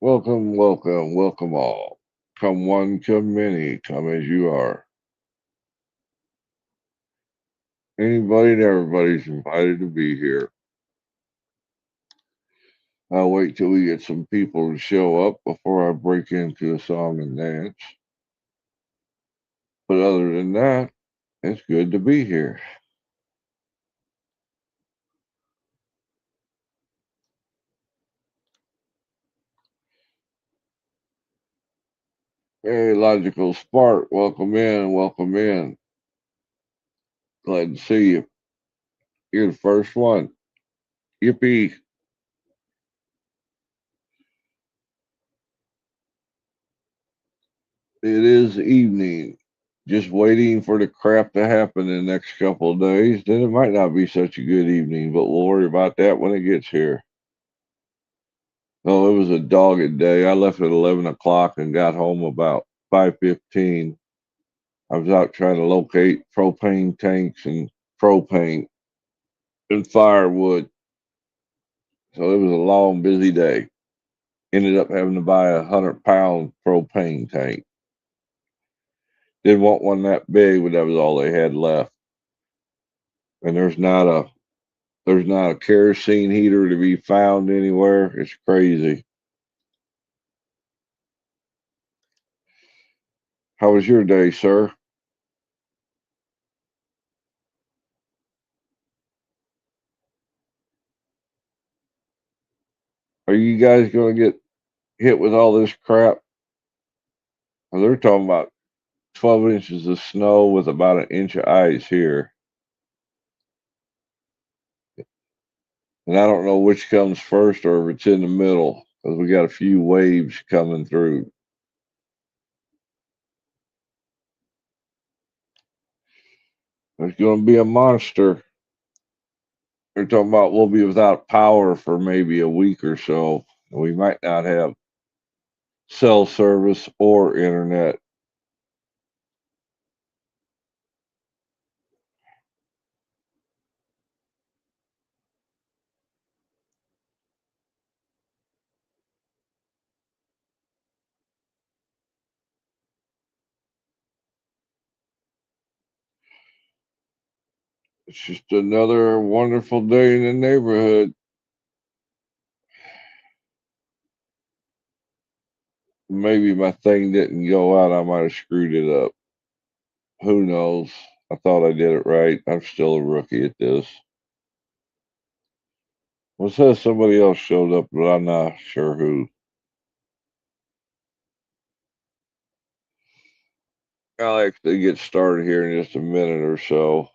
Welcome, welcome, welcome all. Come one, come many, come as you are. Anybody and everybody's invited to be here. I'll wait till we get some people to show up before I break into a song and dance. But other than that, it's good to be here. Hey, Logical Spark, welcome in, welcome in. Glad to see you. You're the first one. Yippee. It is evening. Just waiting for the crap to happen in the next couple of days. Then it might not be such a good evening, but we'll worry about that when it gets here. Oh, it was a dogged day. I left at 11 o'clock and got home about 5:15. I was out trying to locate propane tanks and propane and firewood. So it was a long, busy day. Ended up having to buy a 100-pound propane tank. Didn't want one that big, but that was all they had left. And there's not a kerosene heater to be found anywhere. It's crazy. How was your day, sir? Are you guys going to get hit with all this crap? Well, they're talking about 12 inches of snow with about an inch of ice here. And I don't know which comes first or if it's in the middle because we got a few waves coming through. There's going to be a monster. They're talking about we'll be without power for maybe a week or so. We might not have cell service or internet. It's just another wonderful day in the neighborhood. Maybe my thing didn't go out. I might have screwed it up. Who knows? I thought I did it right. I'm still a rookie at this. Well, it says somebody else showed up, but I'm not sure who. I'll actually get started here in just a minute or so.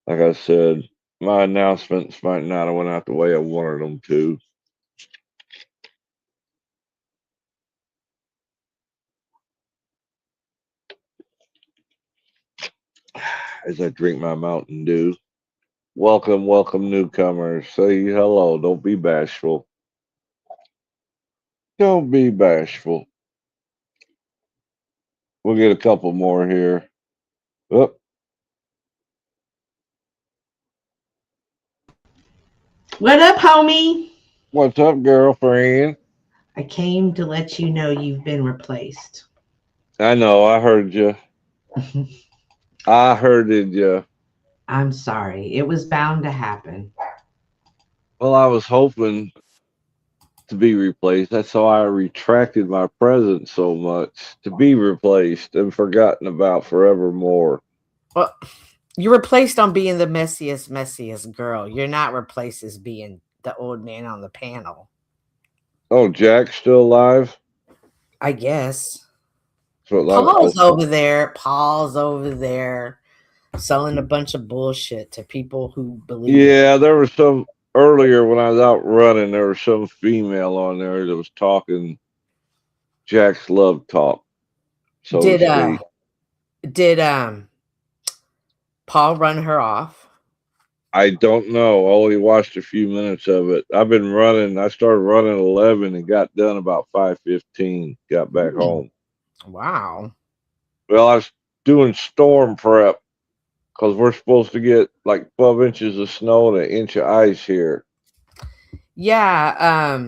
Like I said, my announcements might not have went out the way I wanted them to. As I drink my Mountain Dew. Welcome, welcome, newcomers. Say hello. Don't be bashful. Don't be bashful. We'll get a couple more here. Oh, What up, homie? what's up, girlfriend? I came to let you know you've been replaced. I know, I heard you. I heard it, you. I'm sorry. It was bound to happen. Well, I was hoping to be replaced. That's why I retracted my present so much to be replaced and forgotten about forevermore. Well, you're replaced on being the messiest girl. You're not replaced as being the old man on the panel. Oh, Jack's still alive? I guess. So, like, oh, Paul's over there selling a bunch of bullshit to people who believe it. yeah, there was some earlier when I was out running. There was some female on there that was talking Jack's love talk, so to Did speak. did Paul run her off? I don't know. I only watched a few minutes of it. I've been running. I started running at 11 and got done about 5:15. Got back Hmm. home. Wow. Well, I was doing storm prep because we're supposed to get like 12 inches of snow and an inch of ice here. Yeah,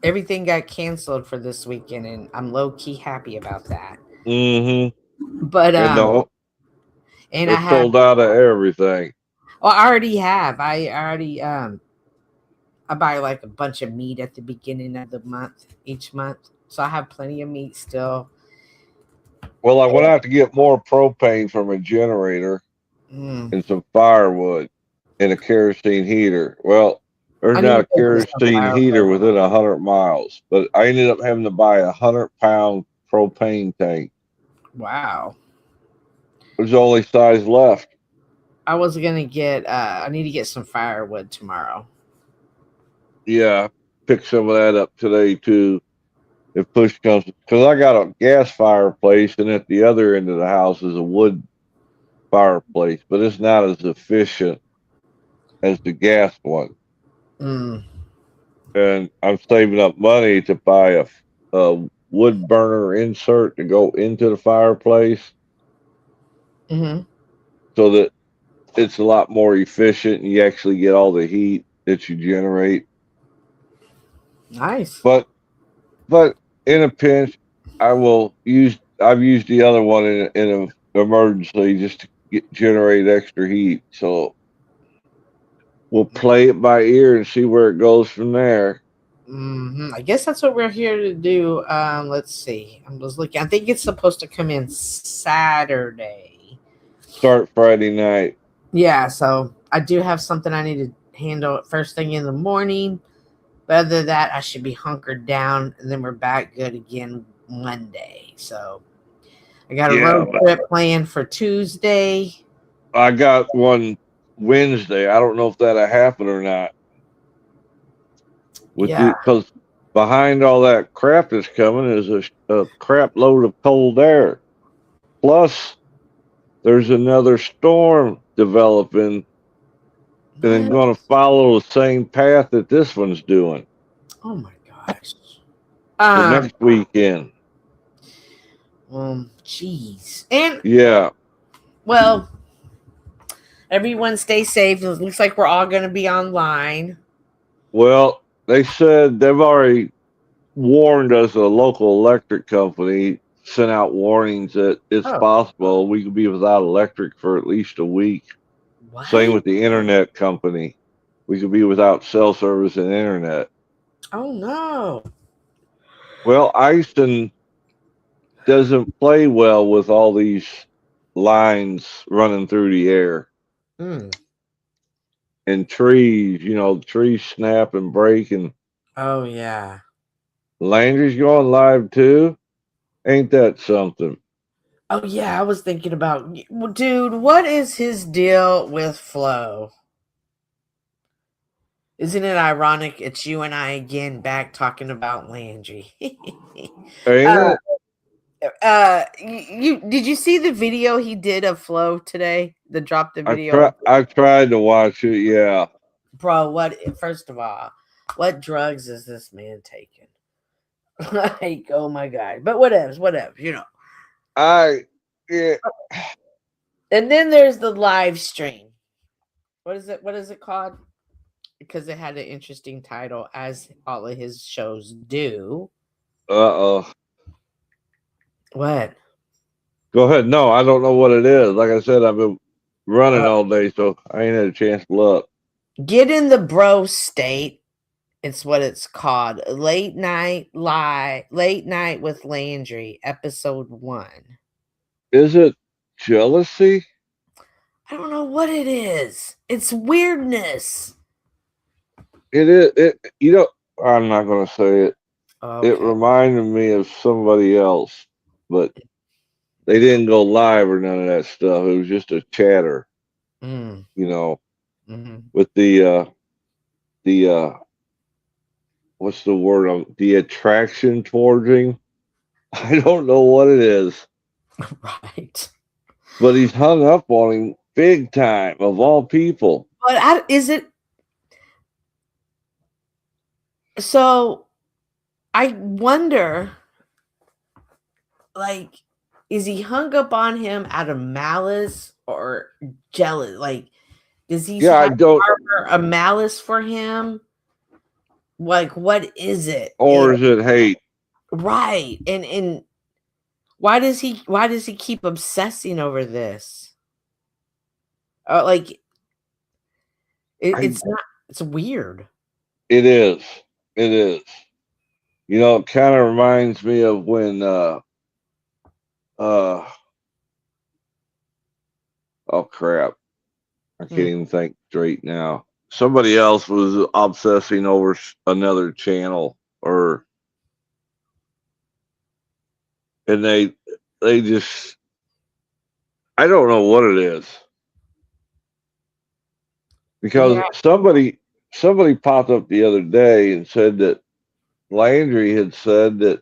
everything got canceled for this weekend, and I'm low key happy about that. Mm-hmm. But And no, and I they're have, sold out of everything. well, I already have. I already I buy like a bunch of meat at the beginning of the month, each month, so I have plenty of meat still. Well, I went out to get more propane from a generator Mm. and some firewood and a kerosene heater. Well, there's I need not to a go get some kerosene heater firewood. within 100 miles, but I ended up having to buy 100-pound propane tank. Wow. There's the only size left. I was gonna get. I need to get some firewood tomorrow. Yeah, pick some of that up today too. If push comes, because I got a gas fireplace, and at the other end of the house is a wood fireplace, but it's not as efficient as the gas one. Mm. And I'm saving up money to buy a wood burner insert to go into the fireplace Hmm. so that it's a lot more efficient and you actually get all the heat that you generate. Nice. But in a pinch, I've used the other one in an emergency just to generate extra heat. So we'll play it by ear and see where it goes from there. I guess that's what we're here to do. Let's see. I'm just looking. I think it's supposed to come in Saturday. Start Friday night. Yeah, so I do have something I need to handle first thing in the morning. But other than that, I should be hunkered down, and then we're back good again Monday. So I got a Yeah, road trip planned for Tuesday. I got one Wednesday. I don't know if that'll happen or not. With Yeah. the because behind all that crap that's coming is a crap load of cold air. Plus, there's another storm developing and then going to follow the same path that this one's doing Oh my gosh. for next weekend. Jeez. And Yeah. well, everyone stay safe. It looks like we're all going to be online. Well, they said they've already warned us. A local electric company sent out warnings that it's Oh, possible we could be without electric for at least a week. what? Same with the internet company. We could be without cell service and internet. Oh no. Well, Eiston doesn't play well with all these lines running through the air Mm. and trees, trees snap and break, and Oh yeah. Landry's going live too. Ain't that something? Oh yeah, I was thinking about, dude, what is his deal with Flo? Isn't it ironic it's you and I again back talking about Landry? Ain't You did you see the video he did of Flo today? The drop the it? video. I tried to watch it. Yeah, Bro, first of all, what drugs is this man taking? Like, oh my god. But whatever. I yeah. And then there's the live stream. What is it called? Because it had an interesting title, as all of his shows do. Uh-oh. What? Go ahead. No, I don't know what it is. Like I said, I've been running all day, so I ain't had a chance to look. Get in the bro state. It's what it's called. Late night with Landry, episode 1. Is it jealousy? I don't know what it is. It's weirdness. It is. I'm not going to say it. Okay. It reminded me of somebody else, but they didn't go live or none of that stuff. It was just a chatter, Mm. with the what's the word? The attraction towards him. I don't know what it is, Right. but he's hung up on him big time, of all people. But is it? So I wonder, like, is he hung up on him out of malice or jealous? Like, does he Yeah, I don't. harbor a malice for him? Like, what is it? Or is it hate? Right. And why does he keep obsessing over this? Like I- it's weird. It is. It is. You know, it kind of reminds me of when uh oh crap. I can't Hmm. even think straight now. Somebody else was obsessing over another channel, or and they just, I don't know what it is, because Yeah. somebody popped up the other day and said that Landry had said that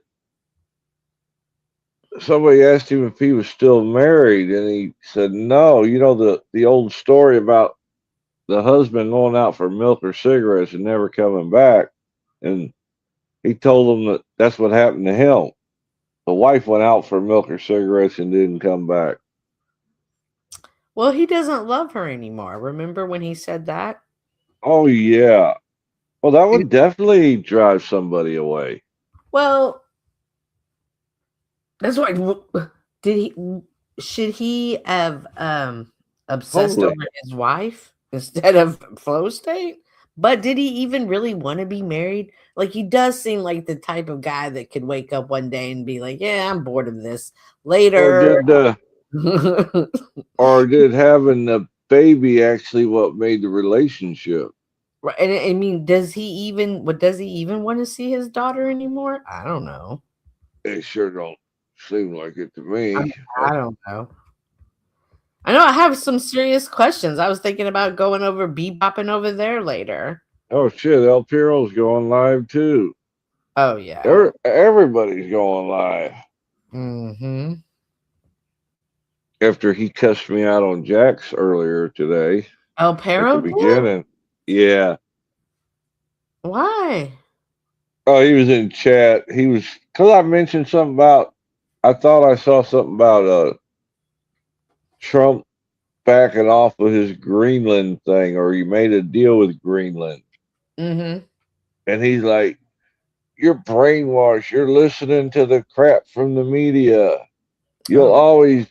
somebody asked him if he was still married, and he said no. You know, the old story about the husband going out for milk or cigarettes and never coming back, and he told them that that's what happened to him. The wife went out for milk or cigarettes and didn't come back. Well, he doesn't love her anymore. Remember when he said that? Oh yeah. Well, that would definitely drive somebody away. Well, that's why. Did he? Should he have obsessed over Totally. his wife instead of flow state? But did he even really want to be married? Like, he does seem like the type of guy that could wake up one day and be like, "Yeah, I'm bored of this." Or Later. did having the baby actually what made the relationship? Right, and I mean, does he even? What does he even want to see his daughter anymore? I don't know. It sure don't seem like it to I, me. I don't know. I know I have some serious questions. I was thinking about going over bebopping over there later. Oh shit, El Piro's going live too. Oh yeah. Everybody's going live. Mm-hmm. After he cussed me out on Jax earlier today El at the Pero did? beginning. Yeah. Why? Oh, he was in chat. He was, because I mentioned something about, I thought I saw something about Trump backing off of his Greenland thing, or he made a deal with Greenland. Mm-hmm. And he's like, "You're brainwashed. You're listening to the crap from the media. You'll Oh. always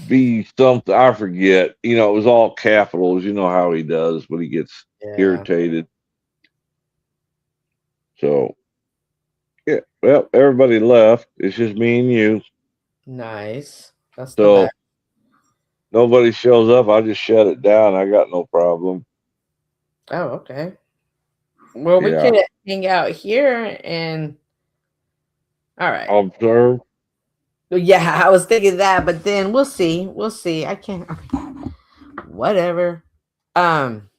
be something." I forget. You know, it was all capitals. You know how he does when he gets Yeah. irritated. So, yeah, well, everybody left. It's just me and you. Nice. That's the So, best. nobody shows up. I just shut it down. I got no problem. Oh, okay. Well, we Yeah. could hang out here and all right. Observe. Yeah, I was thinking that, but then we'll see. We'll see. I can't. Whatever. Um,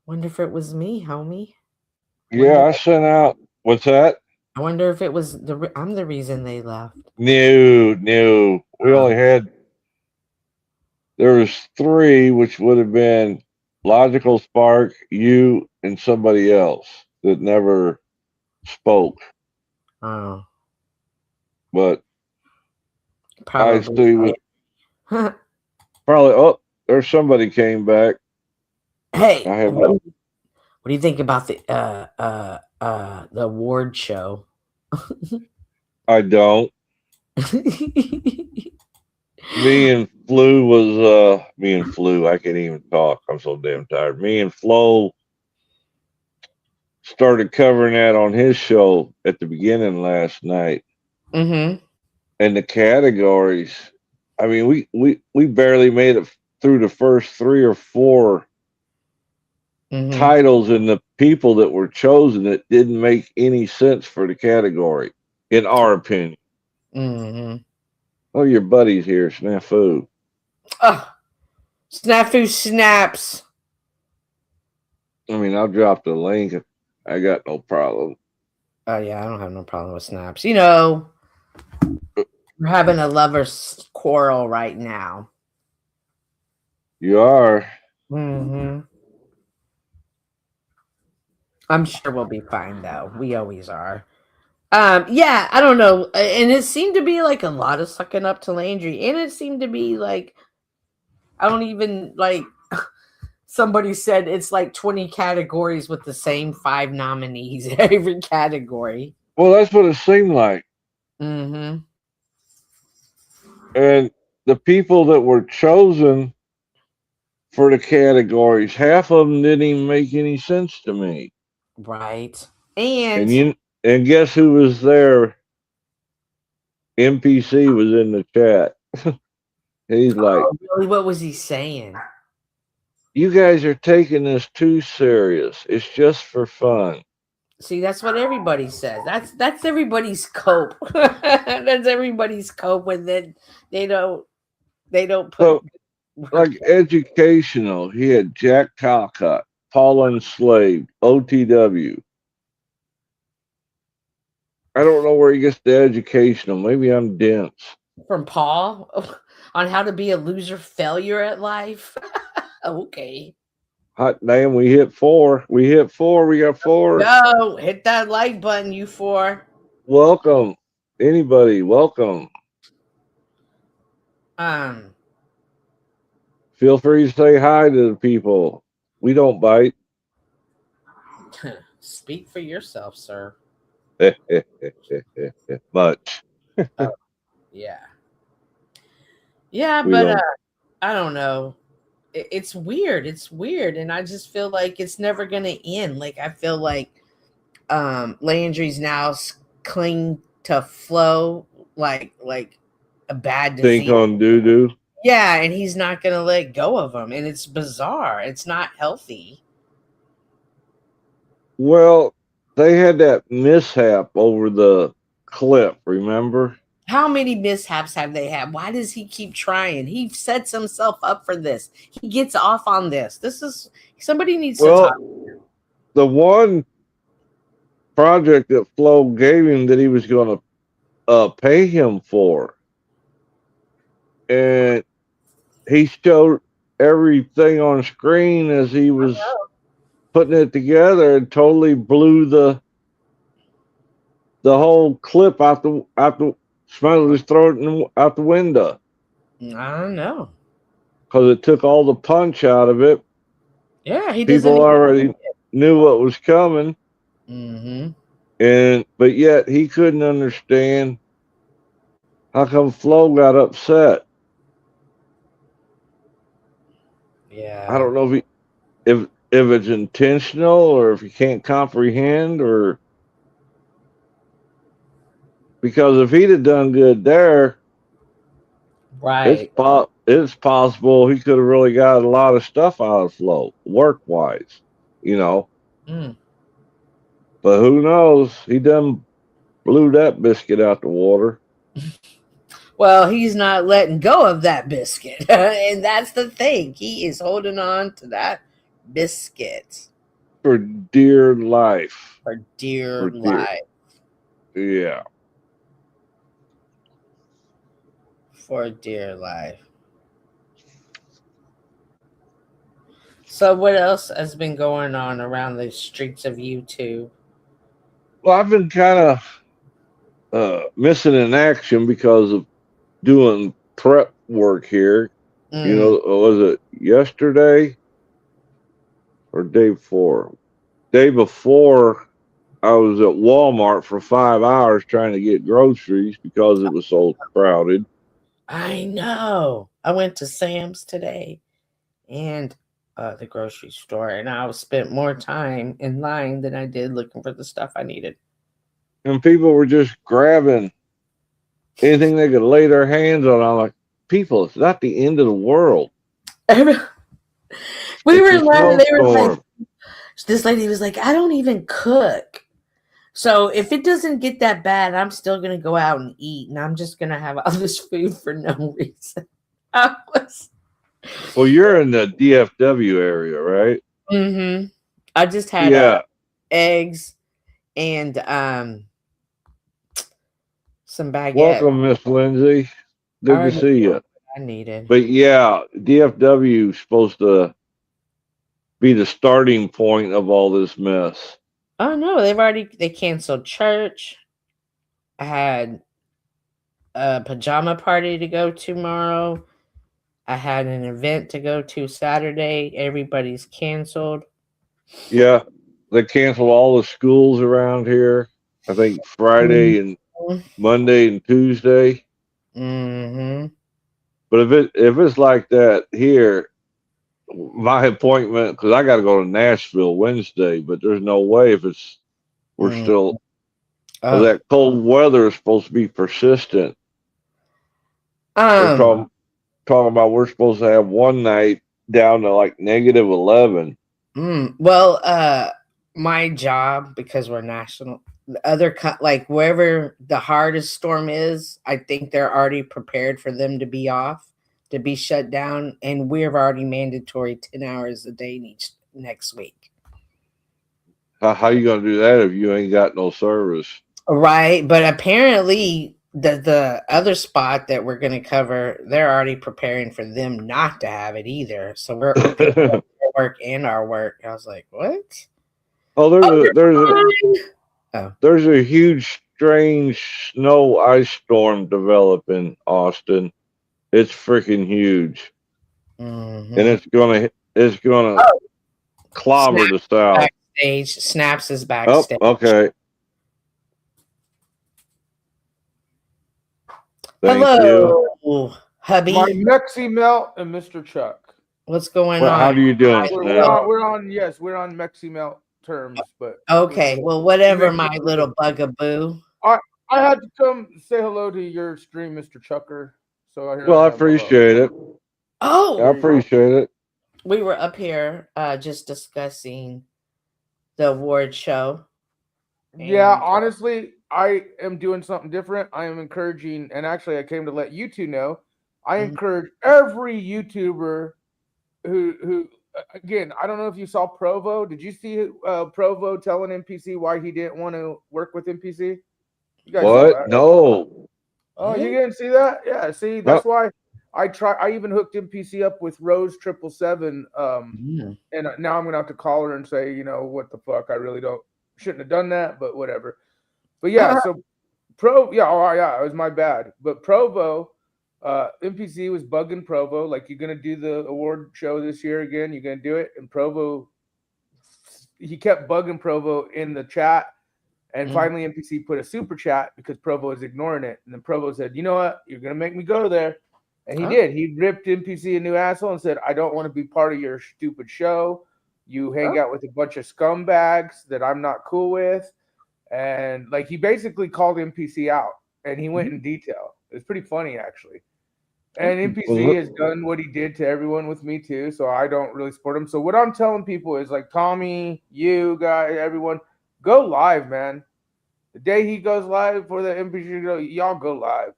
wonder if it was me, homie. Yeah, I sent out. What's that? I wonder if it was I'm the reason they left. No. We only had, there was three, which would have been Logical Spark, you, and somebody else that never spoke. Oh, But I probably. see with probably, oh, there's somebody came back. Hey, I have what do you think about the award show? I don't. Me and Flu, I can't even talk. I'm so damn tired. Me and Flo started covering that on his show at the beginning last night. Mm-hmm. And the categories, I mean, we barely made it through the first three or four Mm-hmm. titles, and the people that were chosen, it didn't make any sense for the category, in our opinion. Mm-hmm. Oh, your buddy's here, Snafu. Oh, snafu snaps. I mean, I'll drop the link. I got no problem. Oh yeah, I don't have no problem with snaps. You know, we're having a lovers quarrel right now. You are. Mm-hmm. I'm sure we'll be fine though. We always are. Yeah, I don't know. And it seemed to be like a lot of sucking up to Landry. And it seemed to be like I don't even like Somebody said it's like 20 categories with the same 5 nominees in every category. Well, that's what it seemed like. Mm-hmm. And the people that were chosen for the categories, half of them didn't even make any sense to me. Right. And guess who was there? NPC was in the chat. He's like, really, what was he saying? you guys are taking this too serious. It's just for fun. See, that's what everybody says. That's everybody's cope. That's everybody's cope when they don't put So, like educational, he had Jack Calcott, Paul Enslaved, OTW. I don't know where he gets the educational. Maybe I'm dense. from Paul on how to be a loser failure at life. Okay. Hot damn, we hit 4. We hit 4. We got 4. Go hit that like button, you 4. Welcome. Anybody, welcome. Feel free to say hi to the people. We don't bite. Speak for yourself, sir. Much. Yeah. Yeah, We but don't. I don't know. It's weird. It's weird. And I just feel like it's never gonna end. Like I feel like Landry's now cling to flow like a bad disease. Think on doo-doo. Yeah, and he's not gonna let go of him. And it's bizarre. It's not healthy. Well, they had that mishap over the clip, remember? How many mishaps have they had? Why does he keep trying? He sets himself up for this. He gets off on this. This is somebody needs to talk. The one project that Flo gave him that he was going to pay him for, and he showed everything on screen as he was putting it together and totally blew the whole clip out the smiled his throat out the window. I don't know. Because it took all the punch out of it. Yeah, people already knew what was coming. Mm-hmm. But yet he couldn't understand how come Flo got upset. Yeah. I don't know if it's intentional or if he can't comprehend, or because if he'd have done good there, right, it's possible he could have really got a lot of stuff out of Flo work wise, But who knows? He done blew that biscuit out the water. Well, he's not letting go of that biscuit. And that's the thing. He is holding on to that biscuit. For dear life. For dear life. Yeah. For dear life. So what else has been going on around the streets of YouTube? Well, I've been kind of missing in action because of doing prep work here. Was it yesterday or day before? Day before, I was at Walmart for 5 hours trying to get groceries because it was so crowded. I know. I went to Sam's today and the grocery store, and I spent more time in line than I did looking for the stuff I needed. And people were just grabbing anything they could lay their hands on. I'm like, people, it's not the end of the world. They were like, this lady was like, I don't even cook. So if it doesn't get that bad, I'm still going to go out and eat, and I'm just going to have all this food for no reason. Well, you're in the DFW area, right? Mm-hmm. I just had eggs and some baguette. Welcome, Miss Lindsay. Good to see you. I needed. But yeah, DFW is supposed to be the starting point of all this mess. Oh no, they canceled church. I had a pajama party to go tomorrow. I had an event to go to Saturday. Everybody's canceled. Yeah, they canceled all the schools around here. I think Friday and Monday and Tuesday. Mm-hmm. But if it's like that here, my appointment, because I got to go to Nashville Wednesday, but there's no way if we're still, that cold weather is supposed to be persistent. They're talking about we're supposed to have one night down to like -11. Well, my job, because we're national, the other like wherever the hardest storm is, I think they're already prepared for them to be off, to be shut down, and we're already mandatory 10 hours a day next week. How you gonna do that if you ain't got no service? Right, but apparently the other spot that we're going to cover, they're already preparing for them not to have it either. So we're open for their work and our work. I was like, what? Oh, there's a huge, strange snow ice storm developing, Austin. It's freaking huge, and it's gonna clobber the South. Backstage. Snaps is backstage. Oh, okay. Thank Hello, you. hubby. My Mexi Melt and Mr. Chuck. What's going Well, on? how are you doing? We're on Mexi Melt terms, but okay. Well, whatever, my little bugaboo. I had to come say hello to your stream, Mr. Chucker. So I appreciate it. Oh, I appreciate it. We were up here just discussing the award show. Yeah, honestly, I am doing something different. I am encouraging, and actually I came to let you two know, I encourage every YouTuber who again, I don't know if you saw Provo. Did you see Provo telling NPC why he didn't want to work with NPC? You guys saw that? No. Oh, you didn't see that? Yeah, see, that's why I even hooked NPC up with Rose 777. And now I'm gonna have to call her and say, you know, what the fuck? I really shouldn't have done that, but whatever. But yeah, so it was my bad. But Provo, NPC was bugging Provo, like, you're gonna do the award show this year again, you're gonna do it. And Provo, he kept bugging Provo in the chat. And finally NPC put a super chat because Provo was ignoring it. And then Provo said, you know what? You're gonna make me go there. And he did. He ripped NPC a new asshole and said, I don't want to be part of your stupid show. You hang out with a bunch of scumbags that I'm not cool with. And like, he basically called NPC out and he went in detail. It was pretty funny, actually. And NPC has done what he did to everyone with me too. So I don't really support him. So what I'm telling people is, like, Tommy, you guys, everyone, go live, man. The day he goes live for the NPC, y'all go live.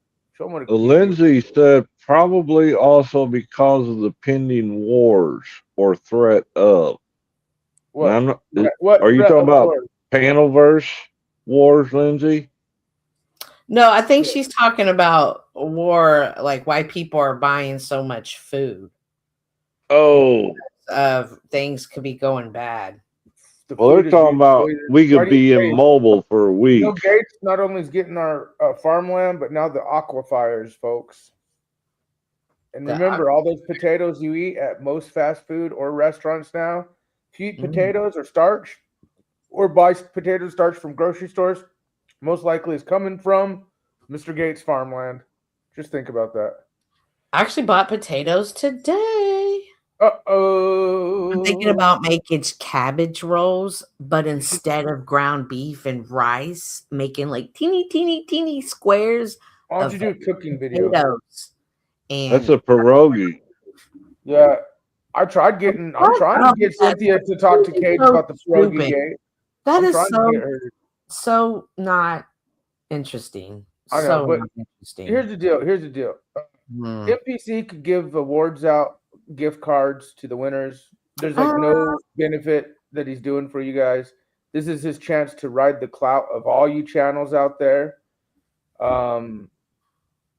Lindsay said probably also because of the pending wars or threat of. What are you talking about Panelverse wars, Lindsay? No, I think she's talking about war, like why people are buying so much food. Oh, things could be going bad. Well, they're talking about we could be immobile for a week. Bill Gates not only is getting our farmland, but now the aquifers, folks. And remember, all those potatoes you eat at most fast food or restaurants now, if you eat potatoes or starch or buy potato starch from grocery stores, most likely is coming from Mr. Gates' farmland. Just think about that. I actually bought potatoes today. Uh-oh. I'm thinking about making cabbage rolls, but instead of ground beef and rice, making like teeny squares. Why don't you do a cooking video? Potatoes. And that's a pierogi. Yeah. I'm trying to get Cynthia to talk to Kate about the pierogi game. That is so not interesting. I know, but here's the deal. NPC could give awards out, gift cards to the winners. There's like no benefit that he's doing for you guys. This is his chance to ride the clout of all you channels out there.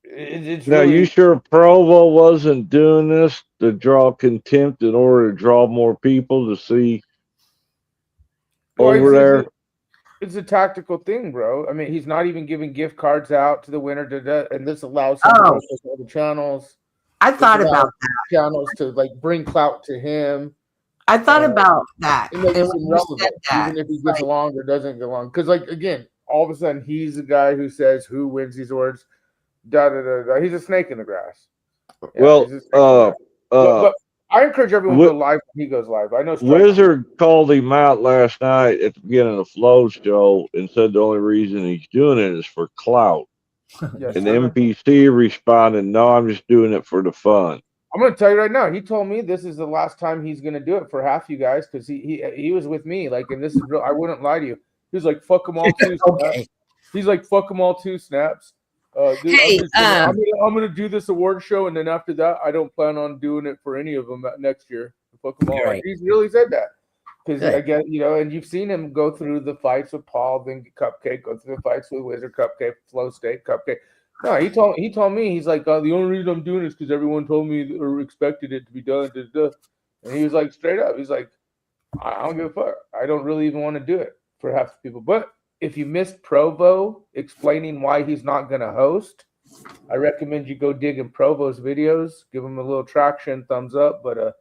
It's now, really... you sure Provo wasn't doing this to draw contempt in order to draw more people to see over there? It's a tactical thing, bro. I mean, he's not even giving gift cards out to the winner, and this allows him to post other channels. I thought There's a lot about of channels to like bring clout to him. I thought about that. It makes And him when you relevant, said that, even if he it's gets like, along or doesn't get along. Because, like, again, all of a sudden he's the guy who says who wins these awards. Da da da da. He's a snake in the grass. Yeah, Well, he's a snake in the grass. But I encourage everyone to Wi- go live when he goes live. I know Wizard called him out last night at the beginning of the Flow show and said the only reason he's doing it is for clout. Yes, And sir. MPC responded, "No, I'm just doing it for the fun." I'm going to tell you right now. He told me this is the last time he's going to do it for half you guys because he was with me. Like, and this is real. I wouldn't lie to you. He was like, "Fuck them all too." okay. He's like, "Fuck them all too." Snaps. Dude, Hey, I'm gonna do this award show, and then after that, I don't plan on doing it for any of them next year. Fuck them all. Right. He's really said that because Good. I get and you've seen him go through the fights with Paul, then Cupcake, go through the fights with Wizard, Cupcake, Flow State, Cupcake. No, he told me he's like the only reason I'm doing this because everyone told me or expected it to be done. And he was like straight up, he's like, I don't give a fuck. I don't really even want to do it for half the people, but. If you missed Provo explaining why he's not going to host, I recommend you go dig in Provo's videos, give him a little traction, thumbs up. But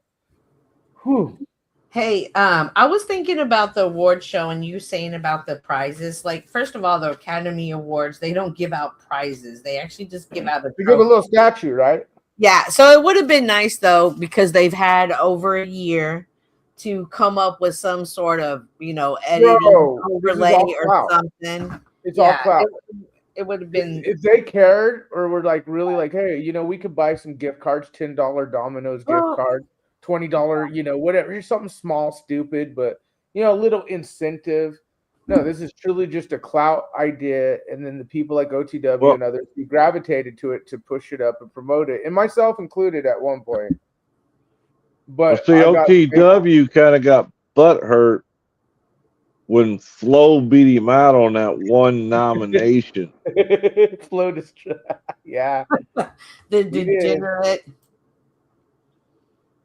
Hey, I was thinking about the award show and you saying about the prizes. Like, first of all, the Academy Awards, they don't give out prizes. They actually just give out you give a little statue, right? Yeah. So it would have been nice though, because they've had over a year to come up with some sort of, editing overlay or something. It's all clout. It would have been if they cared or were like really like, hey, we could buy some gift cards, $10 Domino's gift card, $20, whatever, just something small, stupid, but a little incentive. No, this is truly just a clout idea, and then the people like OTW and others who gravitated to it to push it up and promote it, and myself included at one point. But see, OTW kind of got butthurt when Flo beat him out on that one nomination. Flo yeah. The degenerate.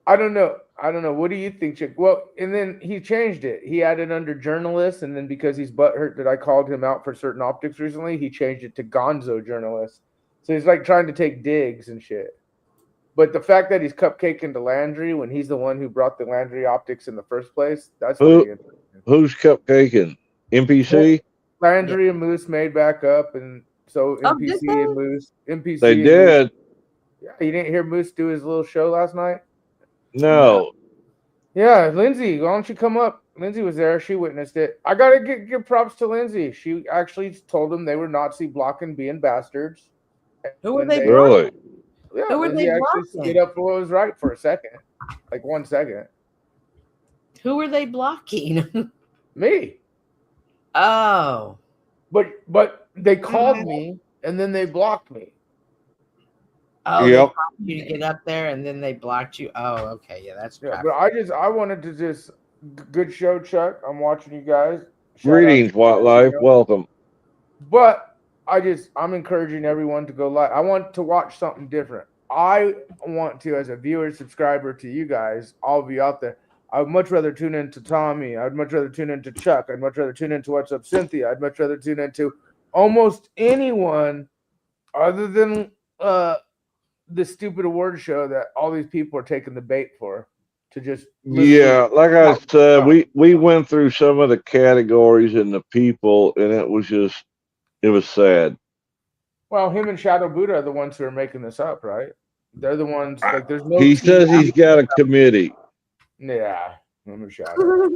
I don't know. What do you think, Chick? Well, and then he changed it. He added under journalists, and then because he's butthurt that I called him out for certain optics recently, he changed it to Gonzo journalist. So he's like trying to take digs and shit. But the fact that he's cupcaking to Landry when he's the one who brought the Landry optics in the first place, that's pretty interesting. Who's cupcaking? MPC? Landry and Moose made back up, and so MPC and Moose. MPC. They did. Yeah, you didn't hear Moose do his little show last night? No. Yeah, Lindsay, why don't you come up? Lindsay was there. She witnessed it. I got to give props to Lindsay. She actually told them they were Nazi blocking being bastards. Who were they? Really? Yeah, Lindsay actually stood up for what was right for a second. Like 1 second. Who were they blocking? Me. Oh. But they called me and then they blocked me. Oh, yep. They blocked you to get up there and then they blocked you. Oh, okay. Yeah, that's but I wanted to just good show, Chuck. I'm watching you guys. Greetings, Wildlife. Welcome. But I'm encouraging everyone to go live. I want to watch something different. I want to, as a viewer, subscriber to you guys, all of you out there, I would much rather tune into Tommy. I'd much rather tune into Chuck. I'd much rather tune into What's Up Cynthia. I'd much rather tune into almost anyone other than the stupid award show that all these people are taking the bait for. To just like I said, we went through some of the categories and the people, and it was sad. Well, him and Shadow Buddha are the ones who are making this up, right? They're the ones like there's no. He says he's got a committee. Yeah, him and Shadow.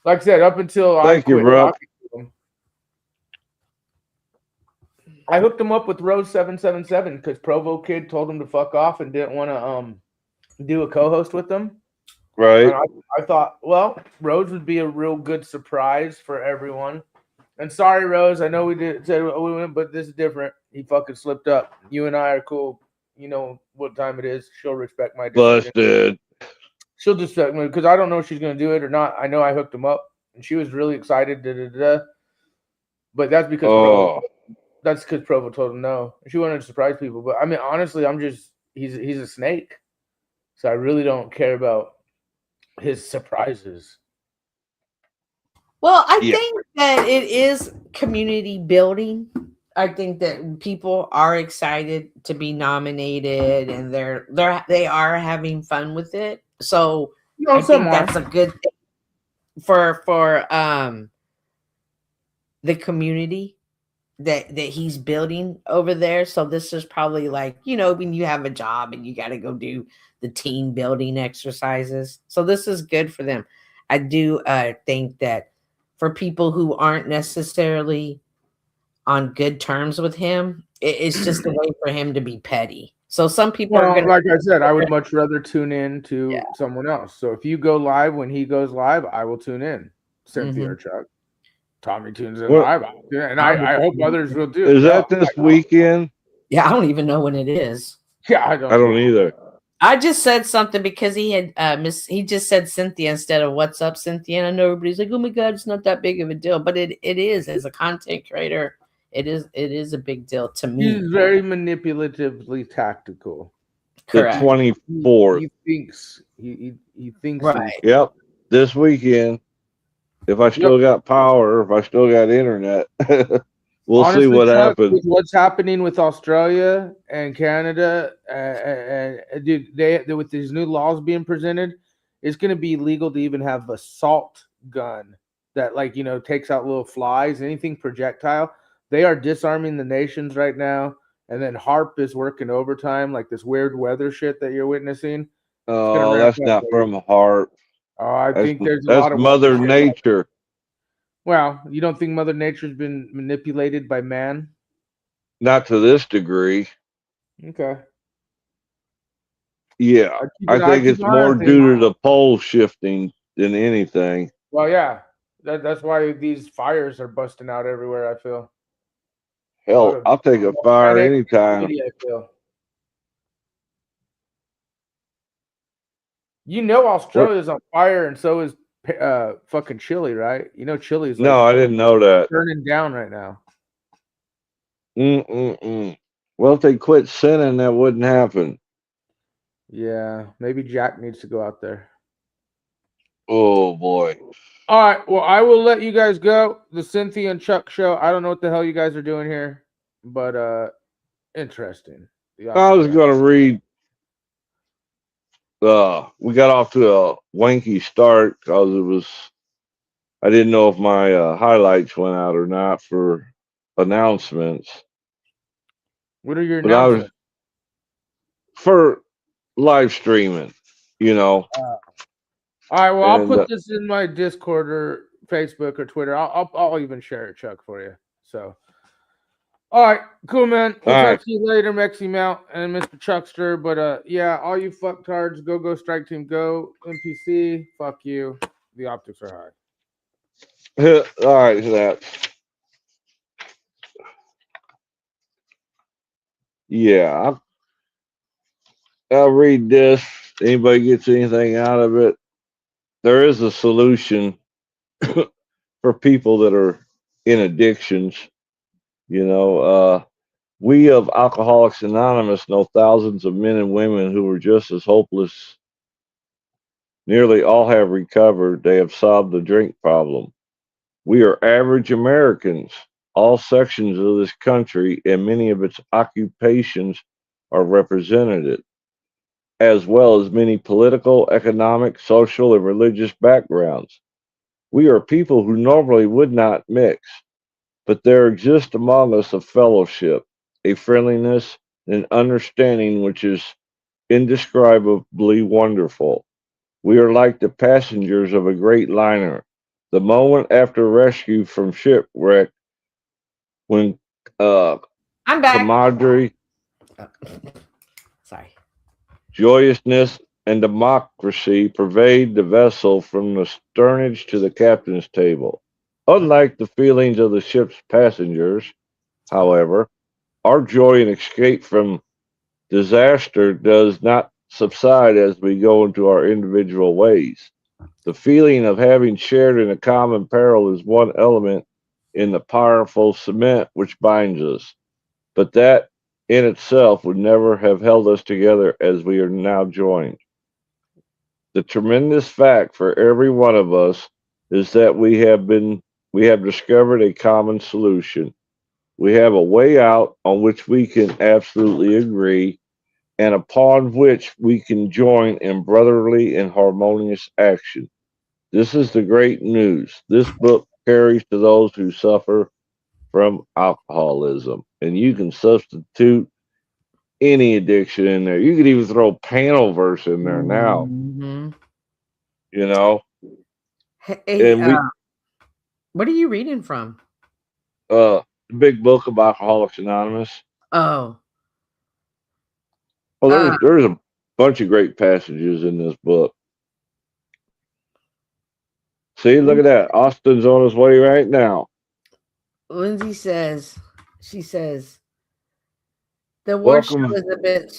Like I said, up until Thank you, bro. I hooked him up with Rose 777 because Provo Kid told him to fuck off and didn't want to do a co-host with them. Right. I thought, well, Rose would be a real good surprise for everyone. And sorry, Rose, I know we said we went, but this is different. He fucking slipped up. You and I are cool. You know what time it is. She'll respect my decision. Busted. She'll just because I don't know if she's going to do it or not. I know I hooked him up, and she was really excited. But that's because Provo told him no. She wanted to surprise people. But I mean, honestly, he's a snake, so I really don't care about his surprises. Well, I think that it is community building. I think that people are excited to be nominated, and they are having fun with it. So I some think are. that's a good thing for the community that he's building over there. So this is probably like, when you have a job and you got to go do the team building exercises. So this is good for them. I do think that for people who aren't necessarily on good terms with him, it's just a way for him to be petty. So some people are going to, like I said, I would much rather tune in to Yeah. someone else. So if you go live when he goes live, I will tune in. Cynthia or Mhm. Chuck. Tommy tunes in What live. And I hope others will do. is that this weekend? Yeah, I don't even know when it is. Yeah, I don't either. I just said something because he had he just said Cynthia instead of what's up, Cynthia. And I know everybody's like, oh my God, it's not that big of a deal. But it is as a content creator, it is a big deal to me. He's very manipulatively tactical. Correct. The 24th. He thinks he thinks Right. Yep. This weekend. If I still got power, if I still got internet, we'll Honestly, see what Chuck, happens. with what's happening with Australia and Canada, and dude, they with these new laws being presented, it's going to be illegal to even have assault gun that takes out little flies, anything projectile. They are disarming the nations right now, and then HARP is working overtime, like this weird weather shit that you're witnessing. Oh, that's not from HARP. I think there's a that's lot of Mother Nature. Well, you don't think Mother Nature's been manipulated by man? Not to this degree. Okay. Yeah, I think it's more due to the pole shifting than anything. Well, yeah, that's why these fires are busting out everywhere. I feel. Hell, I'll take a fire anytime. I feel. Australia's on fire, and so is fucking Chile, right? Chile's like, no, I didn't know that. Burning down right now. Well, if they quit sinning, that wouldn't happen. Yeah, maybe Jack needs to go out there. Oh boy. All right, well, I will let you guys go. The Cynthia and Chuck show. I don't know what the hell you guys are doing here, but interesting. I was gonna read. We got off to a wanky start because I didn't know if my highlights went out or not for announcements. What are your announcements? For live streaming, All right, well, I'll put this in my Discord or Facebook or Twitter. I'll even share it, Chuck, for you. So, all right, cool, man. We'll talk to you later, Mexi Mount and Mr. Chuckster. But yeah, all you fucktards, go strike team, go NPC. Fuck you. The optics are high. All right, that. Yeah, I'll read this. Anybody gets anything out of it? There is a solution for people that are in addictions. We of Alcoholics Anonymous know thousands of men and women who are just as hopeless. Nearly all have recovered. They have solved the drink problem. We are average Americans. All sections of this country and many of its occupations are represented, as well as many political, economic, social, and religious backgrounds. We are people who normally would not mix, but there exists among us a fellowship, a friendliness, and understanding which is indescribably wonderful. We are like the passengers of a great liner. The moment after rescue from shipwreck, when I'm back. camaraderie, Sorry, joyousness, and democracy pervade the vessel from the sternage to the captain's table. Unlike the feelings of the ship's passengers, however, our joy and escape from disaster does not subside as we go into our individual ways. The feeling of having shared in a common peril is one element in the powerful cement which binds us, but that in itself would never have held us together as we are now joined. The tremendous fact for every one of us is that we have discovered a common solution. We have a way out on which we can absolutely agree, and upon which we can join in brotherly and harmonious action. This is the great news. This book carries to those who suffer from alcoholism, and you can substitute any addiction in there. You could even throw panel verse in there now, Mhm. you know. Hey, And we what are you reading from? the big book of Alcoholics Anonymous. Oh, Well, uh, there's a bunch of great passages in this book. See, look at that. Austin's on his way right now. Lindsay says, she says, the word show Welcome, is a bit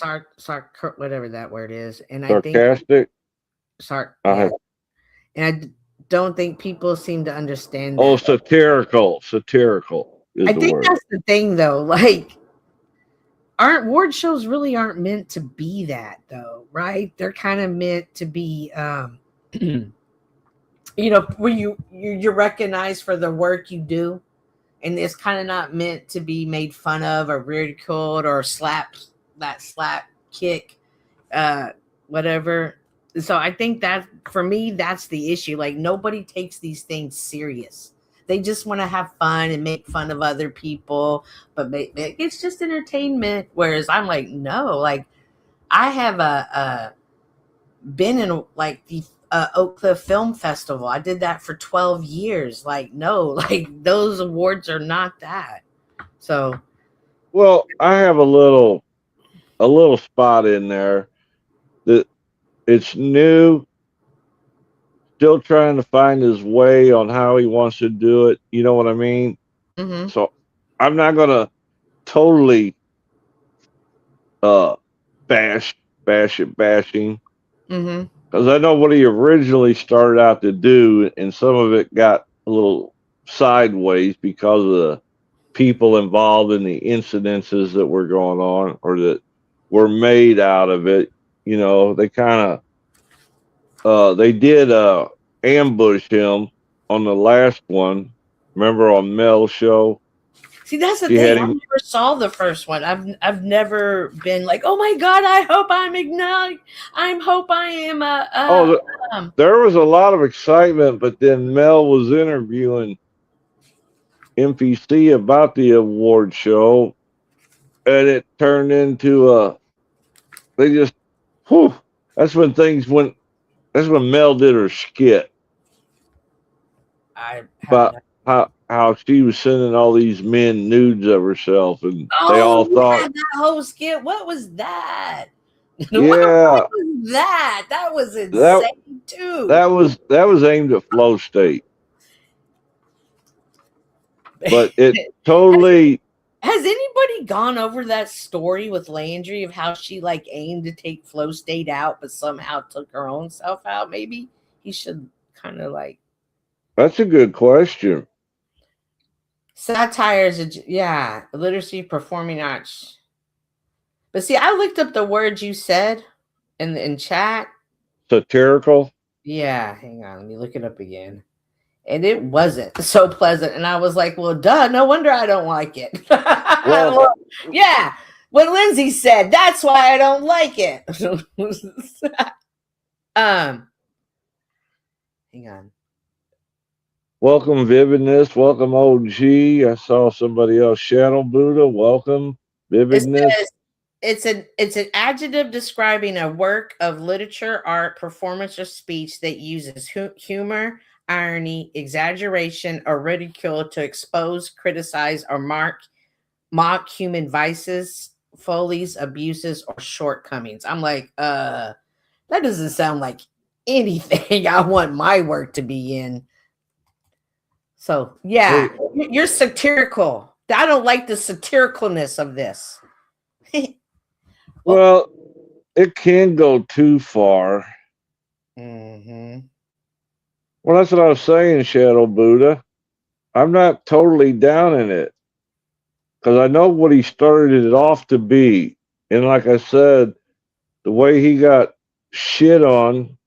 whatever that word is, and I think sarcastic. yeah, and I don't think people seem to understand Oh, that. satirical is I the think word. that's the thing, though. Like, ward shows really aren't meant to be that, though, right? They're kind of meant to be, where you're recognized for the work you do, and it's kind of not meant to be made fun of or ridiculed or slap kick, whatever. So I think that for me, that's the issue. Like, nobody takes these things serious. They just want to have fun and make fun of other people, but it's just entertainment. Whereas I'm like, no, like I have been in like the Oak Cliff Film Festival. I did that for 12 years. Like, no, like those awards are not that. So, Well, I have a little spot in there that it's new, still trying to find his way on how he wants to do it. You know what I mean? mm-hmm, So I'm not gonna totally uh bashing mm-hmm. because I know what he originally started out to do, and some of it got a little sideways because of the people involved in the incidences that were going on or that were made out of it. You know, they kind of they did ambush him on the last one. Remember on Mel's show? See, that's the She had thing. I him. never saw the first one. I've never been like, oh my god, I hope I'm ignited. I hope I am Oh, there was a lot of excitement, but then Mel was interviewing MPC about the award show, and it turned into a. They just, whew, that's when things went. That's when Mel did her skit I about have how she was sending all these men nudes of herself, and they all yeah, thought, that whole skit. What was that? yeah, What was that? That was that insane too. that was aimed at Flow State, but it totally. Has anybody gone over that story with Landry of how she like aimed to take Flow State out, but somehow took her own self out? Maybe he should kind of like That's a good question. satire is literacy, performing arts. But see, I looked up the words you said in chat. Satirical. Yeah, hang on, let me look it up again. And it wasn't so pleasant. And I was like, well, duh, no wonder I don't like it. Well, yeah, what Lindsay said, that's why I don't like it. Hang on. welcome Vividness. Welcome OG. I saw somebody else. Shadow Buddha. Welcome Vividness. It's an adjective describing a work of literature, art, performance, or speech that uses humor, irony, exaggeration, or ridicule to expose, criticize, or mock human vices, follies, abuses, or shortcomings. I'm like, that doesn't sound like anything I want my work to be in. So yeah, you're satirical. I don't like the satiricalness of this. Well, it can go too far. Mm-hmm. Well, that's what I was saying, Shadow Buddha. I'm not totally down in it because I know what he started it off to be. And like I said, the way he got shit on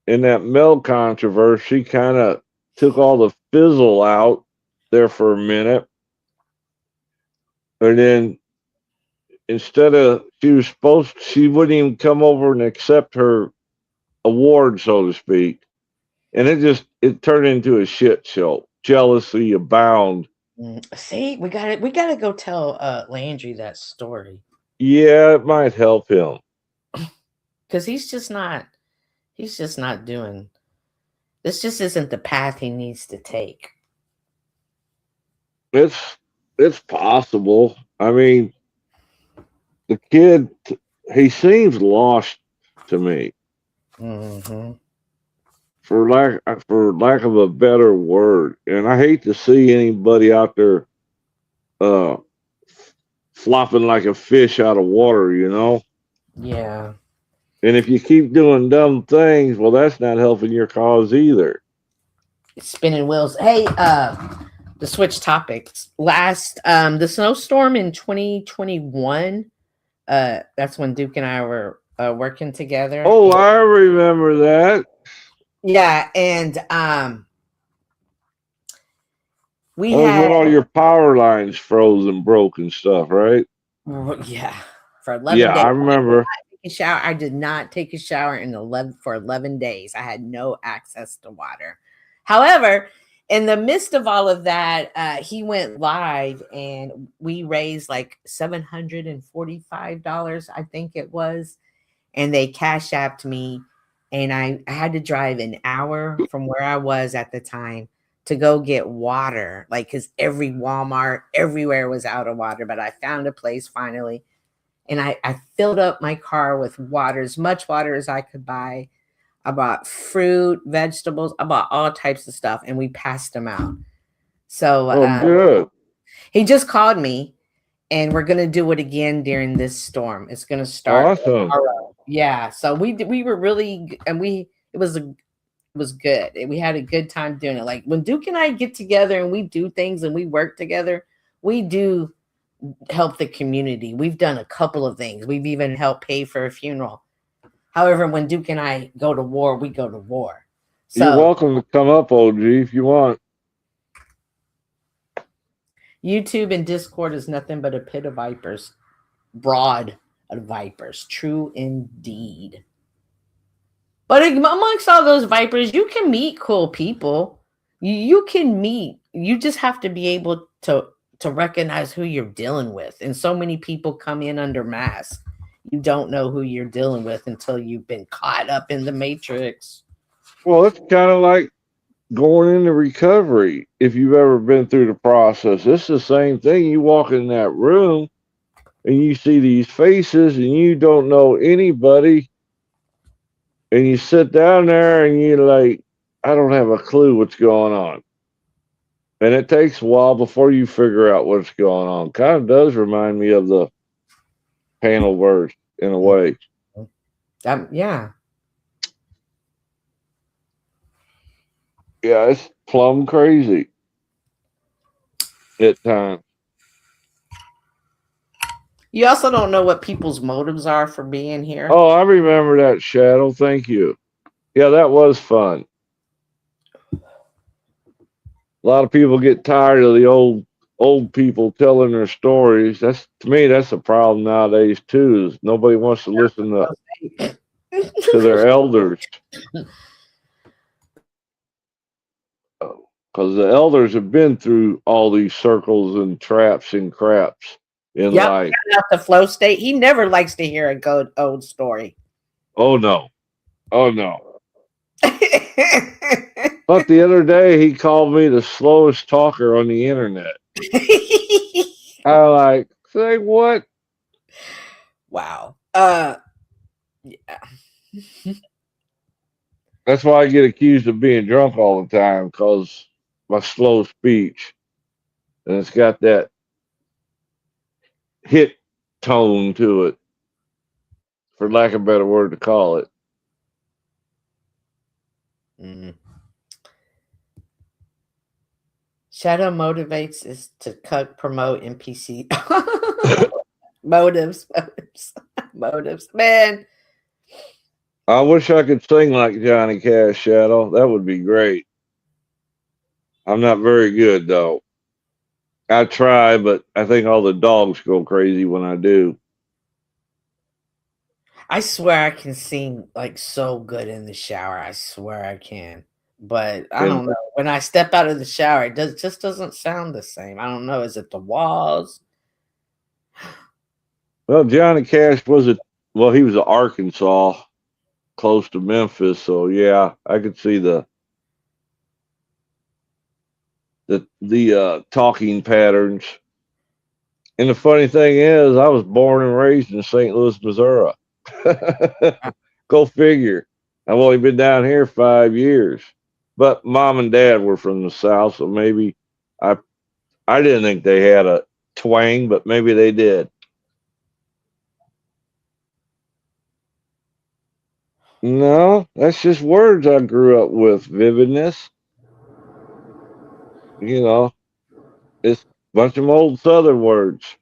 in that Mel controversy kind of took all the fizzle out there for a minute. And then instead of she wouldn't even come over and accept her award, so to speak. And it turned into a shit show. Jealousy abound. See, we gotta go tell Landry that story. Yeah, it might help him. Because he's just not doing this, just isn't the path he needs to take. It's possible. I mean, the kid, he seems lost to me. Mm-hmm. For lack of a better word. And I hate to see anybody out there flopping like a fish out of water, you know? Yeah. And if you keep doing dumb things, well, that's not helping your cause either. Spinning wheels. Hey, to switch topics. The snowstorm in 2021, that's when Duke and I were working together. Oh, I remember that. Yeah, and we had had all your power lines froze and broke and stuff, right? Yeah, for 11 yeah, days. I remember. I did not take a shower for 11 days. I had no access to water. However, in the midst of all of that, he went live and we raised like $745, I think it was, and they cash apped me. And I had to drive an hour from where I was at the time to go get water, like, because every Walmart, everywhere was out of water. But I found a place finally, and I filled up my car with water, as much water as I could buy. I bought fruit, vegetables, I bought all types of stuff, and we passed them out. So good. He just called me, and we're gonna do it again during this storm. It's gonna start tomorrow. Yeah, so we were really, and it was good. We had a good time doing it. Like when Duke and I get together and we do things and we work together, we do help the community. We've done a couple of things. We've even helped pay for a funeral. However, when Duke and I go to war, we go to war. So you're welcome to come up, OG, if you want. YouTube and Discord is nothing but a pit of vipers. Broad of vipers. True indeed. But amongst all those vipers, you can meet cool people. You can meet. You just have to be able to recognize who you're dealing with. And so many people come in under masks. You don't know who you're dealing with until you've been caught up in the matrix. Well, it's kind of like going into recovery. If you've ever been through the process, it's the same thing. You walk in that room and you see these faces and you don't know anybody. And you sit down there and you're like, I don't have a clue what's going on. And it takes a while before you figure out what's going on. Kind of does remind me of the panel verse in a way. Yeah. Yeah, it's plumb crazy at times. You also don't know what people's motives are for being here. Oh, I remember that, Shadow. Thank you. Yeah, that was fun. A lot of people get tired of the old people telling their stories. To me, that's a problem nowadays too. Is nobody wants to listen to their elders. Because the elders have been through all these circles and traps and craps in life. Out the flow state. He never likes to hear a good old story. Oh no. But the other day he called me the slowest talker on the internet. I like, say what? Wow. Yeah. That's why I get accused of being drunk all the time, because my slow speech. And it's got that hit tone to it, for lack of a better word to call it. Shadow motivates is to cut, promote NPC. motives, man. I wish I could sing like Johnny Cash, Shadow. That would be great. I'm not very good though. I try, but I think all the dogs go crazy when I do. I swear I can sing like so good in the shower. I swear I can. But I And don't know. When I step out of the shower, it just doesn't sound the same. I don't know. Is it the walls? well, Johnny Cash he was in Arkansas, close to Memphis, so yeah, I could see the talking patterns. And the funny thing is, I was born and raised in St. Louis, Missouri. Go figure. I've only been down here 5 years, but mom and dad were from the South, so maybe I I didn't think they had a twang, but maybe they did. No, that's just words I grew up with. Vividness, you know, it's a bunch of old Southern words.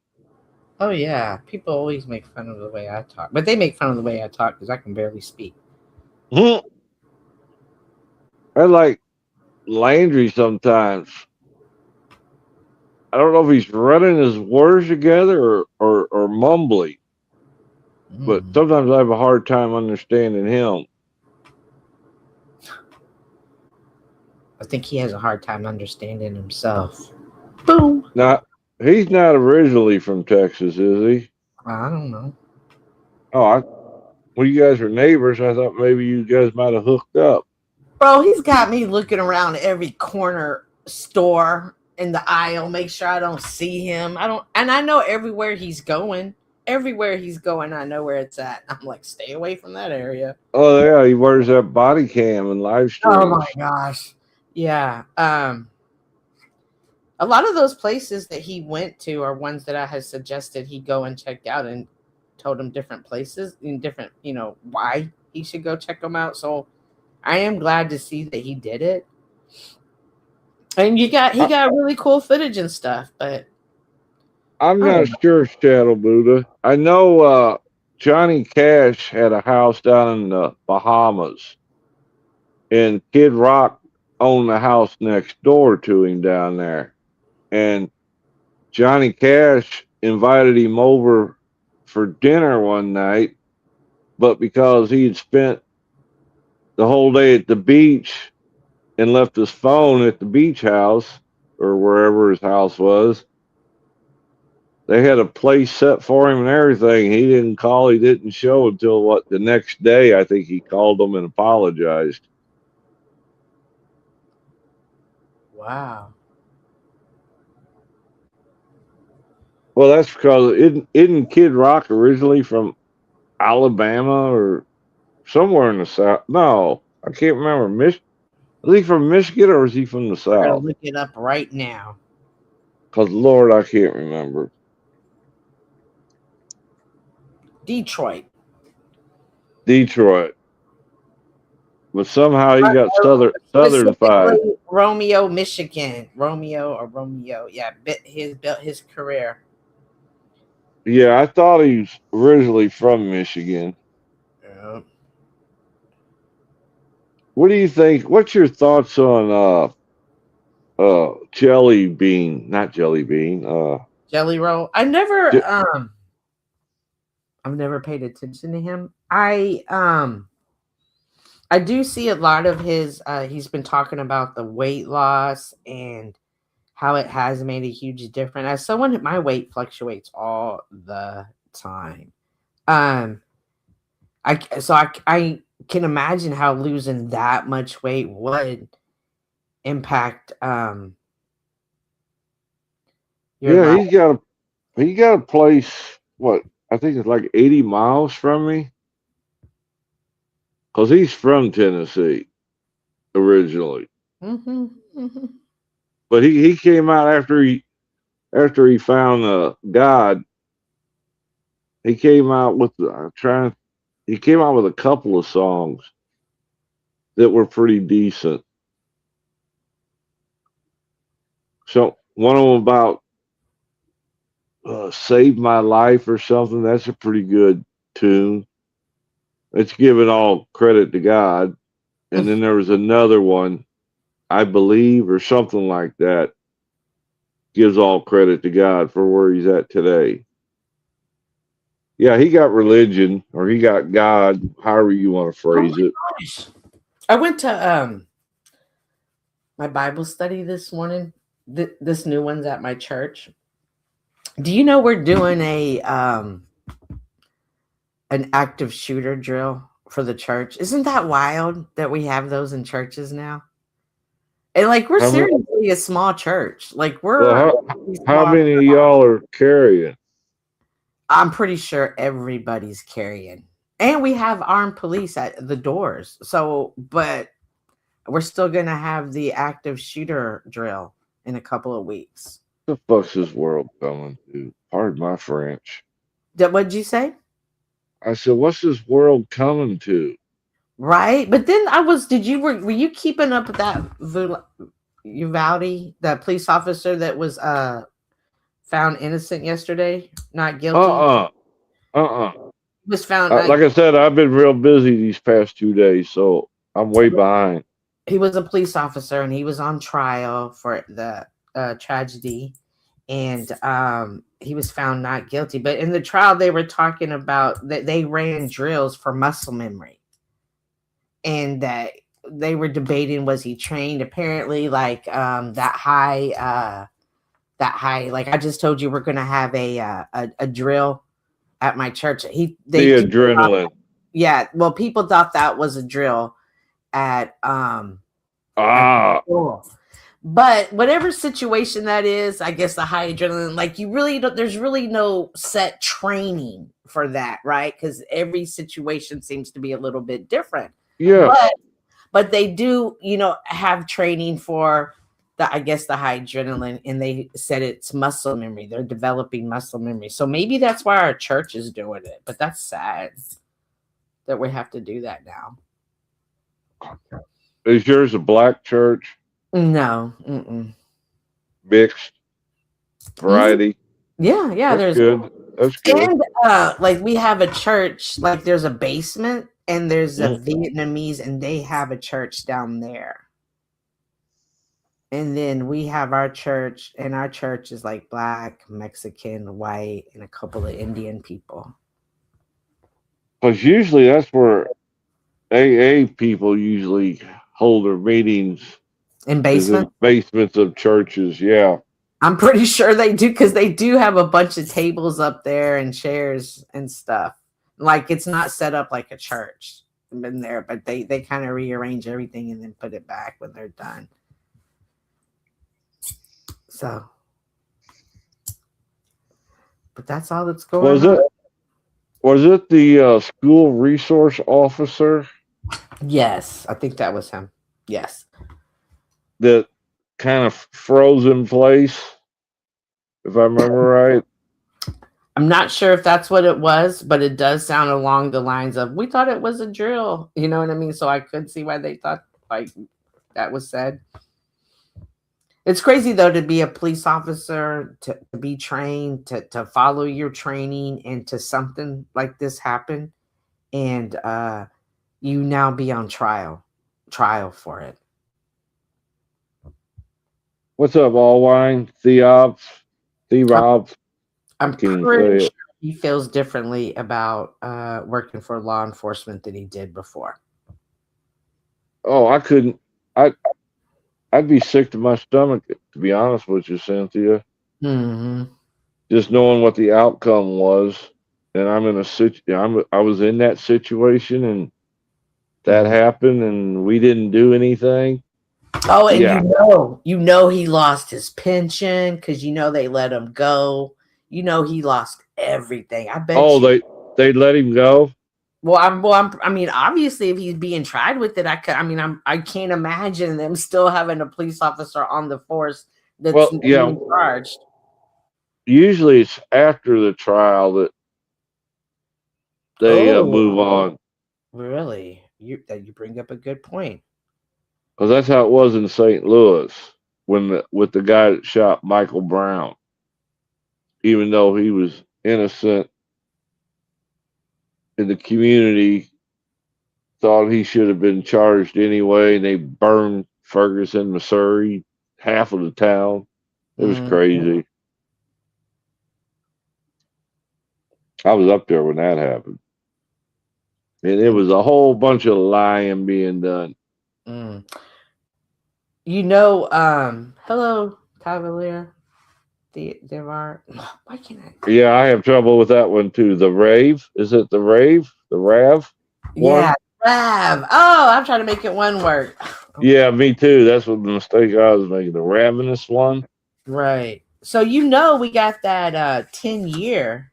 Oh yeah. People always make fun of the way I talk. But they make fun of the way I talk because I can barely speak. I like Landry sometimes. I don't know if he's running his words together or mumbling, but Mm. sometimes I have a hard time understanding him. I think he has a hard time understanding himself. Boom. Now, he's not originally from Texas, is he? I don't know. Oh, well, you guys are neighbors. I thought maybe you guys might have hooked up. Bro, he's got me looking around every corner store in the aisle, make sure I don't see him. I know everywhere he's going. Everywhere he's going, I know where it's at. I'm like, stay away from that area. Oh yeah, he wears that body cam and live streams. Oh my gosh. Yeah. A lot of those places that he went to are ones that I had suggested he go and check out and told him different places and different, why he should go check them out. So I am glad to see that he did it. And he got really cool footage and stuff, but I'm not sure, Shadow Buddha. I know Johnny Cash had a house down in the Bahamas, and Kid Rock owned the house next door to him down there. And Johnny Cash invited him over for dinner one night, but because he had spent the whole day at the beach and left his phone at the beach house or wherever his house was, they had a place set for him and everything. He didn't call, he didn't show until the next day. I think he called them and apologized. wow. Well, that's because isn't Kid Rock originally from Alabama or somewhere in the South? No, I can't remember. Is he from Michigan or is he from the I'm gonna South? look it up right now. Because Lord, I can't remember. Detroit. But somehow he got southern Specifically, vibe. Romeo, Michigan. Romeo. Yeah, built his career. Yeah, I thought he was originally from Michigan. Yeah. What do you think? What's your thoughts on Jelly Bean? Not Jelly Bean. Jelly Roll. I've never paid attention to him. I do see a lot of his he's been talking about the weight loss and how it has made a huge difference. As someone, my weight fluctuates all the time. I can imagine how losing that much weight would impact your Yeah, life. he got a place. What I think it's like 80 miles from me, because he's from Tennessee originally. But he came out after he found God. He came out with he came out with a couple of songs that were pretty decent. So one of them about Save My Life or something. That's a pretty good tune. It's giving all credit to God. And then there was another one, I Believe, or something like that. gives all credit to God for where he's at today. Yeah, he got religion, or he got God, however you want to phrase it. Gosh. I went to my Bible study this morning. This new one's at my church. Do you know we're doing an active shooter drill for the church? Isn't that wild that we have those in churches now? And like we're seriously a small church. Like how many of y'all are carrying? I'm pretty sure everybody's carrying. And we have armed police at the doors. So, but we're still going to have the active shooter drill in a couple of weeks. What the fuck's this world coming to? Pardon my French. What'd you say? I said, what's this world coming to? Right. But then were you keeping up with that Uvalde, the police officer that was found innocent yesterday, not guilty? Was found like I said, I've been real busy these past 2 days, so I'm way behind. He was a police officer and he was on trial for the tragedy, and he was found not guilty. But in the trial, they were talking about that they ran drills for muscle memory, and that they were debating, was he trained? Apparently, like that high. Like I just told you, we're gonna have a drill at my church. The adrenaline. Yeah, well, people thought that was a drill at but whatever situation that is, I guess the high adrenaline, like you really don't, there's really no set training for that, right? Because every situation seems to be a little bit different. Yeah. But they do, have training for the high adrenaline, and they said it's muscle memory. They're developing muscle memory. So maybe that's why our church is doing it. But that's sad that we have to do that now. Is yours a black church? No. Mixed variety? Yeah. That's good. That's good. And like we have a church, like there's a basement and there's a Vietnamese, and they have a church down there. And then we have our church, and our church is like black, Mexican, white, and a couple of Indian people. Because usually that's where AA people usually hold their meetings. In basements? Basements of churches, yeah. I'm pretty sure they do, because they do have a bunch of tables up there and chairs and stuff. Like it's not set up like a church in there, but they kind of rearrange everything and then put it back when they're done. So, but that's all that's going on. Was it the school resource officer? Yes, I think that was him. Yes. That kind of froze in place, if I remember right. I'm not sure if that's what it was, but it does sound along the lines of, we thought it was a drill. You know what I mean? So I could see why they thought like that was said. It's crazy, though, to be a police officer, to be trained, to follow your training, and to something like this happen, and you now be on trial for it. What's up, Allwine? Theobs? I'm pretty sure he feels differently about working for law enforcement than he did before. Oh, I'd be sick to my stomach, to be honest with you, Cynthia. Mm-hmm. Just knowing what the outcome was, and I was in that situation, and that happened, and we didn't do anything. Oh, and you know he lost his pension because they let him go. He lost everything. I bet. Oh, they let him go. Well, I mean, obviously, if he's being tried with it, I can't imagine them still having a police officer on the force that's being charged. Usually, it's after the trial that they move on. Really, you bring up a good point. Because that's how it was in St. Louis with the guy that shot Michael Brown, even though he was innocent. In the community thought he should have been charged anyway, and they burned Ferguson, Missouri, half of the town. It was Mhm. crazy. I was up there when that happened. And it was a whole bunch of lying being done. Mm. You know, hello, Cavalier. Devar. Why can't I? Yeah, I have trouble with that one too. The rave. Is it the rave? The Rav? Yeah, Rav. Oh, I'm trying to make it one word. Yeah, me too. That's what the mistake I was making. The ravenous one. Right. So you know we got that 10-year.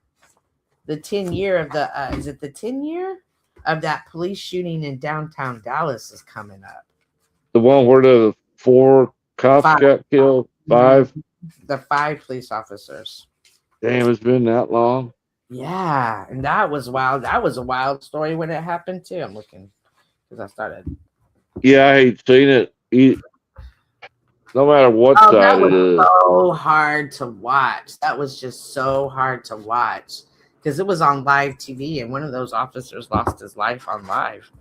The 10-year of the is it the 10-year of that police shooting in downtown Dallas is coming up. The one where the 4 cops 5. got killed. 5. The 5 police officers. Damn, it's been that long. Yeah, and that was wild. That was a wild story when it happened too. I'm looking because I started. Yeah, I hate seeing it. No matter what that side was it is. so hard to watch. That was just so hard to watch because it was on live TV, and one of those officers lost his life on live.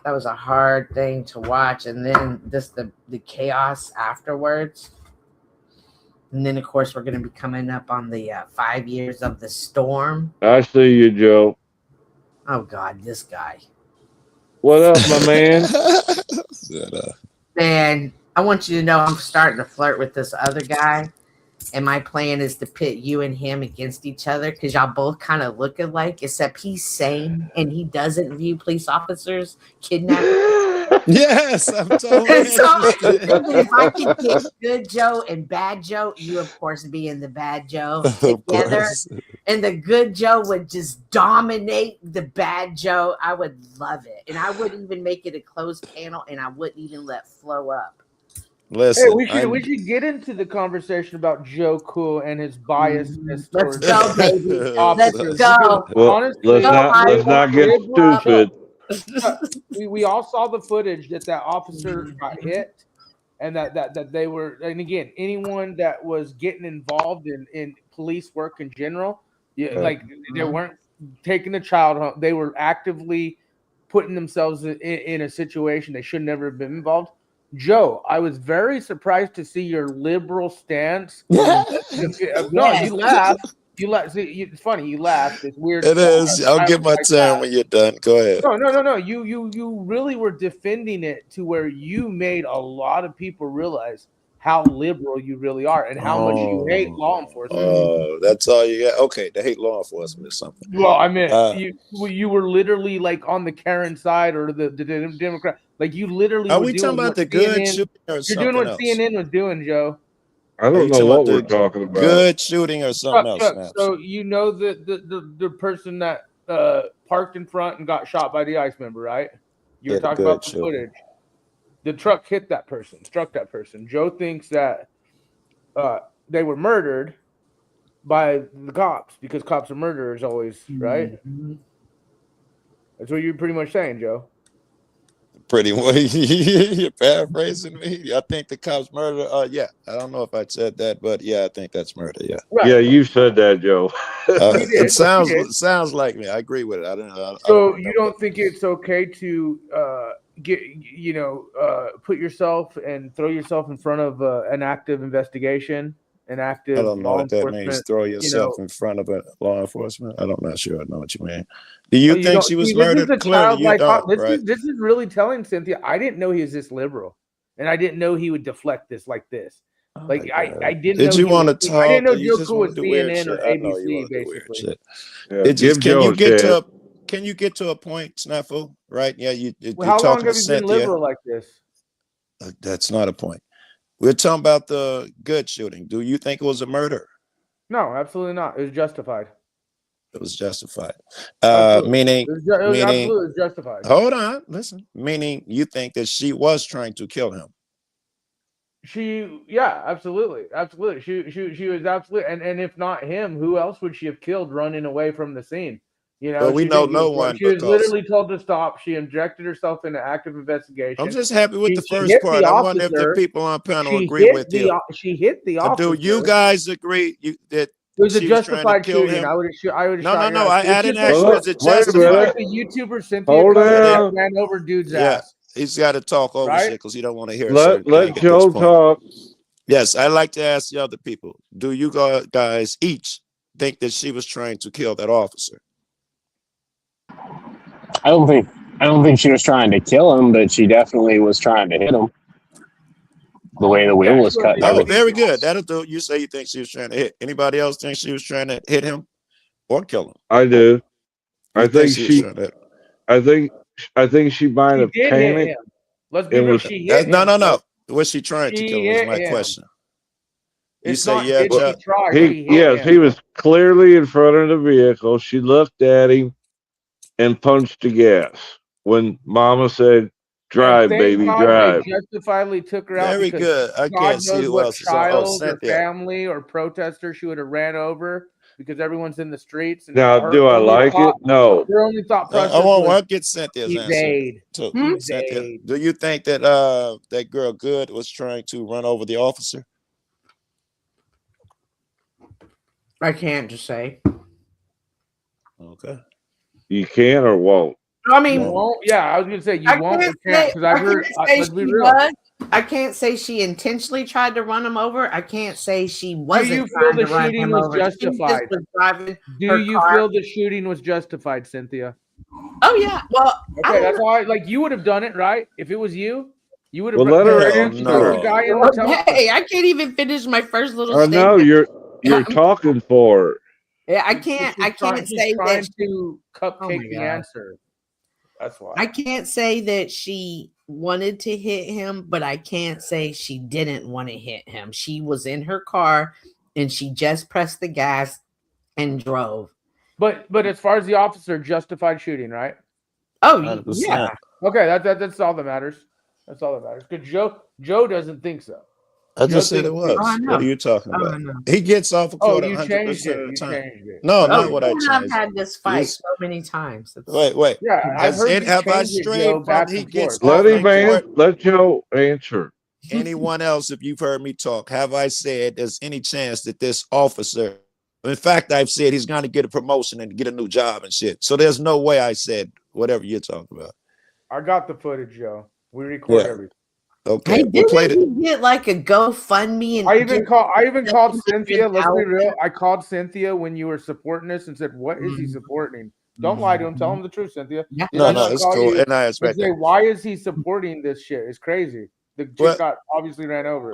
That was a hard thing to watch, and then just the chaos afterwards. And then, of course, we're going to be coming up on the 5 years of the storm. I see you, Joe. Oh, God, this guy. What up, my man? Man, I want you to know I'm starting to flirt with this other guy. And my plan is to pit you and him against each other because y'all both kind of look alike, except he's sane and he doesn't view police officers kidnapping. Yes, I'm totally So, interested. if I can get Good Joe and Bad Joe, you of course being the Bad Joe together, and the Good Joe would just dominate the Bad Joe, I would love it. And I wouldn't even make it a closed panel, and I wouldn't even let Flo up. Listen, Hey, we should get into the conversation about Joe Cool and his biasness. Let's towards go, baby. Let's officers. go. Well, Honestly, let's not get stupid. we all saw the footage that officer got hit, and that they were. And again, anyone that was getting involved in police work in general, like they weren't taking a child home. They were actively putting themselves in a situation they should never have been involved. Joe, I was very surprised to see your liberal stance. No, you laughed. You laughed. See, it's funny. You laughed. It's weird. It is. I'll get my turn when you're done. Go ahead. No. You really were defending it to where you made a lot of people realize how liberal you really are and how much you hate law enforcement. Oh, that's all you got. Okay, to hate law enforcement or something. Well, I mean, you were literally like on the Karen side or the Democrat. Like you literally. Are we talking about the good shooting or you're something doing what else? CNN was doing, Joe. I don't know what we're talking about. Good shooting or something else. So you know the person that parked in front and got shot by the ICE member, right? You were talking about the footage. The truck hit that person, struck that person. Joe thinks that they were murdered by the cops because cops are murderers always, right? Mm-hmm. That's what you're pretty much saying, Joe. Pretty much. You're paraphrasing me. I think the cops murder. Yeah, I don't know if I said that, but yeah, I think that's murder. Yeah. Right. Yeah, you said that, Joe. It sounds like me. I agree with it. I don't know. So you don't think it's okay to put yourself and throw yourself in front of an active investigation, an active. I don't know what that means. Throw yourself in front of a law enforcement. I'm not sure. I know what you mean. Do you think she was murdered? Clearly, you don't. This is really telling Cynthia. I didn't know he was this liberal, and I didn't know he would deflect this like this. Oh like I didn't. Did know you want to talk? I didn't know Joe Cool was CNN or ABC. Basically, can you get to a point, Snafu? Right? Yeah. How long have you been liberal like this? That's not a point. We're talking about the good shooting. Do you think it was a murder? No, absolutely not. It was justified. It was justified. Meaning, absolutely justified. Hold on, listen. Meaning, you think that she was trying to kill him? Absolutely. She was absolutely, and if not him, who else would she have killed running away from the scene? You know, but we know no one. She was literally told to stop. She injected herself into active investigation. I'm just happy with the first part. I wonder if the people on panel agree with you. She hit the officer. Do you guys agree that it was a justified shooting? I would have. No. I didn't ask you. Was it justified? The YouTuber Cynthia ran over dude's ass. He's got to talk over Right? shit because he don't want to hear a Let certain thing at this Joe point. talk. Yes, I'd like to ask the other people, do you guys each think that she was trying to kill that officer? I don't think she was trying to kill him, but she definitely was trying to hit him. The way the wheel was cut. and Oh, everything. very good. That'll do. You say you think she was trying to hit. Anybody else think she was trying to hit him or kill him? I do. I You think she was she. trying to hit him? I think she might She have did hit panicked. him. Let's be It real. was- She hit No, him. no, no. Was she trying to She kill him? Is hit my him. question. You It's say not, yeah, did she Chuck? try? She hit Yes, him. he was clearly in front of the vehicle. She looked at him and punched the gas when Mama said, "Drive, And thank baby, God drive." They justifiably took her out Very because good. I God can't see knows who what else is on. Oh, child or Cynthia. family or protester she would have ran over because everyone's in the streets. And Now, her do I only like thought- it? No. Her only thought I process want was to get Cynthia's answer evade. too. Hmm? Cynthia, Evade. do you think that that girl Good was trying to run over the officer? I can't just say. Okay. You can or won't. I You mean, won't? Yeah, I was gonna say you I won't or can't can't say, because I've heard. Let's be real. I can't say she intentionally tried to run him over. I can't say she wasn't you feel trying the to run shooting him was over. She just justified? was driving. Do her you car. feel the shooting was justified, Cynthia? Oh yeah. Well, I Okay, don't that's why. Like you would have done it, right? If it was you, you would have. Well, let her Hell answer. no. The guy in know. the Tesla. Hey, I can't even finish my first little I know statement. you're talking for her. Yeah, I can't She's say trying that to cupcake Oh my the God. answer. That's why. I can't say that she wanted to hit him, but I can't say she didn't want to hit him. She was in her car and she just pressed the gas and drove. But as far as the officer, justified shooting, right? Oh 100%. yeah. Okay, that's all that matters. That's all that matters. Because Joe doesn't think so. I just Joe said it thinks- was. Oh, I know. What are you talking Oh, I about? know. He gets off a Oh, court you 100% changed of it. the You time. changed it. No, Oh, not what I you and I've changed. had this fight Yes. so many times. It's- Wait. Yeah, I've Has heard it, you have I change it, strayed Joe, from back he and gets forth. off Let him the court? Let Joe answer. Anyone else, if you've heard me talk, have I said there's any chance that this officer, in fact, I've said he's going to get a promotion and get a new job and shit. So there's no way I said whatever you're talking about. I got the footage, Joe. We record Yeah. everything. Okay, Hey, we played didn't it. you get like a GoFundMe and I even called $700,000? Cynthia. Let's be real. I called Cynthia when you were supporting us and said, "What is he supporting?" Don't lie to him. Tell him the truth, Cynthia. Yeah. Did No, I no, not it's call cool. you And I and expect say, that. "Why is he supporting this shit?" It's crazy. The chick Well- got obviously ran over.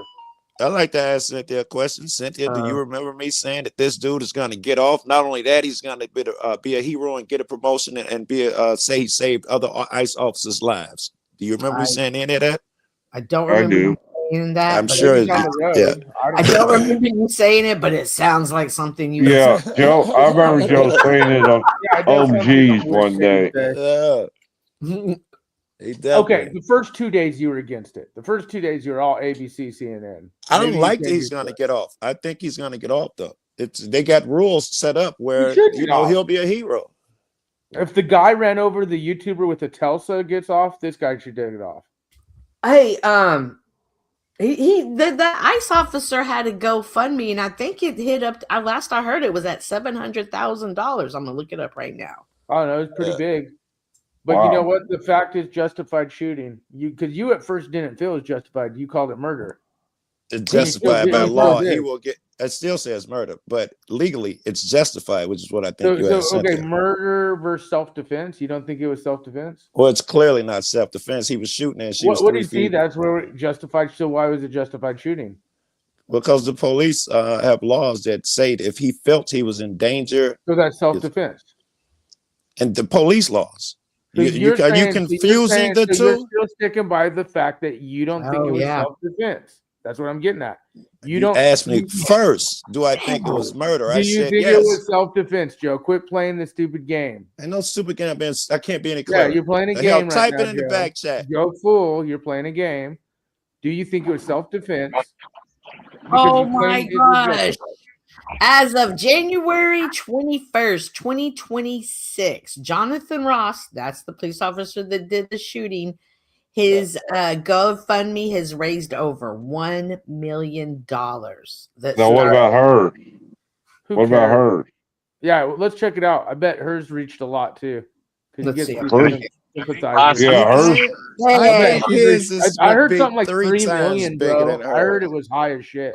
I like to ask Cynthia a question. Cynthia, do you remember me saying that this dude is going to get off? Not only that, he's going to be a hero and get a promotion and be say he saved other ICE officers' lives. Do you remember me saying any of that? I don't I remember do. you saying that. I'm but sure Maybe it- down the road. yeah. I don't remember you saying it, but it sounds like something you. Yeah, Joe. I remember Joe saying it on Yeah, it does sound like OGs a weird one thing to day. say. Yeah, he definitely. Okay, the first 2 days you were against it. The first 2 days you were all ABC, CNN. I don't Maybe you like that changed he's your going to story. get off. I think he's going to get off though. They got rules set up where should get off. he'll be a hero. If the guy ran over the YouTuber with the Telsa gets off, this guy should take it off. Hey, the ICE officer had a GoFundMe, and I think it hit up. Last I heard, it was at $700,000. I'm gonna look it up right now. I don't know, it's pretty Yeah. big. But you Wow. know what? The fact is justified shooting. Because you at first didn't feel it was justified. You called it murder. It's He still justified did- by he still law. did. He will get. It still says murder, but legally it's justified, which is what I think So, you asked. okay, Cynthia. murder versus self-defense. You don't think it was self-defense? Well, it's clearly not self-defense. He was shooting and she was What do 3 you see? feet. That's where justified. So why was it justified shooting? Because the police have laws that say that if he felt he was in danger, So that's self-defense. and the police laws. So Are you saying- confusing the so you're two? still sticking by the fact that you don't think Oh, it was yeah. self-defense. That's what I'm getting at. You You don't asked me first, do I think it was murder? I Do you said think yes. it was self-defense, Joe? Quit playing the stupid game. Ain't no stupid game. I can't be any Yeah, clearer. you're playing a The game hell, right type now, it in the Joe. back chat. Joe Fool, you're playing a game. Do you think it was self-defense? Because Oh you my claimed it was gosh. justified. As of January 21st, 2026, Jonathan Ross, that's the police officer that did the shooting, his GoFundMe has raised over $1 million. Now, what about her? Who What about cares? her? Yeah, well, let's check it out. I bet hers reached a lot too. 'Cause you Let's get see. some- sympathize. Yeah, hers. I Hey, bet his is I would heard be something like 3 3 times million, bigger bro. than I heard hers. it was high as shit.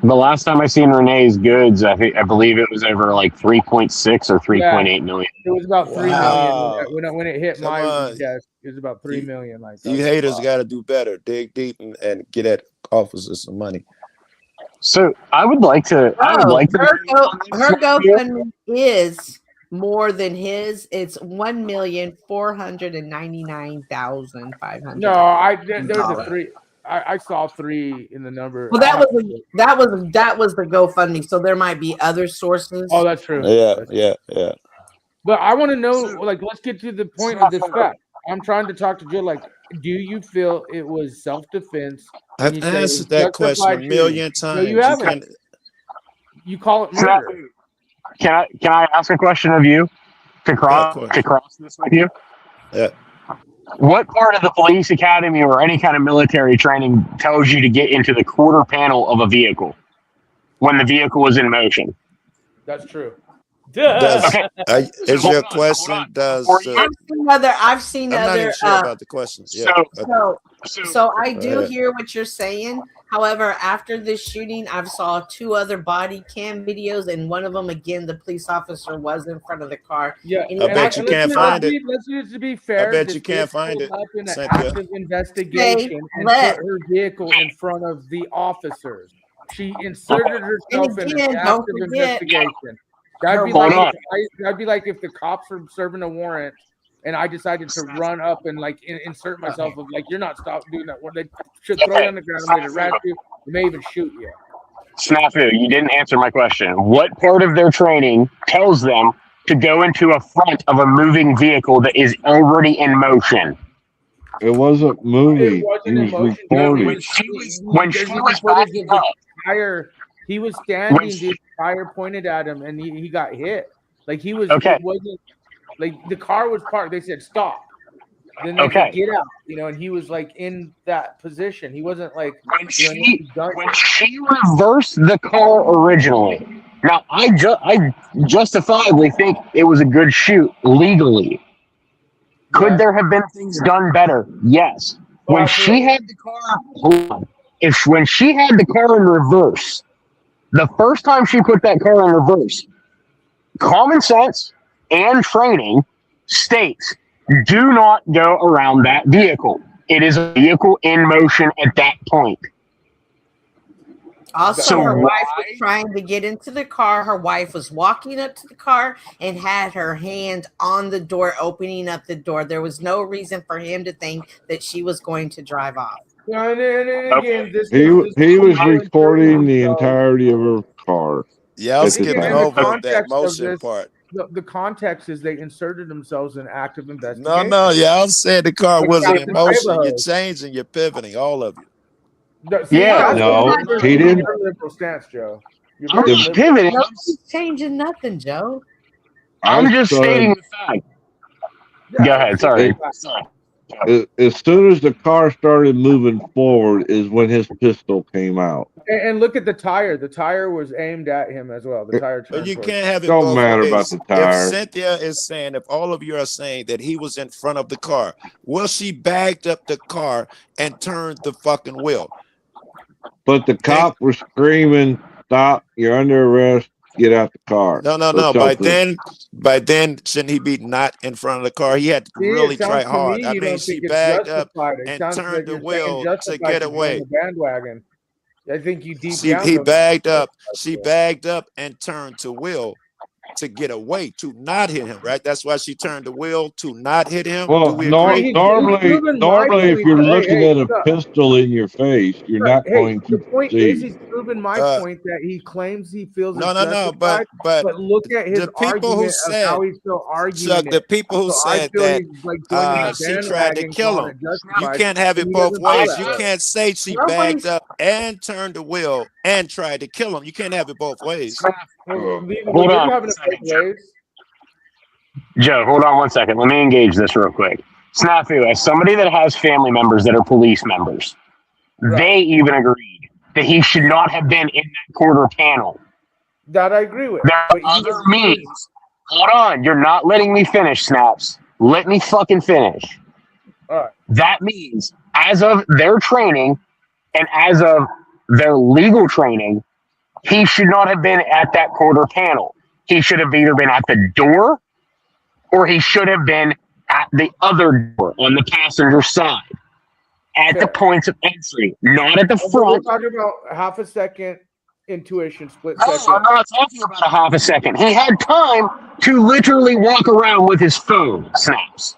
The last time I seen Renee's goods, I believe it was over like 3.6 or 3.8 million. It was about 3 Wow. million when it hit Come my on. desk. It was about 3 million. Like You haters got to do better. Dig deep and get at officers some money. So I would like to. her GoFundMe is more than his. It's $1,499,500. No, there's a 3. I saw 3 in the number. Well, that was the GoFundMe. So there might be other sources. Oh, that's true. Yeah. But I want to know, like, let's get to the point of this fact. I'm trying to talk to Jill. Like, do you feel it was self-defense? I've You said it answered was that question a justified million shooting. times. No, you haven't. You call it murder. Can I ask a question of you to cross this with you? Yeah. What part of the police academy or any kind of military training tells you to get into the quarter panel of a vehicle when the vehicle is in motion? That's true. Is your question? I've seen I'm not other. even sure about the question. Yeah. So I do hear what you're saying. However, after this shooting, I've saw 2 other body cam videos, and one of them, again, the police officer was in front of the car. Yeah, I bet you can't find it. Let's to be fair. I bet you can't find it. In an Cynthia. active investigation and put her vehicle in front of the officers. She inserted herself in an active investigation. That'd be like if the cops were serving a warrant and I decided to run up and like insert myself of like, you're not doing that. They should throw you on the ground, they arrest you, they may even shoot you. Snafu, you didn't answer my question. What part of their training tells them to go into a front of a moving vehicle that is already in motion? It wasn't moving. It wasn't He in was motion. recording. When she was backing up. He was standing, the tire pointed at him, and he got hit. Like he was. Okay. It wasn't like the car was parked. They said stop. Then they said, get out. And he was like in that position. He wasn't like when she reversed the car originally. Now I justifiably think it was a good shoot legally. Could there have been things done better? Yes. When she had the car, when she had the car in reverse, the first time she put that car in reverse, common sense and training states, do not go around that vehicle. It is a vehicle in motion at that point. Also, her wife was trying to get into the car. Her wife was walking up to the car and had her hand on the door, opening up the door. There was no reason for him to think that she was going to drive off. And again, He was recording the entirety of her car. Yeah, I was skipping over that motion part. The context is they inserted themselves in active investigation. No, yeah, I said the car wasn't in motion. You're changing, you're pivoting, all of you. He didn't. Liberal stance, Joe. I'm just pivoting. Nobody's changing nothing, Joe. I'm just stating the fact. Go ahead. Sorry. As soon as the car started moving forward is when his pistol came out. And look at the tire. The tire was aimed at him as well. The tire. But you can't have it. Don't matter about the tire. If Cynthia is saying, if all of you are saying that he was in front of the car, well, she backed up the car and turned the fucking wheel. But the cop was screaming, "Stop! You're under arrest! Get out the car!" No. By then, shouldn't he be not in front of the car? He had to really try hard. I mean, she backed up and turned the wheel to get away. Bandwagon. I think you he bagged up. She bagged up and turned to Will to get away, to not hit him, right? That's why she turned the wheel to not hit him. Well, normally, if you're looking at a pistol in your face, you're not going to. The point is, he's proven my point that he claims he feels. No. But look at his people who said how he's still arguing. Chuck, the people who said that she tried to kill him. You can't have it both ways. You can't say she backed up and turned the wheel and tried to kill him. You can't have it both ways. Hold on. Joe, hold on 1 second. Let me engage this real quick. Snafu, as somebody that has family members that are police members, they even agreed that he should not have been in that quarter panel. That I agree with. There are other means Hold on. You're not letting me finish, Snaps. Let me fucking finish. All right. That means, as of their training and as of their legal training, he should not have been at that quarter panel. He should have either been at the door or he should have been at the other door on the passenger side at the points of entry, not at the We're front. talking about half a second intuition, split No, second. I'm not talking about a half a second. He had time to literally walk around with his phone, Snaps.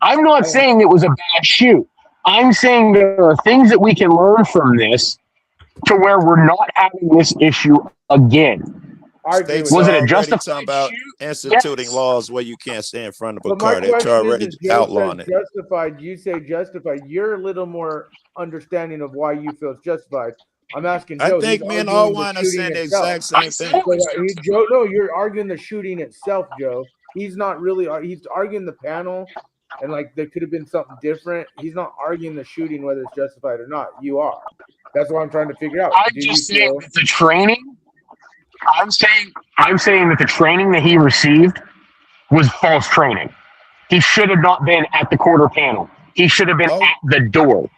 I'm not saying it was a bad shoot. I'm saying there are things that we can learn from this to where we're not having this issue again. I agree with States Was that. it a already justified talking about shoot? instituting Yes. laws where you can't stand in front of a But car. my They're question already is, Joe outlawing says it. justified. You say justified. You're a little more understanding of why you feel it's justified. I'm asking Joe. I think he's me and arguing all the one are shooting saying the itself. exact same said thing. it was So, Joe, no, you're arguing the shooting itself, Joe. He's not really. He's arguing the panel, and like there could have been something different. He's not arguing the shooting whether it's justified or not. You are. That's what I'm trying to figure out. I'm Do just you saying feel? that the training. I'm saying that the training that he received was false training. He should have not been at the quarter panel. He should have been Oh. at the door.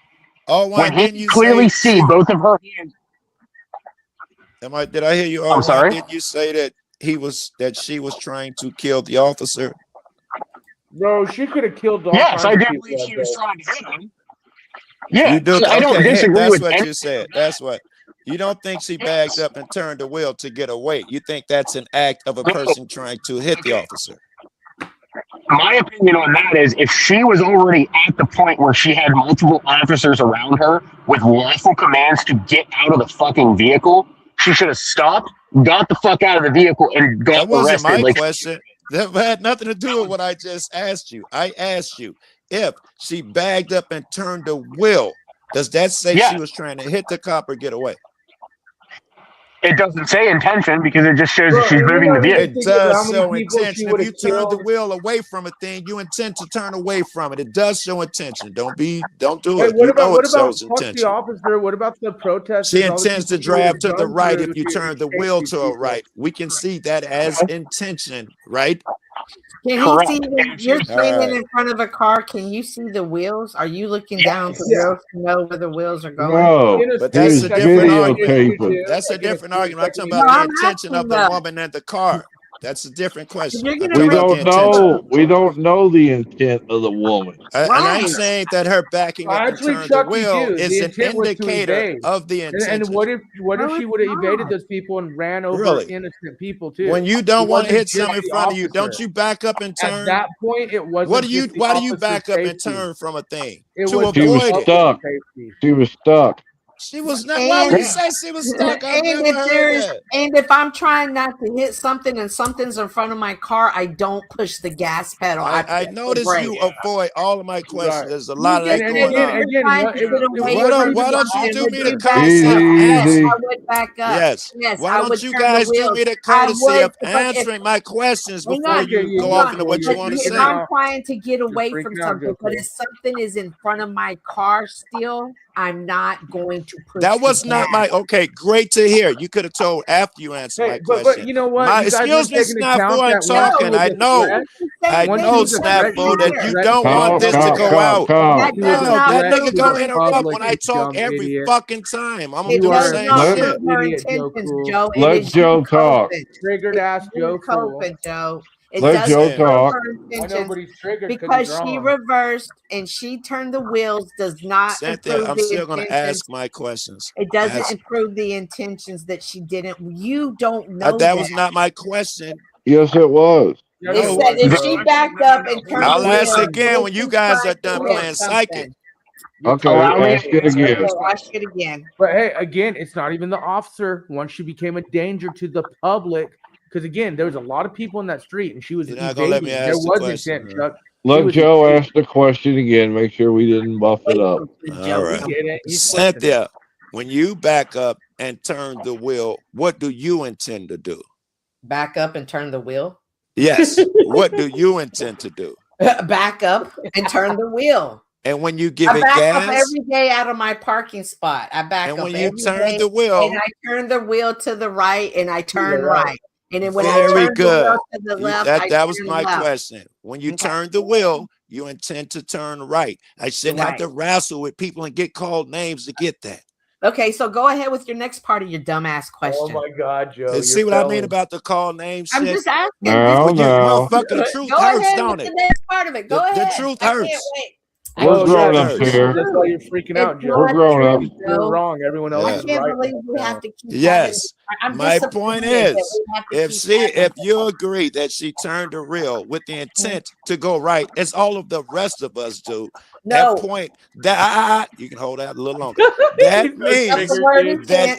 Oh, When one, didn't he you clearly say? see both of her hands. Did I hear you? I'm sorry? Didn't you say that she was trying to kill the officer? Bro, she could have killed all Yes, kinds I of do people believe that she was day. trying to hit him. Yeah, You do. I don't Okay, hey, disagree that's with what any- you said. That's what. You don't think she bagged up and turned the wheel to get away. You think that's an act of a No. person trying to hit the officer. My opinion on that is if she was already at the point where she had multiple officers around her with lawful commands to get out of the fucking vehicle, she should have stopped, got the fuck out of the vehicle, and got That wasn't arrested. my Like, question. That had nothing to do with what I just asked you. I asked you if she bagged up and turned the wheel. Does that say Yeah. she was trying to hit the cop or get away? it doesn't say intention because it just shows that Bro, she's and you moving the don't even vehicle. It think of does how many show people she intention. If would've you turn the killed. wheel away from a thing, you intend to turn away from it. It does show intention. Don't do Hey, it. what You about know what it about shows fuck the intention. officer? What about the protesters? She all the intends to people she would've drive to the done right to if you to turn the escape wheel these to a people? right. We can see that as intention, right? Can Correct. he see when And you're she's- standing Alright. in front of a car? Can you see the wheels? Are you looking down to Yeah. wheels to know where the wheels are going? No, In a But split that's he's a second, different like, argument. videotaping. That's a like in different split argument. I'm second, talking you about No, the I'm intention of asking the that. woman and the car. That's a different question. You're I'm gonna talking We about the don't intention. know. We don't know the intent of the woman. And I'm Right. saying that her backing up and Actually, turning the Chuck, you wheel do. is The an intent was to indicator evade. of the And intention. what if No, she it's would have evaded not. those people and ran over Really? innocent people too? When you It don't want to wasn't hit just something in the front of you, don't officer. you back up and At turn? that point, it wasn't. What do you? just the Why do you officer's back up and safety. turn from a thing It to was She was avoid it? stuck. safety. She was stuck. She was not. Why would you And say she was stuck? I've and never if heard there's that. and if I'm trying not to hit something and something's in front of my car, I don't push the gas pedal. I press the notice brake. you avoid all of my questions. Right. There's a You lot of get that And going you're on. again, trying what- to it- get it away was- from Why don't you something. do Would me you the back courtesy up? of Easy. Yes, Easy. I would back up. Yes. Yes, Why I don't would you turn the guys do wheel. me the I courtesy would, of but if answering my questions hang before on, you Okay, go hang off on. into what you But want to if say? I'm trying to get away You're from freaking out, something, Joe but Cool. if something is in front of my car still, I'm not going to push. That the was not gas. my okay. Great to hear. You could have told after you answered my Hey, question. but you know what? My You guys excuse weren't me, taking account Snafu. I'm that once talking. she was I a know. threat- I once know, she was a threat, Snafu, that she you was a don't threat want to this the to Calm, go calm, out. calm. That She was does a No, not that threat nigga to go prove the her interrupt public, when I you talk dumb every idiot. fucking time. I'm gonna It do the does same not dumb shit. prove her idiot, Joe intentions, Cool. Joe. It Let is Joe you talk. coping. Triggered ass You Joe Cool. coping, Joe. It Let doesn't Joe Yeah. prove talk. her I know, intentions but he's triggered because he's she wrong. reversed and she turned the wheels. Does not Cynthia, improve I'm the still gonna intentions. ask my questions. It doesn't Ask. improve the intentions that she didn't. You don't know That was not my question. Yes, it was. Yes, It No. said if she No. backed up and turned I'll the ask wheels, again when you guys are done trying to playing hit psychic. something. Okay, Allow me ask to it answer again. this Okay, ask it again. But hey, again, it's not even the officer. Once she became a danger to the public, because again, there was a lot of people in that street, and she was You're not gonna let me evading. ask There the was question, intent, huh? Chuck. Let was Joe evading. ask the question again. Make sure we didn't buff it Wait up. till the All joke right. comes. He did it. He's pushing it. Cynthia, when you back up and turn the wheel, what do you intend to do? Back up and turn the wheel. Yes. What do you intend to do? Back up and turn the wheel. And when you give I it back up gas, every day out of my parking spot. I back and up when you every turn day, the wheel, and I turn the wheel to the right and I turn right. right. And then when I Very turned the good. wheel to the left, That was turned my left. question. When you Okay. turn the wheel, you intend to turn right. I shouldn't have Right. to wrestle with people and get called names to get that. Okay, so go ahead with your next part of your dumbass Oh question. my God, Joe! And see you're what I mean telling- about the call name I'm shit? just asking. No, Well, no. motherfucker, the truth Go hurts, ahead don't with it? the next part of it. Go The ahead. truth I can't hurts. wait. We're Oh, grown yeah, ups that's- here. That's why you're freaking out, It's Joe. We're not grown true, ups. You're Joe. wrong. Everyone else Yeah. I is can't right. believe we now. have to keep Yes. having. I'm My point disappointed that is, we have to if keep having you agree that she turned the reel with the intent to go right, as all of the rest of us do, no. that point that you can hold out a little longer. That He's so means Take out the word intent. that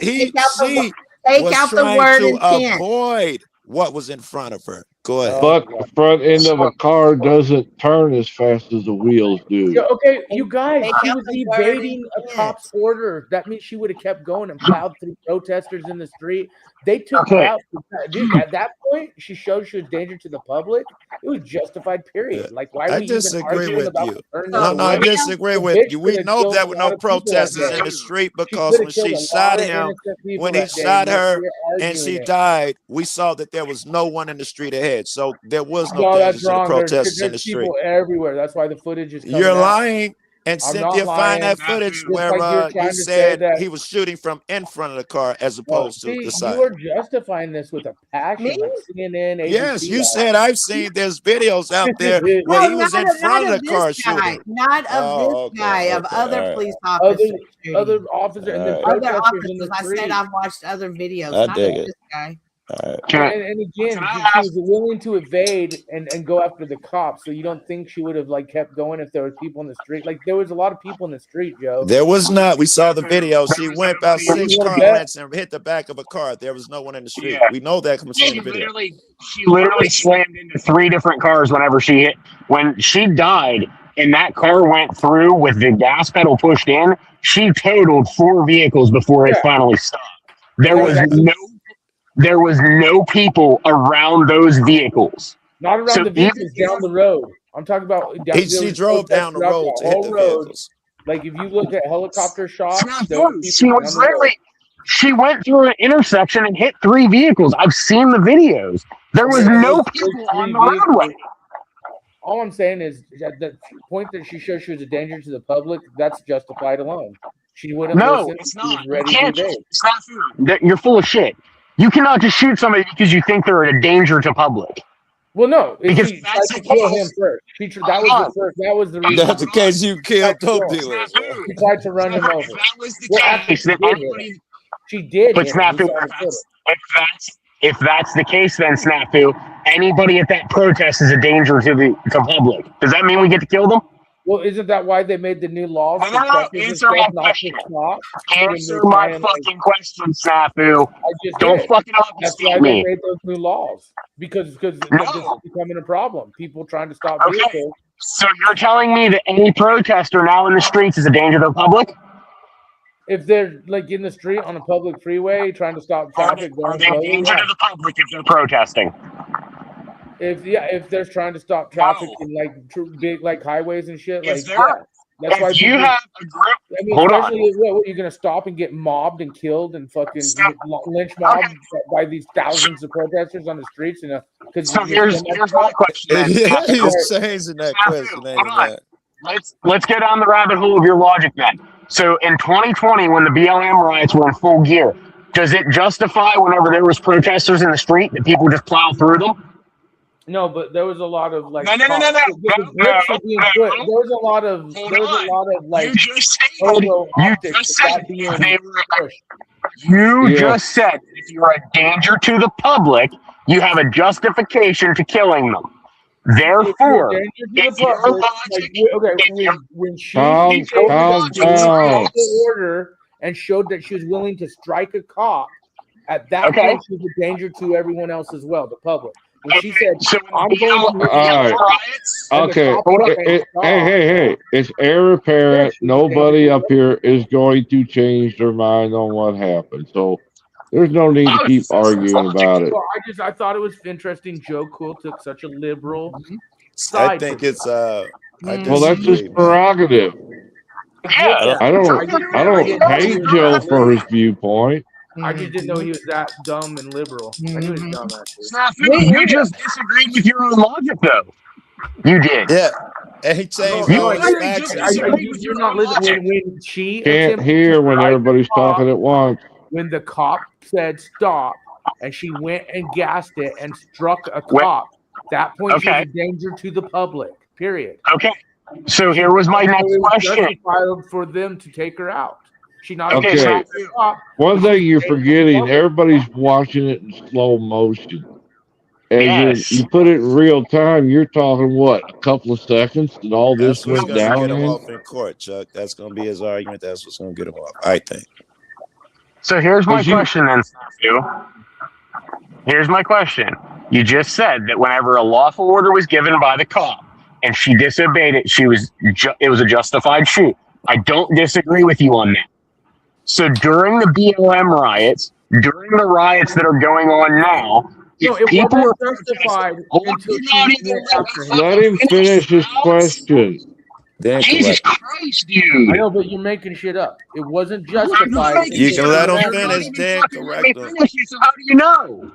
Take was out the trying word to intent. avoid what was in front of her. Go ahead. But the front end of a car doesn't turn as fast as the wheels do. Yeah, okay, you guys, Take she out was the word evading a intent. cop's order. That means she would have kept going and plowed through protesters in the street. They took Okay. routes. Dude, at that point, she showed she was danger to the public. It was justified, period. Like, why are I we even disagree arguing with about you. the turn No, of No, the no, I wheel? disagree The with bitch you. We coulda know killed there a were lot no of people that protesters in day. the street She because coulda when killed she a shot lot of him, innocent people when he that day. shot You're her and arguing she it. died, we saw that there was no one in the street ahead. So there was no No, danger that's to the wrong. protesters in the There's street. people everywhere. That's why the footage is coming You're out. lying. And I'm Cynthia not find that lying. footage Just where like you're you trying to say said that. he was shooting from in front of the car as Well, opposed to see, the side. you are justifying this with a passion, Me? like CNN, ABC. Yes, you are. said I've seen there's videos out there No, where he was not in of- front not of the this car guy. shooting. Not of Oh, this okay, guy, of okay, other all right. police officers. shooting. other officers and the All right. Other protesters in the officers. I street. said I've watched other videos. I Not dig of it. this guy. All right. Can I, And again, Can I she ask- was willing to evade and go after the cops. So you don't think she would have like kept going if there was people in the street? Like there was a lot of people in the street, Joe. There was not. We saw the video. She went about You 6 wanna car bet? lengths and hit the back of a car. There was no one in the street. Yeah. We know that from Yeah, seeing the video. she literally slammed into 3 different cars whenever she hit. When she died and that car went through with the gas pedal pushed in, she totaled 4 vehicles before it Yeah. finally stopped. There was Exactly. no people around those vehicles. Not around So the vehicles, down the road. I'm talking about down. there She was drove down the protesters out road to hit whole the road. vehicles. Like if you look at helicopter shots, She there were people was down the road. literally, she went through an intersection and hit 3 vehicles. I've seen the videos. There was Yeah, no those people 3 on the roadway. vehicles. All I'm saying is that the point that she showed she was a danger to the public, that's justified alone. She wouldn't No, listen. it's She was not. You ready to can't evade. just, it's not fair. You're full of shit. You cannot just shoot somebody because you think they're a danger to public. Well, no, Because she if tried that's to the kill case- him first. That was the first. That was the reason. That's the case. You killed dope She dealers. She tried to run him over. If that was the Well, case, actually, then she did hit anybody. him. She did. But hit him. Snafu, We saw the footage. if that's the case, then Snafu, anybody at that protest is a danger to the public. Does that mean we get to kill them? Well, isn't that why they made the new laws? No, for no, no, truckers and answer my stuff not to question. stop? Answer my fucking question, Snafu. I just Don't did. fucking That's why obfuscate they me. made those new laws because this is No. becoming a problem. People trying to stop Okay. vehicles. So you're telling me that any protester now in the streets is a danger to the public? If they're like in the street on a public freeway trying to stop traffic, Are going they a slowly, danger yeah. to the public if they're protesting? If they're trying to stop traffic No. in like big like highways and shit, If like they're- yeah. That's why If you people, have a group, I mean, hold on. especially what you're gonna stop and get mobbed and killed and fucking Stop. get lynch mobbed Okay. by these thousands of protesters on the streets, because so here's my question. Then. Yeah, Snafu. he's changing that question. Hold Ain't on. that? Let's go down the rabbit hole of your logic then. So in 2020, when the BLM riots were in full gear, does it justify whenever there was protesters in the street that people just plow through them? No, but there was a lot of like No. the bricks are being put. There was a lot of like You just said, photo you optics just said that being they were. pushed. You Yeah. just said if you're a danger to the public, you have a justification to killing them. Therefore, if your logic- when she Calm down. the order and showed that she was willing to strike a cop, at that Okay. point she was a danger to everyone else as well, the public. When she said, so "I'm when going to All right. riots, and the Okay. cop was saying, Hey. It's air apparent. Nobody up here is going to change their mind on what happened. So there's no need to keep arguing about it. Well, I thought it was interesting. Joe Cool took such a liberal I side. think to it's I Well, that's his disagree, man. prerogative. yeah, I don't hate Joe for his viewpoint. I just didn't know he was that dumb and liberal. I knew he was dumb, actually. Snafu, you just disagreed with your own logic, though. You did. Yeah. And he changed You all his literally facts. just- You're not listening. When she Can't attempted hear to when drive everybody's the cop, talking at once. when the cop said stop, and she went and gassed it and struck a cop. That point, she was Okay. a danger to the public. Period. Okay. So here was my next It was question. justified for them to take her out. She not Okay, only so- hit the cop, One thing you're forgetting, everybody's watching it in slow motion. As Yes. you put it in real time, you're talking what, a couple of seconds and all this That's what's went going to down get him in? off in court, Chuck. That's going to be his argument. That's what's going to get him off, I think. So here's my Because you- question then, Snafu. Here's my question. You just said that whenever a lawful order was given by the cop and she disobeyed it, it was a justified shoot. I don't disagree with you on that. So during the BLM riots, during the riots that are going on now, no, if it people wasn't were justified Hold on, until you're not she even went after him. Let him finish his question. Then Jesus correct. Christ, dude. I know, but you're making shit up. It wasn't justified. You can let him You're not finish, even Dan. fucking let me Correct him. finish it, so how do you know?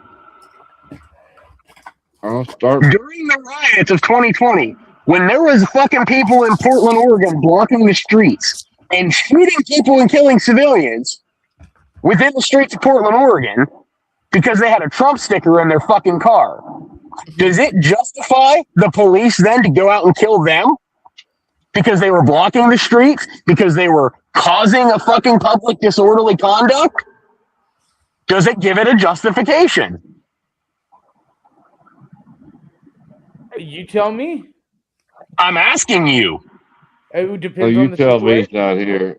I'll start. During the riots of 2020, when there was fucking people in Portland, Oregon blocking the streets and shooting people and killing civilians within the streets of Portland, Oregon, because they had a Trump sticker in their fucking car, does it justify the police then to go out and kill them? Because they were blocking the streets? Because they were causing a fucking public disorderly conduct? Does it give it a justification? You tell me. I'm asking you. It Oh, depends you on the tell me situation. he's not here.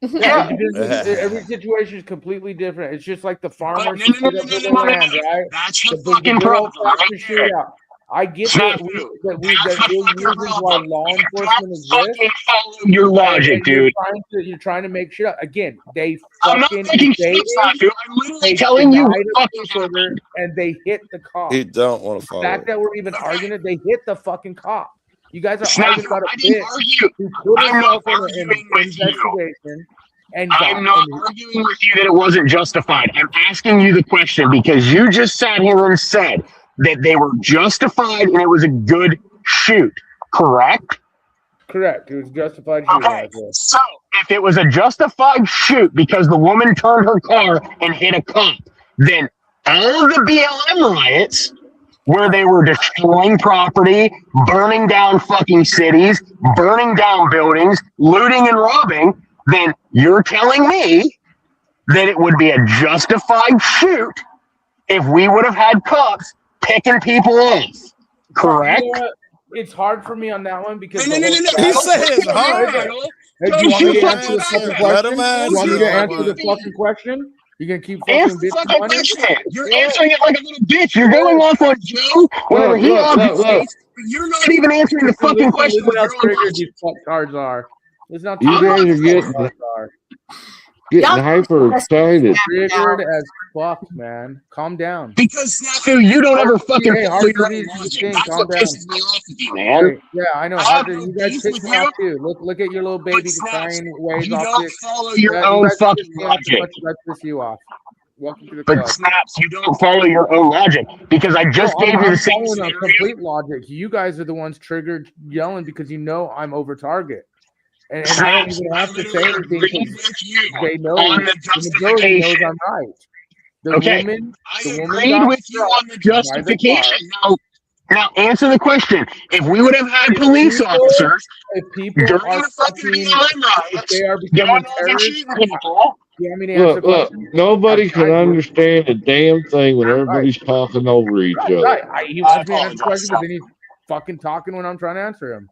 Yeah, it depends. Every situation is completely different. It's just like the farmers who no, put up no, with no, the no, no, land, right? That's The the big fucking good old problem right fashioned there. shootout. I get Snafu. that That's there's the fucking reasons why problem. law You enforcement don't exists. fucking follow your logic, and dude. You're trying to make shit up. Again, they I'm not fucking making invaded, shit, Snafu. I'm literally they telling you what denied a fucking peace order, happened. and they hit the cop. He don't want to The follow. fact that we're even arguing it, they hit the fucking cop. You guys are arguing Snafu, about I a didn't bitch argue. who put I'm not herself in an arguing with you. investigation and I'm not arguing with you that it wasn't justified. I'm asking you the question because you just sat here and said that they were justified and it was a good shoot, correct? correct. It was justified shooting. Okay, so if it was a justified shoot because the woman turned her car and hit a cop, then all of the BLM riots where they were destroying property, burning down fucking cities, burning down buildings, looting and robbing, then you're telling me that it would be a justified shoot if we would have had cops picking people off, correct? You know what? It's hard for me on that one because No. He said it's hard. Hey, Don't do you want me you to answer the fucking fucking let him question? answer You want me it. to answer the fucking question? You gonna keep fucking Answer the bitching fucking on it? question. You're answering it like a little bitch. You're going off on Joe whenever he Look. obfuscates, but you're not even answering the fucking question Listen with how your own triggered logic. these fucktards are. Listen how You triggered guys are these getting fucktards are. getting hyper excited. Triggered as fuck, man. Calm down. Because Snafu, you don't ever fucking Hey, follow hard your to own read, logic. King, That's calm what down. pisses me off with you, man. Yeah, I know. I Hard have to, no you guys beef piss with me you, off too. Look at your little baby But Snaps, crying ways you off don't it. follow your You own guys piss fucking me off too logic. much, that piss you off. Welcome to the But club. Snaps, you don't follow your own logic because I just No, gave you I'm the same following a scenario. complete logic. You guys are the ones triggered yelling because you know I'm over target. And I don't Snaps, even I have to say literally anything agreed because with you they know on the the majority knows justification. I'm right. The Okay, woman, I the woman agreed got with you struck on the by the car. justification. Now answer the question. If we would have had If police people- officers If people during are the fucking fucking, BLM if riots they are going becoming off and terrorists, shooting people, you want me to answer the Look, question? nobody can understand a damn thing when everybody's talking over each other. Right. He wants me to answer the apologize, question, but then he's fucking talking when I'm trying to answer him.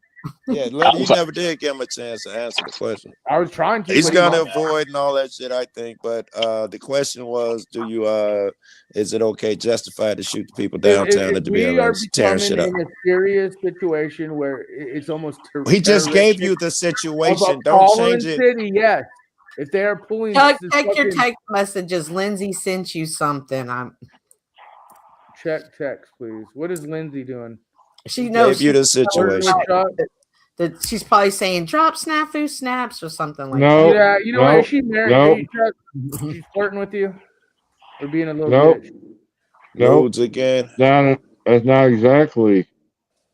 Yeah, you never did give him a chance to answer the question. I was trying to. He's but gonna he- avoid and all that shit, I think. But the question was, is it okay justified to shoot the people downtown if at the we are BLM tearing shit becoming up? in a serious situation where it's almost He just gave you terroristic the of a situation. Don't foreign change it. city, yes. If they are pulling Chuck, this check your fucking- text messages. Lindsay sent you something. check text, please. What is Lindsay doing? She knows Gave you the Flirting situation. with Chuck? that she's probably saying drop snaps or something like No. Yeah, you know what? Is she married? no. Hey, Chuck, she's flirting with you. for being a little Nope. bitch. No, Nudes again. that's not exactly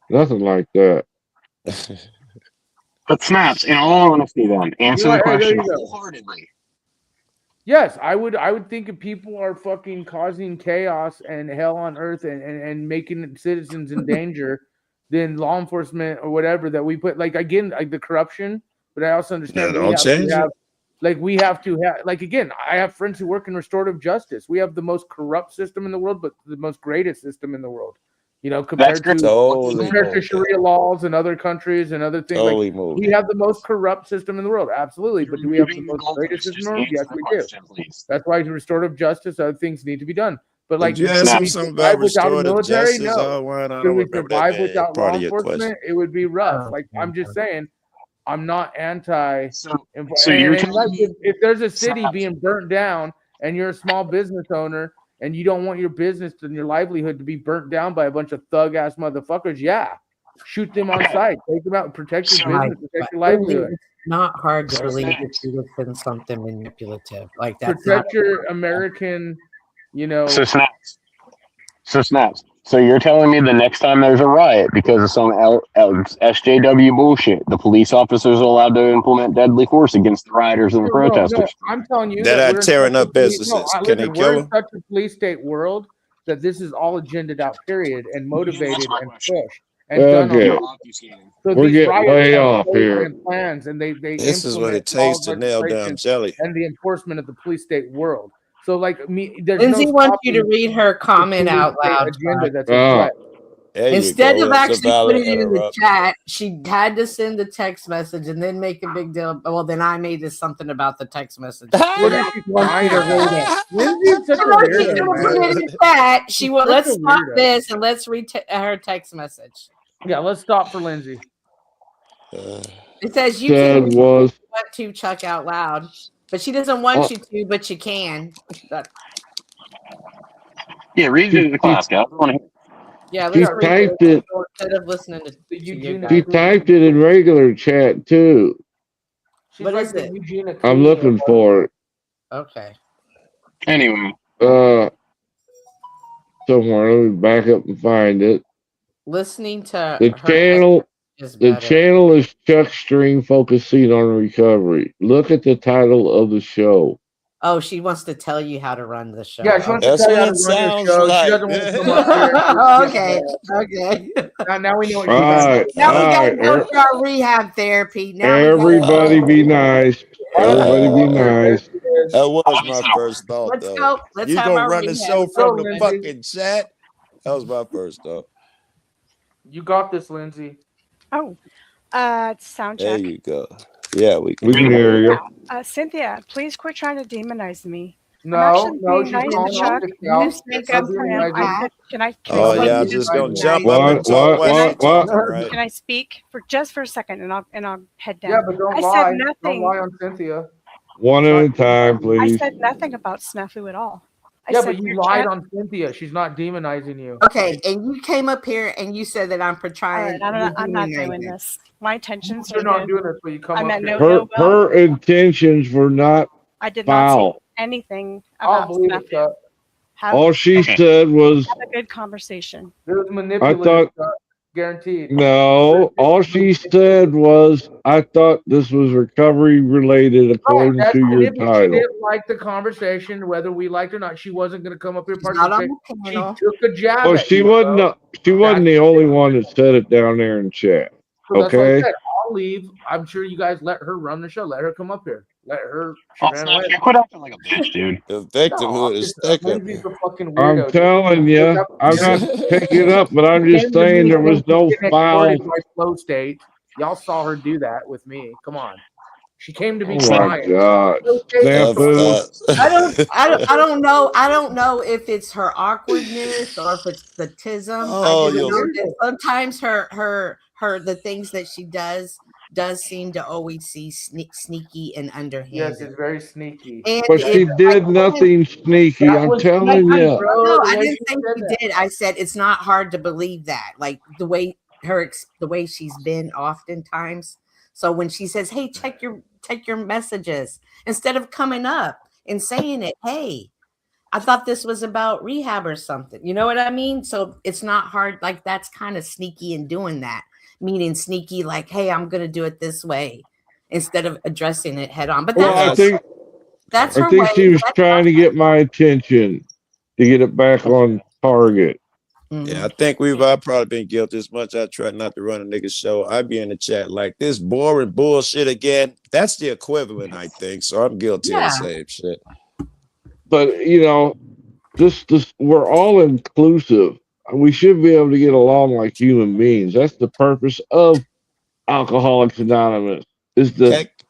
nothing like that. But Snaps, in all honesty, then answer You know the what? Hey, there question you go. wholeheartedly. Yes, I would think if people are fucking causing chaos and hell on earth and making citizens in danger, then law enforcement or whatever that we put like again like the corruption, but I also understand Yeah, don't change it. we have to have like again, I have friends who work in restorative justice. We have the most corrupt system in the world, but the most greatest system in the world. You know, compared to Totally compared to moved. Sharia laws and other countries and other things. Totally Like moved. we have the most corrupt system in the world, absolutely. But do we have the most greatest system in the world? Yes, we do. Please. That's why restorative justice, other things need to be done. But like, Did you could ask we him something survive about without a restorative military? justice? No. Why not? I Could don't we remember that survive being without part law of your question. enforcement? It would be rough. Oh, Like I'm just saying, I'm not anti. So you're telling like me if there's a city Snaps. being burnt down and you're a small business owner and you don't want your business and your livelihood to be burnt down by a bunch of thug ass motherfuckers, yeah, shoot them on sight, take them out, protect your business, protect your livelihood. It's not hard to believe that she would send something manipulative like that. Protect your American, you know. So Snaps. So you're telling me the next time there's a riot because of some SJW bullshit, the police officers are allowed to implement deadly force against the rioters and the protesters? No, I'm telling you That that are we're in tearing such a up police- businesses. No, Can they listen, kill we're in them? such a police state world that this is all agendaed out, period, and motivated my and question. pushed and done Okay. on. So We're these getting riots way have off goals here. and plans, and they This is what implement it takes laws, to nail down legislation, jelly. and the enforcement of the police state world. So like me, there's Lindsay no wants you to stopping read her the comment police out state loud. agenda that's Ah. in play. There Instead you of go. It's a actually valid putting it in the interrupt. chat, she had to send the text message and then make a big deal. Well, then I made this something about the text message. What is she trying to read it? Lindsay's such a She's gonna weirdo, put man. it in the chat. She will. Such Let's a stop weirdo. this and let's read her text message. Yeah, let's stop for Lindsay. It says you Said can was want to Chuck out loud, but she doesn't want you to, but you can. Yeah, read it in the class, guys. I want to hear. Yeah, she let's read typed it it. instead of listening to The you Eugenia guys. She typed it in regular chat too. She's What like is the it? Eugenia I'm Clune looking of- for it. Okay. Anyway, Somewhere. Let me back up and find it. Listening to The her channel. is The better. channel is Chuck Stream focusing on recovery. Look at the title of the show. Oh, she wants to tell you how to run the show. Yeah, she wants to That's tell you how what to it run your sounds show. like. She doesn't want to come up here. Okay. Okay. Now we know what she's All trying right. to do. Now we gotta All go to our rehab therapy. Now we Everybody be nice. Everybody be nice. That was my first thought, Let's though. go. Let's You have gonna our run the rehab. show from the Lindsay. fucking chat? That was my first thought. You got this, Lindsay. Oh, sound There check. you go. Yeah, we We can hear you. Cynthia, please quit trying to demonize me. No, actually no, being she's nice calling to out Chuck. the You cows. think Stop I'm being playing like- back? Can I Oh explain? yeah, Explain just it gonna right jump now. up and What, talk what, while she what? talking, right? Can I speak for just a second, and I'll head down? Yeah, but don't I lie. said Don't nothing. lie on Cynthia. One at a time, I please. said nothing about Snafu at all. I Yeah, said but you your lied chat- on Cynthia. She's not demonizing you. Okay, and you came up here and you said that I'm All portraying. right, I'm not doing this. My intentions You're are not good. doing this, but you come I'm up at here. no- Her intentions were not I did not say foul. anything I'll about believe it, Snafu. Chuck. Have, All she Okay. said was, have a good conversation. It was I manipulative, thought, Chuck. Guaranteed. no, all she said was, I thought this was recovery related Right, according that's to your manipulative. She title. didn't like the conversation, whether we liked it or not. She wasn't going to come up here and She's not on participate. the She panel. took a jab Well, at she you, wasn't, bro. she wasn't the only one that said it down there in chat. So that's what I Okay? said. I'll leave. I'm sure you guys let her run the show. Let her come up here. Let her. She Oh, ran Snafu, away. quit acting like a bitch, dude. The victimhood is thick up Lindsay's here. a fucking I'm weirdo. telling you, I'm not picking it up, but I'm just saying there was no foul. Flow state. Y'all saw her do that with me. Come on. She came to me Oh my crying. God. Snafu. I don't know. I don't know if it's her awkwardness or if it's the tism. Oh, I just you'll- know that sometimes her the things that she does seem to always see sneaky and underhanded. Yes, it's very sneaky. And But she it's did like- nothing sneaky. That I'm was telling sneaky, you. bro. No, The I way didn't she think said she that. did. I said it's not hard to believe that. Like the way she's been oftentimes. So when she says, "Hey, check your messages," instead of coming up and saying it, "Hey," I thought this was about rehab or something. You know what I mean? So it's not hard. Like that's kind of sneaky in doing that. Meaning sneaky, like, hey, I'm gonna do it this way instead of addressing it head on. But Well, I think that's I her think way. she was That's trying to get my attention to get it back on target. Yeah, I think we've all probably been guilty as much. I try not to run a nigga show. I be in the chat like this boring bullshit again. That's the equivalent, I think. So I'm guilty of the same shit. But you know, this we're all inclusive. We should be able to get along like human beings. That's the purpose of Alcoholics Anonymous. It's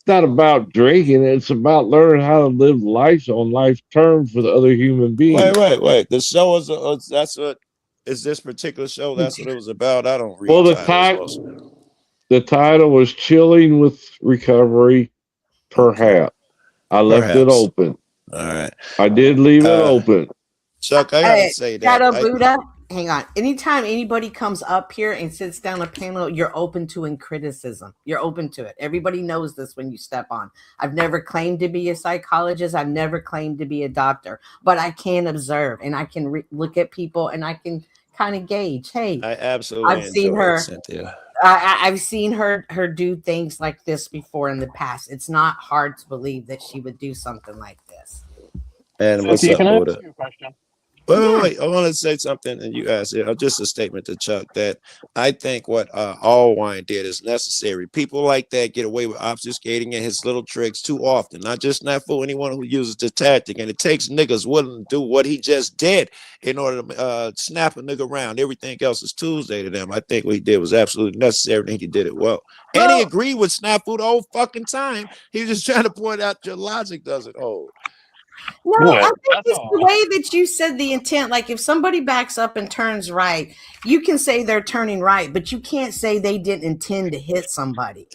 not about drinking. It's about learning how to live life on life's terms with other human beings. Wait. The show is that's what is this particular show? That's what it was about. I don't read. Well, the title was "Chilling with Recovery." Perhaps I left it open. All right, I did leave it open. Chuck, I gotta say that. Buddha, hang on. Anytime anybody comes up here and sits down a panel, you're open to in criticism. You're open to it. Everybody knows this when you step on. I've never claimed to be a psychologist. I've never claimed to be a doctor, but I can observe and I can look at people and I can kind of gauge. Hey, I absolutely. I've seen her. Cynthia. I've seen her do things like this before in the past. It's not hard to believe that she would do something like this. And what's Cynthia, up, can I Buddha? ask you a question? Wait. I want to say something, and you asked it. Just a statement to Chuck that I think what Allwine did is necessary. People like that get away with obfuscating and his little tricks too often. Not just not for anyone who uses the tactic, and it takes niggas willing to do what he just did in order to snap a nigga around. Everything else is Tuesday to them. I think what he did was absolutely necessary, and he did it well. And he agreed with Snafu the whole fucking time. He was just trying to point out your logic doesn't hold. No, I think it's the way that you said the intent. Like if somebody backs up and turns right, you can say they're turning right, but you can't say they didn't intend to hit somebody.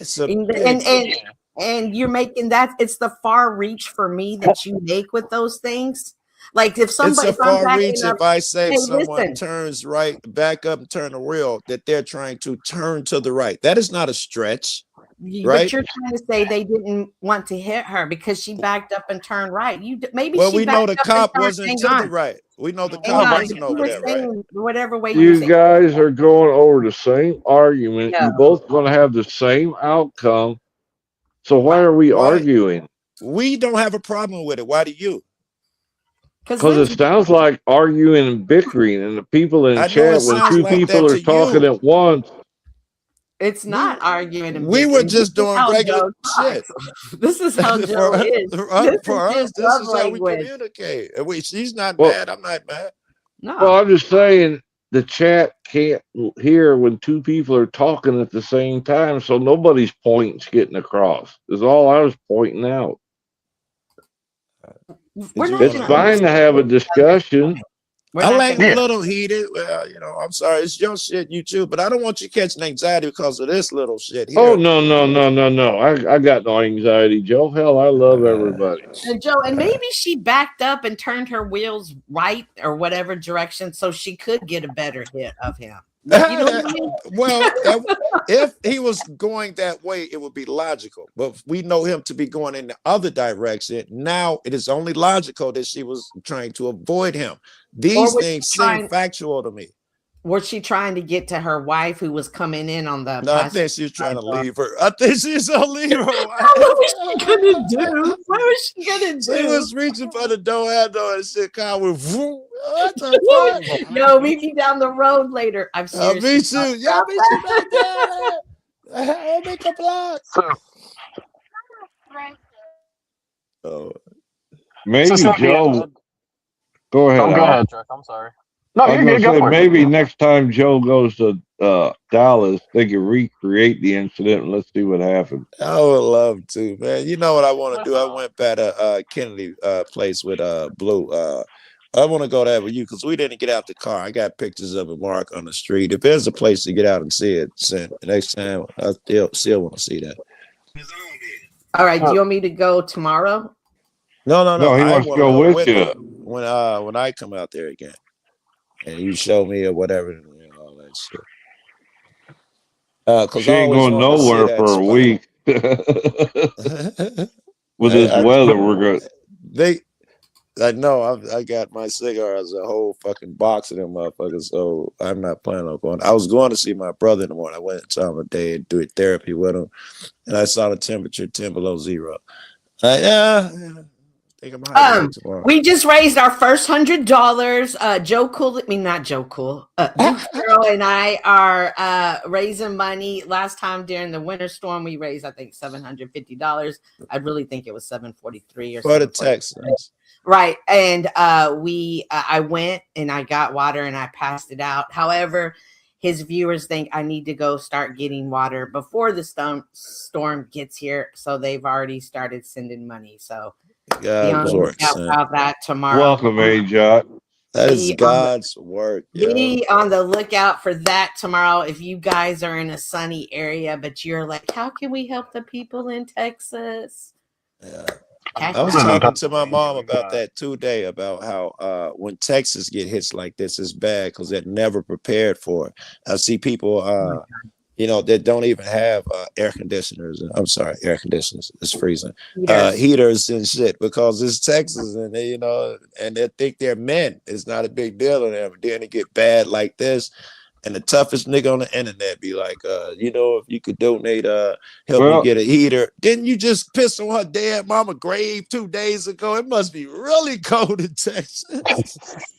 And you're making that it's the far reach for me that you make with those things. Like if somebody, it's a far reach if I say someone turns right, back up and turn the wheel, that they're trying to turn to the right. That is not a stretch. Right? But you're trying to say they didn't want to hit her because she backed up and turned right. We know the cop wasn't to the right. We know the cop wasn't over there, right? Whatever way you guys are going over the same argument. Yeah. You're both going to have the same outcome. So why are we arguing? We don't have a problem with it. Why do you? Because it sounds like arguing and bickering, and the people in chat when two people are talking at once. It's not arguing. We were just doing regular shit. This is how Joe is. For us, this is how we communicate. She's not mad. I'm not mad. No. Well, I'm just saying the chat can't hear when two people are talking at the same time, so nobody's point's getting across. Is all I was pointing out. It's fine to have a discussion. I like a little heated. Well, I'm sorry. It's your shit, you too. But I don't want you catching anxiety because of this little shit here. Oh, no. I got no anxiety, Joe. Hell, I love everybody. And Joe, and maybe she backed up and turned her wheels right or whatever direction so she could get a better hit of him. You know what I mean? Well, if he was going that way, it would be logical. But we know him to be going in the other direction. Now it is only logical that she was trying to avoid him. These things seem factual to me. Was she trying to get to her wife who was coming in on the? No, I think she was trying to leave her. I think she's gonna leave her. What was she gonna do? What was she gonna do? She was reaching for the door handle and shit. Car with no, meet me down the road later. I'm serious. Me too. Y'all meet you back there. I'll make a block. Oh, maybe Joe. Go ahead. Oh, go ahead, Chuck. I'm sorry. No, you're good. Go for it. Maybe next time Joe goes to Dallas, they can recreate the incident and let's see what happened. I would love to, man. You know what I want to do? I went by the Kennedy place with Blue. I want to go there with you because we didn't get out the car. I got pictures of it, Mark, on the street. If there's a place to get out and see it, next time I still want to see that. All right. Do you want me to go tomorrow? No. He wants to go with you when I come out there again, and you show me or whatever, and all that shit. Because she ain't going nowhere for a week. With this weather, we're good. I know. I got my cigars, a whole fucking box of them motherfuckers. So I'm not planning on going. I was going to see my brother in the morning. I went in time of day and do therapy with him, and I saw the temperature 10 below zero. Yeah. I think I'm hydrated tomorrow. We just raised our first $100. Joe Cool, not Joe Cool. Duke Girl and I are raising money. Last time during the winter storm, we raised I think $750. I really think it was $743 or for the Texans. Right, and I went and I got water and I passed it out. However, his viewers think I need to go start getting water before the storm gets here, so they've already started sending money. So be on the lookout about that tomorrow. Welcome, AJOT. That is God's work. Be on the lookout for that tomorrow. If you guys are in a sunny area, but you're like, how can we help the people in Texas? Yeah. I was talking to my mom about that today, about how when Texas get hits like this, it's bad because they're never prepared for it. I see people, that don't even have air conditioners. I'm sorry, air conditioners. It's freezing. Heaters and shit because it's Texas, and they, and they think they're men. It's not a big deal to them. Then it get bad like this. And the toughest nigga on the internet be like, if you could donate, help me get a heater. Didn't you just piss on her dead mama grave 2 days ago? It must be really cold in Texas.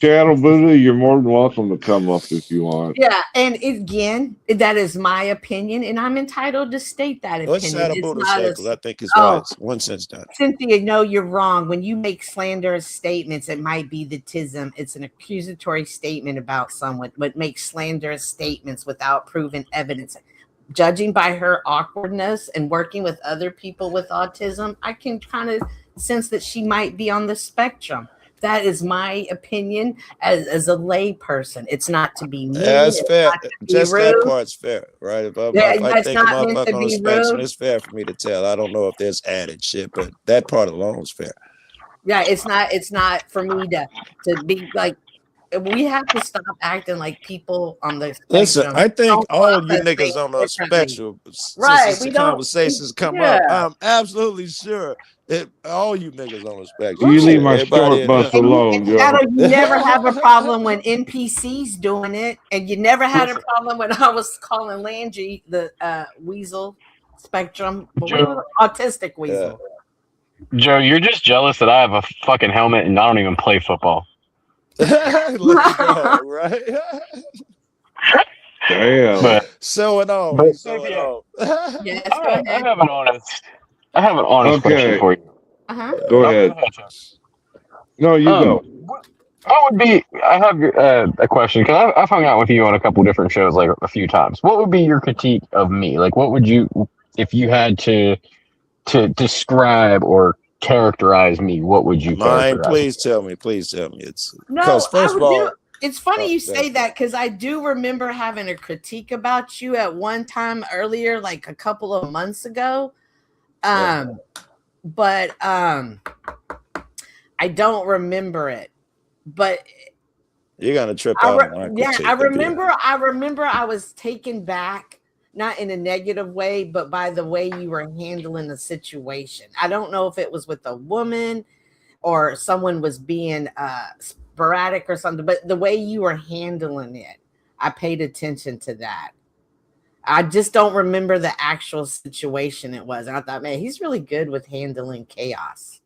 Shadow Buddha, you're more than welcome to come up if you want. Yeah, and again, that is my opinion, and I'm entitled to state that opinion. What's Shadow Buddha say? Because I think it's right. One sense done. Cynthia, no, you're wrong. When you make slanderous statements, it might be the tism. It's an accusatory statement about someone, but makes slanderous statements without proven evidence. Judging by her awkwardness and working with other people with autism, I can kind of sense that she might be on the spectrum. That is my opinion as a lay person. It's not to be mean. Yeah, it's fair. Just rude. that part's fair, right? If I think a motherfucker on the spectrum, it's fair for me to tell. I don't know if there's added shit, but that part alone is fair. Yeah, it's not for me to be like. We have to stop acting like people on the spectrum. Listen, I think all you niggas on the spectrum, right? We conversations come up. I'm absolutely sure that all you niggas on the spectrum. You leave my short bus alone, Joe. You never have a problem when NPC's doing it, and you never had a problem when I was calling Landry the weasel spectrum, but we were autistic weasel. Joe, you're just jealous that I have a fucking helmet and I don't even play football. Right? Damn. But, so it all. But, so it yeah. all. Yes, I have an honest question for you. Go ahead. No, you go. What would be? I have a question because I've hung out with you on a couple different shows like a few times. What would be your critique of me? Like, what would you, if you had to describe or characterize me, what would you characterize? Please tell me. It's because first of all, it's funny you say that because I do remember having a critique about you at one time earlier, like a couple of months ago. But I don't remember it. But you're gonna trip out. I remember I was taken back. Not in a negative way, but by the way you were handling the situation. I don't know if it was with a woman or someone was being sporadic or something, but the way you were handling it, I paid attention to that. I just don't remember the actual situation it was. And I thought, man, he's really good with handling chaos.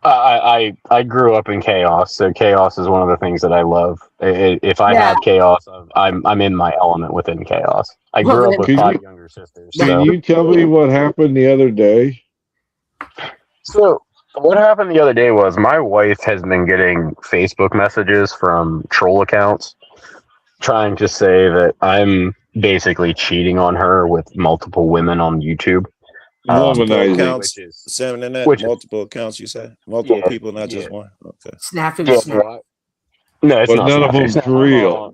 I grew up in chaos, so chaos is one of the things that I love. If I have chaos, I'm in my element within chaos. I grew up with 5 younger sisters. Can you tell me what happened the other day? So what happened the other day was my wife has been getting Facebook messages from troll accounts trying to say that I'm basically cheating on her with multiple women on YouTube. Multiple accounts, multiple accounts. You say multiple people, not just one. Okay. Snafu. No, it's but not. None of them's real,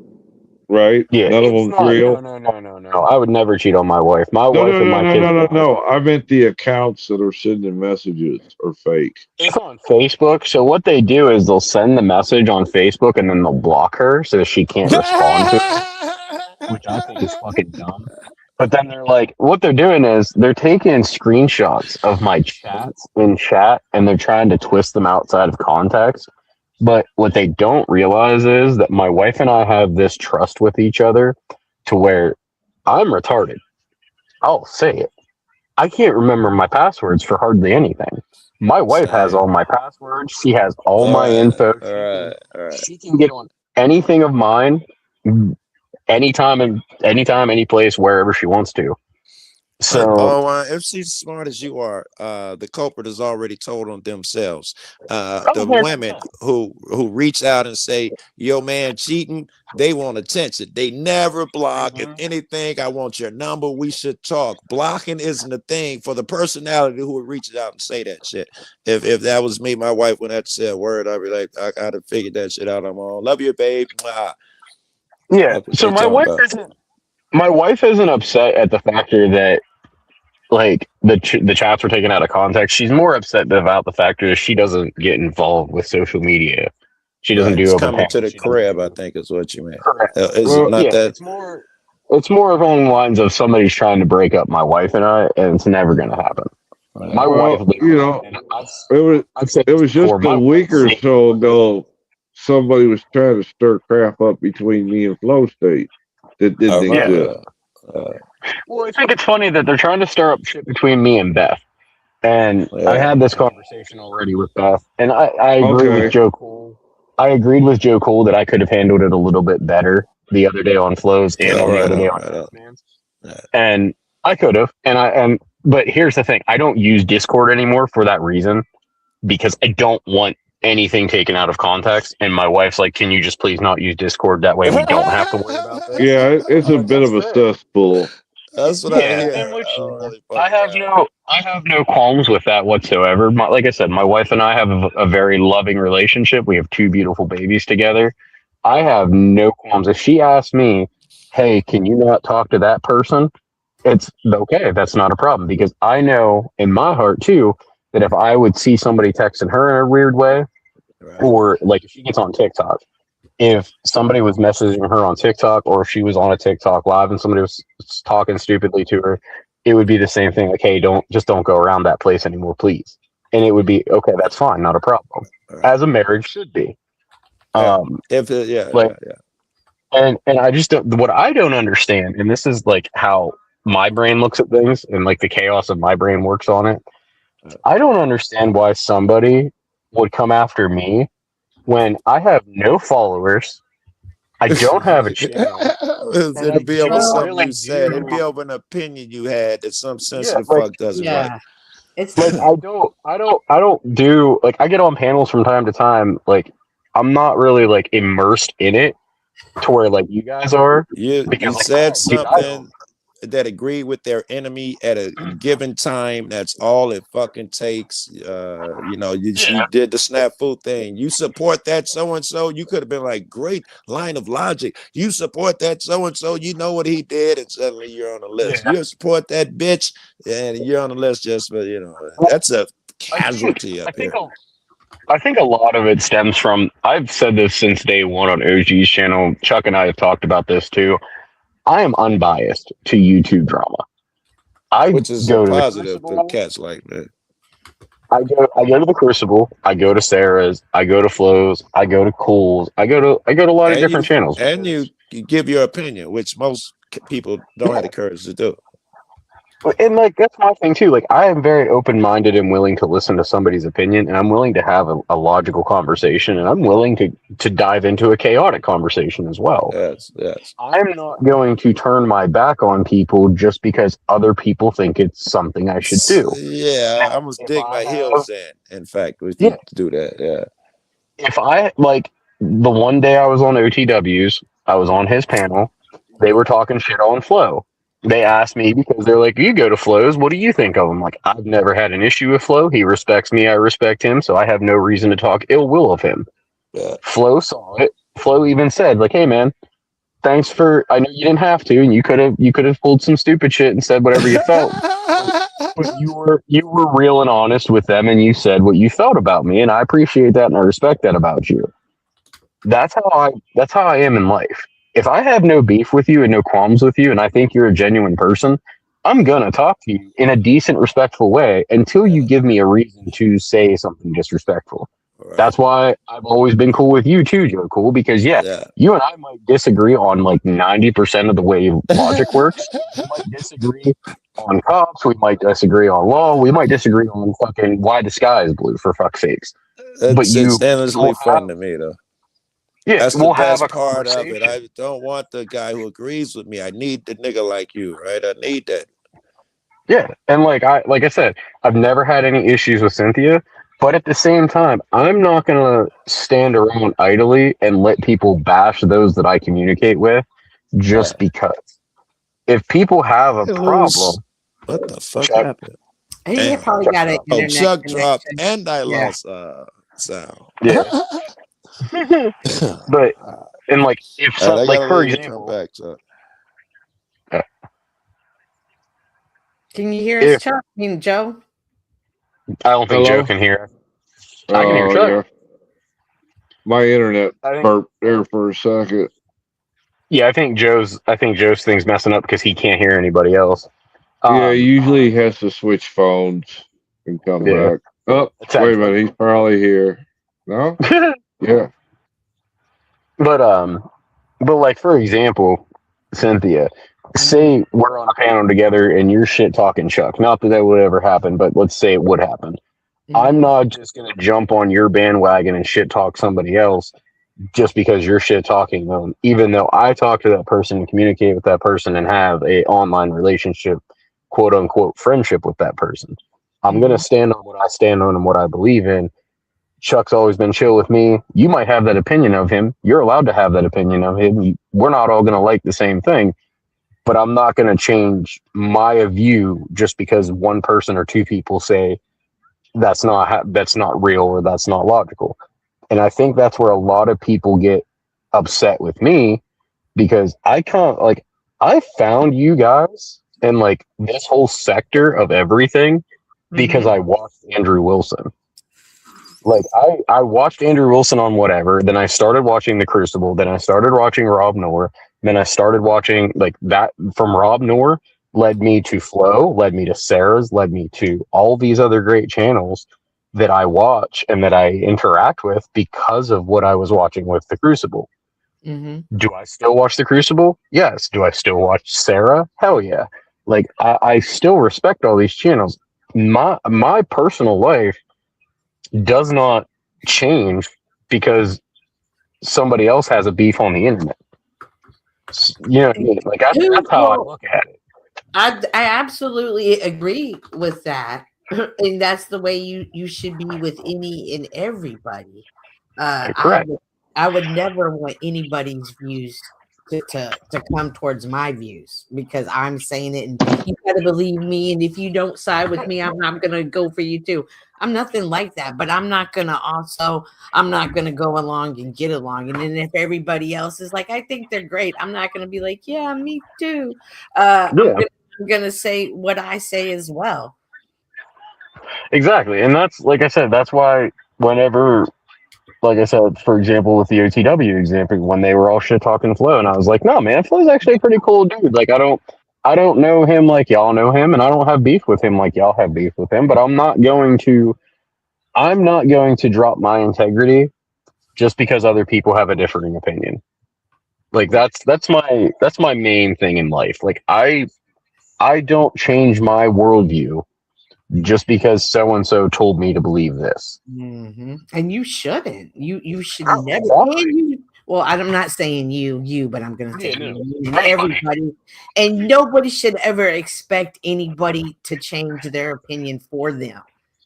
right? Yeah, none of them's real. No. I would never cheat on my wife. My wife and my kids. No. I meant the accounts that are sending messages are fake. It's on Facebook. So what they do is they'll send the message on Facebook and then they'll block her so she can't respond to it, which I think is fucking dumb. But then they're like, what they're doing is they're taking screenshots of my chats in chat and they're trying to twist them outside of context. But what they don't realize is that my wife and I have this trust with each other to where I'm retarded. I'll say it. I can't remember my passwords for hardly anything. My wife has all my passwords. She has all my info. All right. She can get on anything of mine anytime, any place, wherever she wants to. So, if she's smart as you are, the culprit is already told on themselves. The 100%. women who reach out and say, "Yo, man, cheating," they want attention. They never block. If anything, I want your number. We should talk. Blocking isn't a thing for the personality who would reach out and say that shit. If that was me, my wife would have to say a word. I'd be like, I gotta figure that shit out. I'm on. Love you, babe. yeah. So my wife isn't upset at the factor that like the chats were taken out of context. She's more upset about the factor that she doesn't get involved with social media. She doesn't do open coming to the panels. crib, I think is what you meant. Correct. Is it not that? It's more along the lines of somebody's trying to break up my wife and I, and it's never going to happen. My wife, you know, it was just a week or so ago. Somebody was trying to stir crap up between me and Flow State. That didn't exist. Well, I think it's funny that they're trying to stir up shit between me and Beth. And I had this conversation already with Beth, and I agree with Joe Cole. I agreed with Joe Cole that I could have handled it a little bit better the other day on Flows and on the other day on Man's. And I could have, but here's the thing: I don't use Discord anymore for that reason, because I don't want anything taken out of context. And my wife's like, "Can you just please not use Discord? That way we don't have to worry about this." Yeah, it's a bit of a cesspool. That's what I hear. I have no qualms with that whatsoever. Like I said, my wife and I have a very loving relationship. We have 2 beautiful babies together. I have no qualms. If she asks me, "Hey, can you not talk to that person?" It's okay. That's not a problem, because I know in my heart too that if I would see somebody texting her in a weird way, or like if she gets on TikTok, if somebody was messaging her on TikTok, or if she was on a TikTok live and somebody was talking stupidly to her, it would be the same thing. Like, "Hey, don't go around that place anymore, please." And it would be okay. That's fine, not a problem, as a marriage should be. And I just don't. What I don't understand, and this is like how my brain looks at things, and like the chaos of my brain works on it. I don't understand why somebody would come after me when I have no followers. I don't have a channel. It'd be over something you said. It'd be over an opinion you had that some sensitive fuck doesn't like. It's like I don't do, like, I get on panels from time to time. Like, I'm not really like immersed in it to where like you guys are. You said something that agreed with their enemy at a given time. That's all it fucking takes. You did the snafu thing. You support that so-and-so. You could have been like, great line of logic. You support that so-and-so. You know what he did, and suddenly you're on the list. You support that bitch, and you're on the list just for, that's a casualty up here. I think a lot of it stems from, I've said this since day one on OG's channel. Chuck and I have talked about this too. I am unbiased to YouTube drama. Which is a positive to catch like that. I go to the Crucible. I go to Sarah's. I go to Flo's. I go to Cool's. I go to a lot of different channels. And you give your opinion, which most people don't have the courage to do. And like, that's my thing too. Like, I am very open-minded and willing to listen to somebody's opinion, and I'm willing to have a logical conversation, and I'm willing to dive into a chaotic conversation as well. Yes. I'm not going to turn my back on people just because other people think it's something I should do. Yeah, I must dig my heels in fact, with you to do that. Yeah. If I, like, the one day I was on OTW's, I was on his panel, they were talking shit on Flo. They asked me, because they're like, "You go to Flo's, what do you think of him?" Like, I've never had an issue with Flo. He respects me, I respect him, so I have no reason to talk ill will of him. Yeah. Flo saw it. Flo even said, like, "Hey man, thanks for, I know you didn't have to, and you could have pulled some stupid shit and said whatever you felt. But you were real and honest with them, and you said what you felt about me, and I appreciate that and I respect that about you." That's how I am in life. if I have no beef with you and no qualms with you, and I think you're a genuine person, I'm gonna talk to you in a decent, respectful way until you give me a reason to say something disrespectful. Right. That's why I've always been cool with you too, Joe Cool, because Yeah. you and I might disagree on like 90% of the way logic works. We might disagree on cops, we might disagree on law, we might disagree on fucking why the sky is blue, for fuck's sakes. But It's endlessly we'll fun have- to me, though. Yeah, That's the we'll have best a part of it. conversation. I don't want the guy who agrees with me. I need the nigga like you, right? I need that. Yeah, and like I said, I've never had any issues with Cynthia, but at the same time, I'm not gonna stand around idly and let people bash those that I communicate with just because. If people have a problem, What the fuck Chuck, happened? He Damn. probably got an Oh, internet Chuck connection. dropped and I Yeah. lost sound. yeah. But and like if All right, some, I like gotta for leave and come example, back, Chuck. Can you hear us, If- Chuck? I mean, Joe? I don't think Hello? Joe can hear. I can hear Chuck. Yeah. My internet I think, burped there for a second. yeah, I think Joe's thing's messing up because he can't hear anybody else. Yeah, usually he has to switch phones and come Yeah. back. Oh, It's wait a minute. He's probably here. No? Yeah. But like for example, Cynthia, say we're on a panel together and you're shit talking Chuck. Not that that would ever happen, but let's say it would happen. I'm not just gonna jump on your bandwagon and shit talk somebody else just because you're shit talking them. Even though I talk to that person and communicate with that person and have a online relationship, quote unquote friendship with that person, I'm gonna stand on what I stand on and what I believe in. Chuck's always been chill with me. You might have that opinion of him. You're allowed to have that opinion of him. We're not all going to like the same thing, but I'm not going to change my view just because one person or two people say that's not real or that's not logical. And I think that's where a lot of people get upset with me because I found you guys in like this whole sector of everything because I watched Andrew Wilson. Like I watched Andrew Wilson on whatever, then I started watching The Crucible, then I started watching Rob Noor, then I started watching like that from Rob Noor led me to Flow, led me to Sarah's, led me to all these other great channels that I watch and that I interact with because of what I was watching with The Crucible. Do I still watch The Crucible? Yes. Do I still watch Sarah? Hell yeah. Like I still respect all these channels. My personal life does not change because somebody else has a beef on the internet. You know what I mean? Like that's how I look at it. I absolutely agree with that. And that's the way you should be with any and everybody. Correct. I would never want anybody's views to come towards my views because I'm saying it and you gotta believe me, and if you don't side with me, I'm not gonna go for you too. I'm nothing like that, but I'm not gonna go along and get along. And then if everybody else is like, I think they're great, I'm not gonna be like, yeah, me too. I'm gonna say what I say as well. Exactly. And that's, like I said, that's why whenever, like I said, for example, with the OTW example, when they were all shit talking Flo, and I was like, no, man, Flo's actually a pretty cool dude. Like, I don't know him like y'all know him, and I don't have beef with him like y'all have beef with him, but I'm not going to drop my integrity just because other people have a differing opinion. Like that's my main thing in life. Like I don't change my worldview just because so and so told me to believe this. And you shouldn't. You should Oh, never. why? Well, I'm not saying you, but I'm gonna say you and everybody. And nobody should ever expect anybody to change their opinion for them.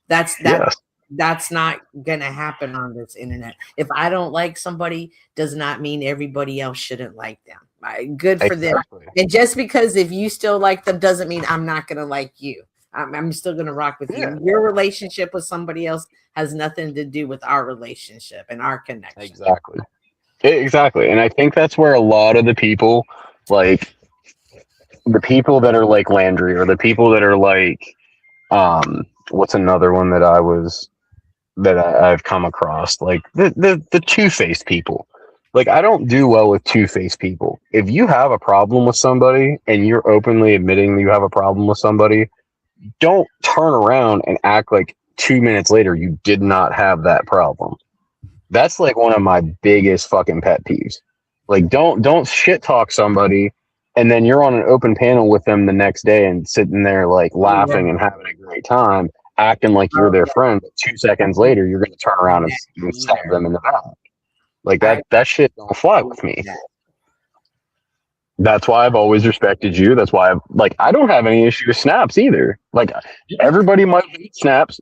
That's not gonna happen on this internet. If I don't like somebody, does not mean everybody else shouldn't like them. Good for them. And just because if you still like them doesn't mean I'm not gonna like you. I'm still gonna rock with you. Your relationship with somebody else has nothing to do with our relationship and our connection. Exactly. And I think that's where a lot of the people, like the people that are like Landry, or the people that are like, what's another one that I've come across, like the two-faced people. like I don't do well with two-faced people. If you have a problem with somebody and you're openly admitting you have a problem with somebody, don't turn around and act like 2 minutes later you did not have that problem. That's like one of my biggest fucking pet peeves. Like don't shit talk somebody and then you're on an open panel with them the next day and sitting there like laughing and having a great time, acting like you're their friend. But 2 seconds later, you're going to turn around and stab them in the back. Like that shit don't fly with me. That's why I've always respected you. That's why I don't have any issue with snaps either. Like everybody might hate snaps.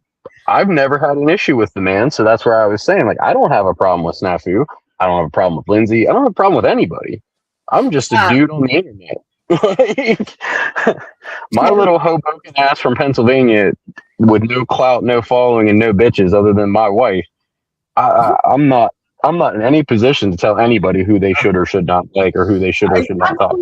I've never had an issue with the man. So that's where I was saying, like, I don't have a problem with Snafu. I don't have a problem with Lindsay. I don't have a problem with anybody. I'm just a dude on the internet. My little Hoboken ass from Pennsylvania with no clout, no following, and no bitches other than my wife. I'm not in any position to tell anybody who they should or should not like or who they should or should not talk.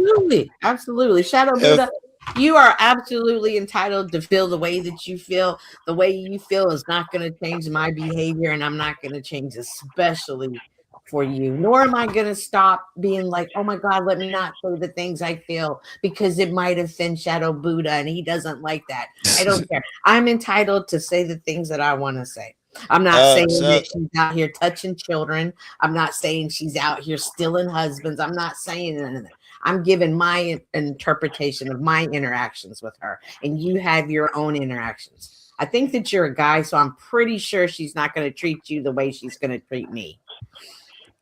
Absolutely. Shadow Buddha, you are absolutely entitled to feel the way that you feel. The way you feel is not going to change my behavior, and I'm not going to change especially for you, nor am I going to stop being like, oh my God, let me not say the things I feel because it might offend Shadow Buddha and he doesn't like that. I don't care. I'm entitled to say the things that I want to say. I'm not saying that she's out here touching children. I'm not saying she's out here stealing husbands. I'm not saying anything. I'm giving my interpretation of my interactions with her, and you have your own interactions. I think that you're a guy, so I'm pretty sure she's not going to treat you the way she's going to treat me.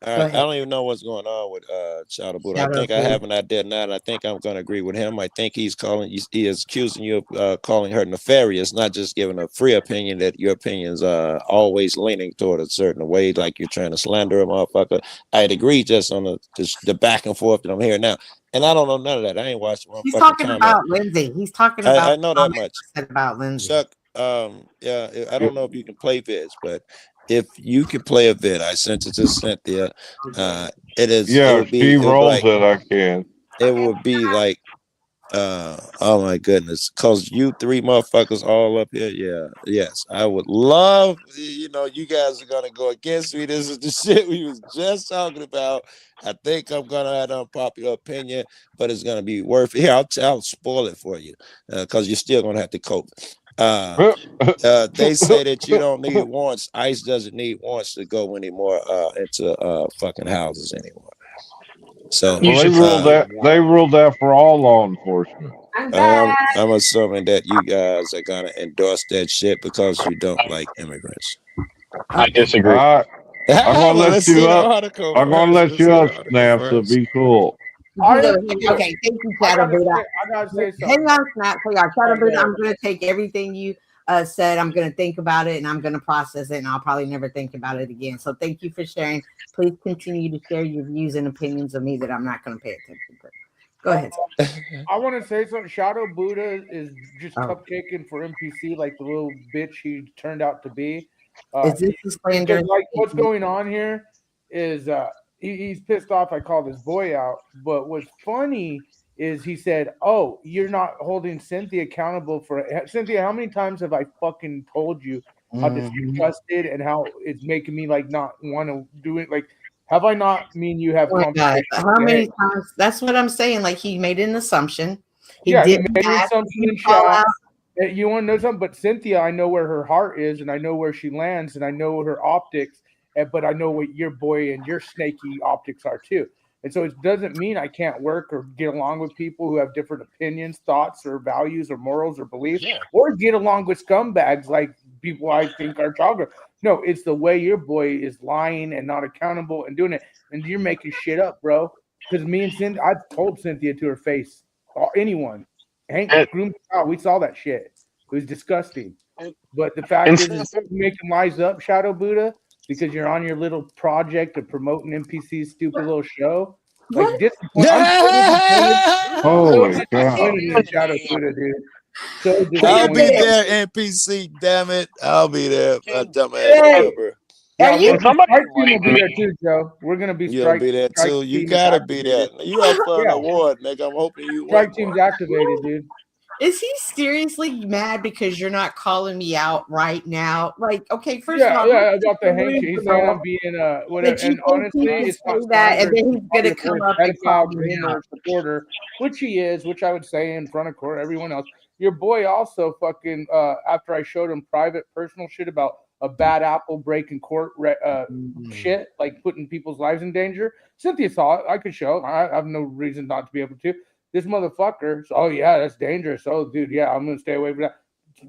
I don't even know what's going on with Shadow Buddha. I think I have an idea now, and I think I'm going to agree with him. I think he is accusing you of calling her nefarious, not just giving a free opinion that your opinions are always leaning toward a certain way, like you're trying to slander a motherfucker. I'd agree just on the back and forth that I'm hearing now. And I don't know none of that. I ain't watched one. He's talking about Lindsay. He's talking about. I know that much. About Lindsay. Chuck, yeah, I don't know if you can play vids, but if you could play a vid, I sent it to Cynthia. It is. Yeah, it she rolls it. I can. It would be like, oh my goodness, cause you three motherfuckers all up here. Yeah, yes, I would love. You know, you guys are gonna go against me. This is the shit we was just talking about. I think I'm gonna have an unpopular opinion, but it's gonna be worth it. Here, I'll spoil it for you, cause you're still gonna have to cope. They say that you don't need warrants. ICE doesn't need warrants to go anymore into fucking houses anymore. So they ruled that for all law enforcement. I'm assuming that you guys are gonna endorse that shit because you don't like immigrants. I disagree. I'm gonna let you up. I'm gonna let you up, Snap. So be cool. Okay, thank you, Shadow Buddha. Hang on, Snap. Shadow Buddha, I'm going to take everything you said. I'm going to think about it, and I'm going to process it, and I'll probably never think about it again. So thank you for sharing. Please continue to share your views and opinions of me that I'm not going to pay attention to. Go ahead. I want to say something. Shadow Buddha is just cupcaking for NPC like the little bitch he turned out to be. Is this the slander? Like, what's going on here is he's pissed off I called his boy out, but what's funny is he said, oh, you're not holding Cynthia accountable for it. Cynthia, how many times have I fucking told you how disgusted and how it's making me like not want to do it? Like, have I not you have how many times? That's what I'm saying. Like, he made an assumption. He made an assumption in chat. You want to know something? But Cynthia, I know where her heart is, and I know where she lands, and I know her optics. But I know what your boy and your snaky optics are too. And so it doesn't mean I can't work or get along with people who have different opinions, thoughts, or values, or morals, or beliefs, or get along with scumbags like people I think are children. No, it's the way your boy is lying and not accountable and doing it. And you're making shit up, bro. Because me and Cynthia, I've told Cynthia to her face, or anyone. Hank groomed out. We saw that shit. It was disgusting. But the fact is you're making lies up, Shadow Buddha, because you're on your little project of promoting NPC's stupid little show. Like this. Holy God. Shadow Buddha, dude. So I'll be there, NPC. Damn it, I'll be there. Dumbass. Yeah, Strike Team will be there too, Joe. We're gonna be. You'll be there too. You gotta be there. You up for an award, nigga. I'm hoping you. Strike Team's activated, dude. Is he seriously mad because you're not calling me out right now? Like, okay, first Yeah, of all, yeah, this about the is Hank shit. He's saying I'm being whatever. that you And think honestly, he can it's not say that, and slander. then he's gonna come up and call pedophile, me groomer, out. supporter, which he is, which I would say in front of court, everyone else. Your boy also fucking after I showed him private, personal shit about a bad apple breaking court shit, like putting people's lives in danger. Cynthia saw it. I could show. I have no reason not to be able to. This motherfucker. Oh yeah, that's dangerous. Oh dude, yeah, I'm gonna stay away from that.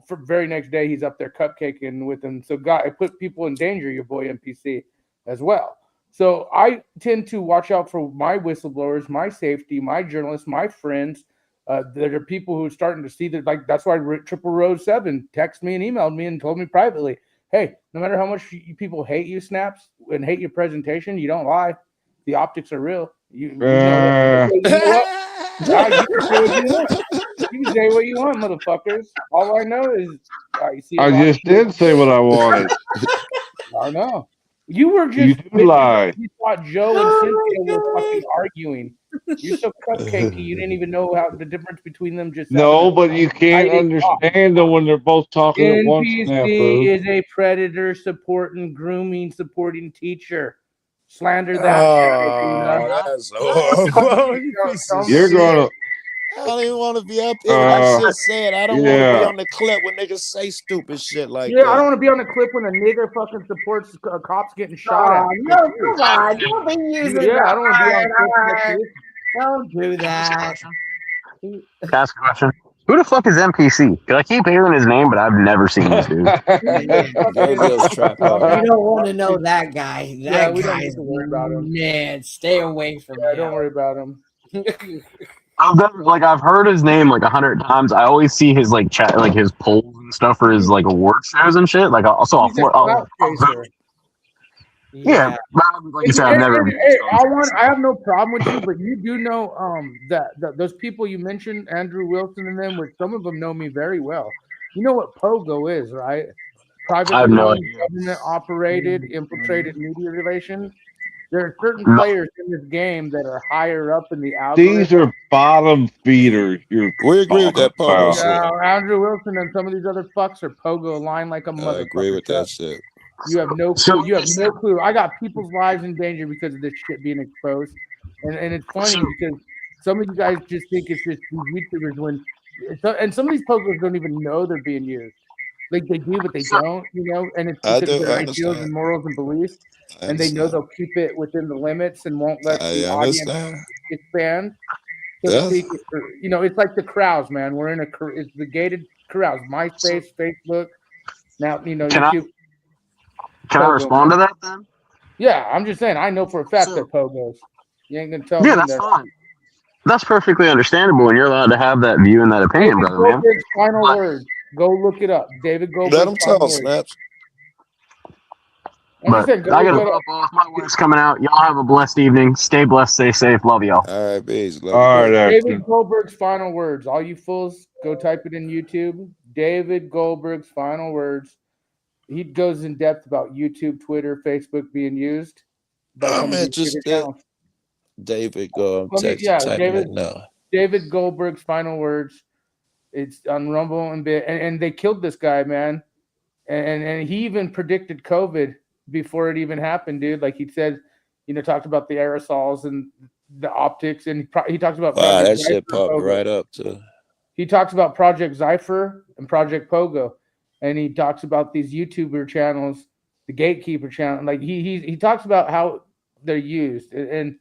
For very next day, he's up there cupcaking with him. So, God, it put people in danger. Your boy NPC as well. So I tend to watch out for my whistleblowers, my safety, my journalists, my friends. There are people who are starting to see that, like, that's why Triple Rose 7 texted me and emailed me and told me privately, hey, no matter how much people hate you, Snaps, and hate your presentation, you don't lie. The optics are real. You know what? You can say what you want, motherfuckers. All I know is you see. I just did say what I wanted. I know. You were You just do lie. You thought Joe and Cynthia were fucking arguing. You're so cupcakey. You didn't even know how the difference between them. Just No, but you can't understand them when they're both talking at once. NPC is a predator supporting, grooming, supporting teacher. Slander that guy. That's horrible. You're gonna. I don't even want to be up here. I just said I don't want to be on the clip when niggas say stupid shit like that. I don't want to be on the clip when a nigger fucking supports cops getting shot at. No, come on. Don't be using I don't want to be on clip. Don't do that. Ask a question. Who the fuck is NPC? Because I keep hearing his name, but I've never seen this dude. You don't want to know that guy. That we don't guy need is to worry about him. Man, stay away from him. Don't worry about him. I've heard his name like 100 times. I always see his like chat, like his polls and stuff for his like award shows and shit. Like also, yeah, like you said, I've never. I have no problem with you, but you do know that those people you mentioned, Andrew Wilson and them, which some of them know me very well. You know what Pogo is, right? Privately owned, government operated, infiltrated media relations. There are certain players in this game that are higher up in the algorithm. These are bottom feeders. We agree with that Pogo shit. Andrew Wilson and some of these other fucks are Pogo aligned like a motherfucker. I agree with that shit. You have no clue. You have no clue. I got people's lives in danger because of this shit being exposed. And it's funny because some of you guys just think it's just these YouTubers and some of these Pogos don't even know they're being used. Like they do, but they don't, and it's because of their ideals and morals and beliefs. And they know they'll keep it within the limits and won't let the audience expand. So speak, it's like the corrals, man. We're in it's the gated corrals. MySpace, Facebook. Now, YouTube. Can I respond to that then? Yeah, I'm just saying. I know for a fact that Pogos. You ain't gonna tell me. Yeah, that's fine. That's perfectly understandable, and you're allowed to have that view and that opinion, brother, man. Final words. Go look it up. David Goldberg. Let him tell, Snaps. But I gotta pop off. My wife's coming out. Y'all have a blessed evening. Stay blessed. Stay safe. Love y'all. All right, bees. All right, David Goldberg's final words. All you fools, go type it in YouTube. David Goldberg's final words. He goes in depth about YouTube, Twitter, Facebook being used. David, go. David Goldberg's final words. It's on Rumble and they killed this guy, man. And he even predicted COVID before it even happened, dude. Like he said, talked about the aerosols and the optics, and he talks about that shit popped right up too. He talks about Project Zypher and Project Pogo, and he talks about these YouTuber channels, the Gatekeeper channel. Like he talks about how they're used, and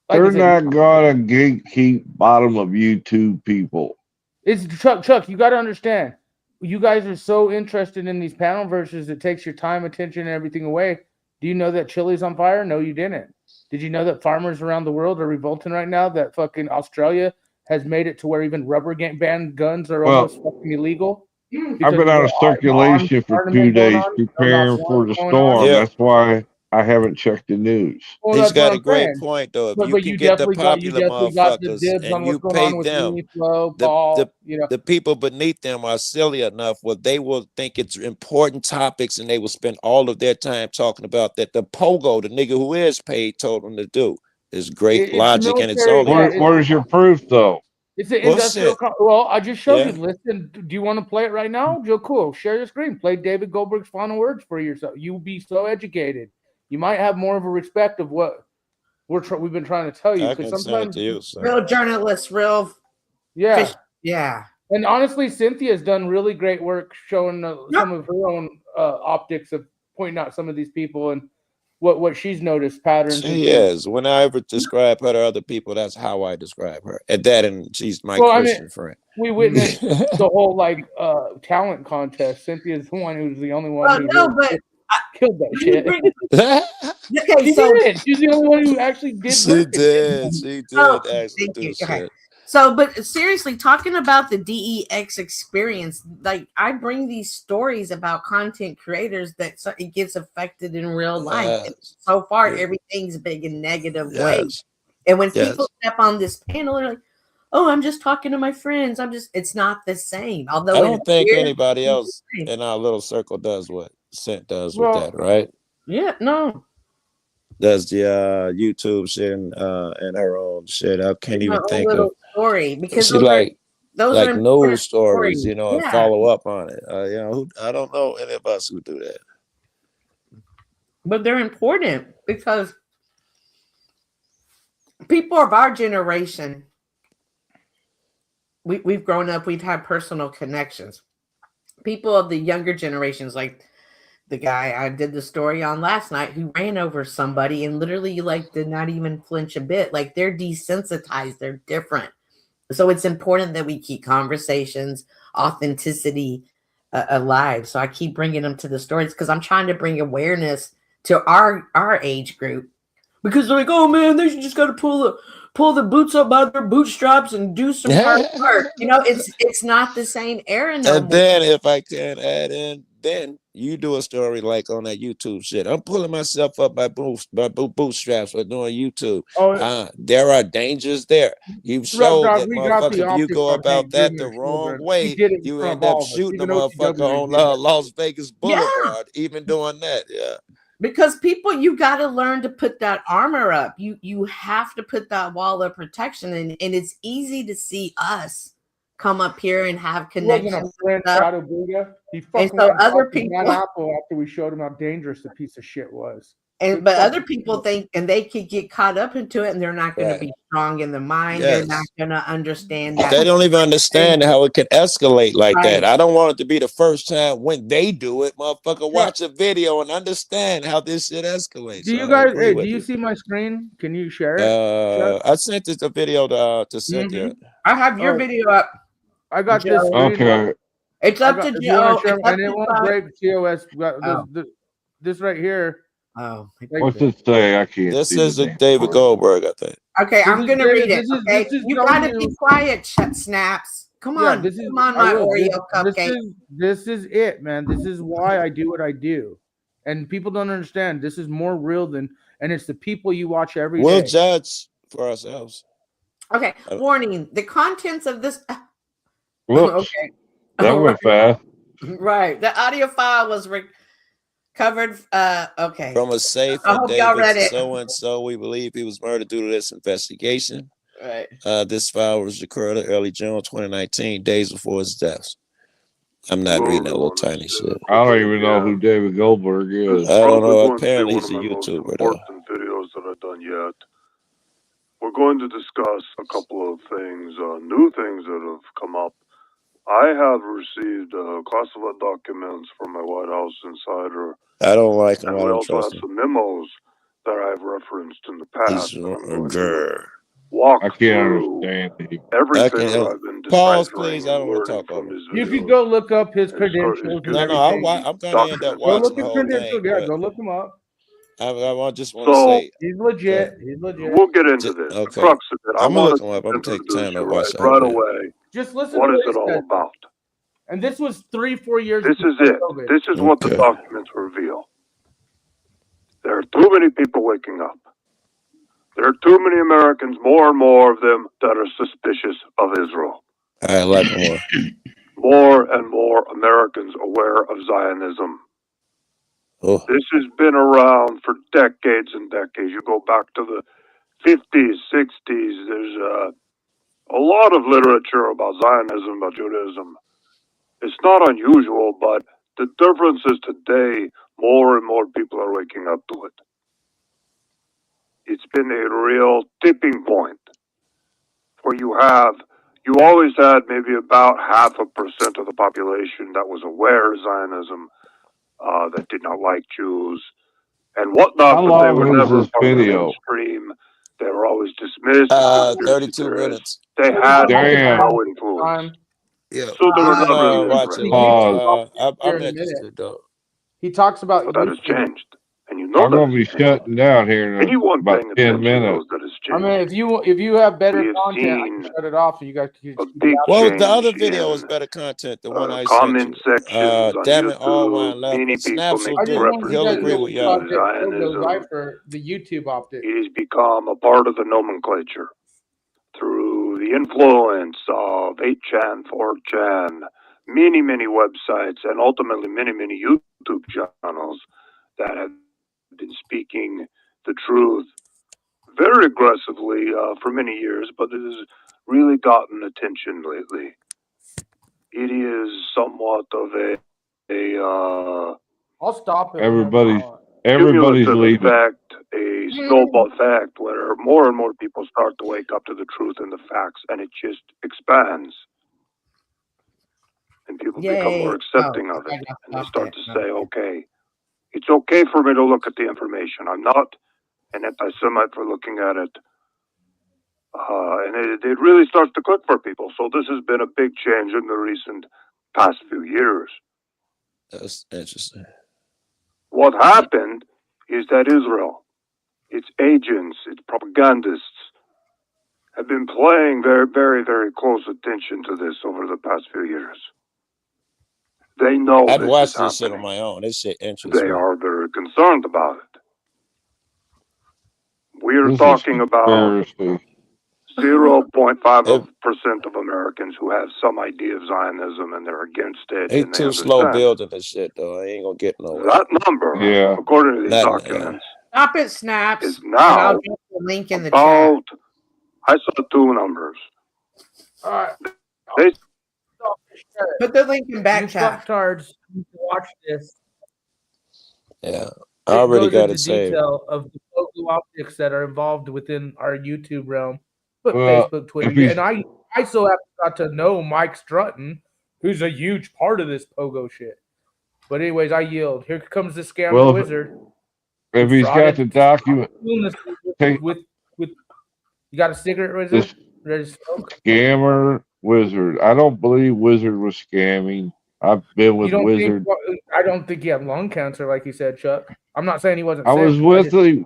like they're not gonna gatekeep bottom of YouTube people. It's Chuck. You got to understand. You guys are so interested in these panel verses, it takes your time, attention, and everything away. Do you know that Chile's on fire? No, you didn't. Did you know that farmers around the world are revolting right now? That fucking Australia has made it to where even rubber band guns are almost fucking illegal? I've been out of circulation for 2 days preparing for the storm. That's why I haven't checked the news. Well, he's got a great point, though. If you can get the popular motherfuckers and you pay them, the people beneath them are silly enough where they will think it's important topics and they will spend all of their time talking about that. The Pogo, the nigga who is paid, told them to do. Is great logic and it's only. Where's your proof, though? It's an Well, industrial. shit. Well, I just showed Yeah. you. Listen, do you want to play it right now, Joe? Cool. Share your screen. Play David Goldberg's final words for yourself. You'll be so educated. You might have more of a respect of what we've been trying to tell you. I Because can send it sometimes, to you. So. Real journalists, real yeah. fish. Yeah. And honestly, Cynthia's done really great work showing some of her own optics of pointing out some of these people and what she's noticed patterns. She is. When I ever describe her to other people, that's how I describe her. At that, and she's my Christian friend. We witnessed the whole talent contest. Cynthia's the one who's the only one who killed that shit. Okay, She so did. She's the only one who actually did. She did. She did actually do shit. Okay. So, but seriously, talking about the DEX experience, like I bring these stories about content creators that it gets affected in real life. And so far, everything's big in negative ways. And when people step on this panel, they're like, "Oh, I'm just talking to my friends. It's not the same." Although I don't think anybody else in our little circle does what Cent does with that, right? Yeah, no. Does the YouTube shit and her own shit. I can't even think of story because she like those news stories, you know, and yeah. follow up on it. You know, I don't know any of us who do that. But they're important because people of our generation, we've grown up, we've had personal connections. People of the younger generations, like the guy I did the story on last night who ran over somebody and literally did not even flinch a bit. Like they're desensitized, they're different. So it's important that we keep conversations, authenticity alive. So I keep bringing them to the stories because I'm trying to bring awareness to our age group, because they're like, oh man, they just got to pull the boots up by their bootstraps and do some hard work. You know, it's not the same era no And more. then if I can add in, then you do a story like on that YouTube shit. I'm pulling myself up by bootstraps for doing YouTube. There are dangers there. You've showed that motherfucker, if you go about that the wrong way, you end up shooting a motherfucker on Las Vegas Boulevard, even doing that. Yeah. Because people, you got to learn to put that armor up. You have to put that wall of protection, and it's easy to see us come up here and have connections. And so other people, Apple after we showed him how dangerous the piece of shit was. But other people think, and they could get caught up into it, and they're not going to be strong in the mind. They're not going to understand that. They don't even understand how it can escalate like that. I don't want it to be the first time when they do it. Motherfucker, watch a video and understand how this shit escalates. Do you guys? Hey, do you see my screen? Can you share it? I sent this video to Cynthia. I have your video up. I got this. Okay. It's up to Joe. And it won't break TOS. This right here. Oh, what's it say? I can't. This is the David Goldberg, I think. Okay, I'm gonna read it. Okay, you gotta be quiet, Snaps. Come on, come on, my Oreo cupcake. This is it, man. This is why I do what I do, and people don't understand. This is more real than, and it's the people you watch every day. We'll judge for ourselves. Okay, warning: the contents of this. Whoops. Okay, that went fast. Right, the audio file was covered. Okay. From a safe I hope y'all read it. So and so, we believe he was murdered due to this investigation. Right. This file was occurred in early June 2019, days before his death. I'm not reading that little tiny shit. I don't even know who David Goldberg is. I don't know. Apparently, he's a YouTuber. Important videos that I've done yet. We're going to discuss a couple of things, new things that have come up. I have received classified documents from my White House insider. I don't like him. And I we don't also trust have him. some memos that I've referenced in the past. He's I can't understand him. Everything I've been pause, please. I don't want to talk over. You could go look up his credentials. No, I'm going to end up watching the whole thing. Yeah, go look him up. I just want to say he's legit. He's legit. We'll get into this. Okay. The crux of it. I'm gonna look him up. I'm taking time to watch that. Right away. Just listen. What is it all about? And this was 3-4 years. This is it. This is what the documents reveal. There are too many people waking up. There are too many Americans, more and more of them, that are suspicious of Israel. I like more. More and more Americans aware of Zionism. Oh. This has been around for decades and decades. You go back to the 50s, 60s. There's a lot of literature about Zionism, about Judaism. It's not unusual, but the difference is today more and more people are waking up to it. It's been a real tipping point where you always had maybe about 0.5% of the population that was aware of Zionism, that did not like Jews and whatnot, How but they long were is never this part of the video? mainstream. They were always dismissed as conspiracy 32 theorists. minutes. They had Damn. no influence. Yeah, So they were I'm not really watching. influenced. Pause. I'm interested though. He talks about But that has YouTube. changed. And you know I'm that gonna be has changed. shutting down here in Anyone about paying 10 attention minutes. knows that it's I changed. mean, if you have better We have content, I seen can shut it off, and you guys can a keep big it out. Well, the other change video was in better content. The one I sent comment you. sections on Damn it, all YouTube. went left. Many But people Snaps will make I just do. wanted you He'll guys agree to with know y'all. that Zionism. Lifer, the YouTube optic. It has become a part of the nomenclature through the influence of 8chan, 4chan, many, many websites, and ultimately many, many YouTube channels that have been speaking the truth very aggressively for many years, but it has really gotten attention lately. It is somewhat of I'll stop it. Everybody's cumulative leaving. effect, a snowball effect, where more and more people start to wake up to the truth and the facts, and it just expands. And people become more accepting of it, and they start to say, okay, it's okay for me to look at the information. I'm not an anti-Semite for looking at it. And it really starts to click for people. So this has been a big change in the recent past few years. That's interesting. What happened is that Israel, its agents, its propagandists, have been paying very, very, very close attention to this over the past few years. They know I'd this watch is this shit on happening. my own. This shit interests They me. are very concerned about it. We're This is talking about conspiracy. 0.5% of Americans who have some idea of Zionism and they're against it He and they too slow understand. building this shit though. I ain't gonna get nowhere. That number, Yeah. according to these Not- documents, Stop it, Snaps. is And I'll now drop the link in the chat. about, I saw two numbers. All right. They Put the link in You back chat. fucktards need to watch this. Yeah. I already It goes got into it saved. detail of the local optics that are involved within our YouTube realm, but Well, Facebook, Twitter, if he's- and I so happen got to know Mike Strutton, who's a huge part of this pogo shit. But anyways, I yield. Here comes the scam Well, wizard. If he's got the document, Hey. with you got a cigarette wizard? this Ready to smoke? scammer Wizard. I don't believe Wizard was scamming. I've been with You don't Wizard. think? I don't think he had lung cancer, like he said, Chuck. I'm not saying he wasn't. I sick, was but with just- him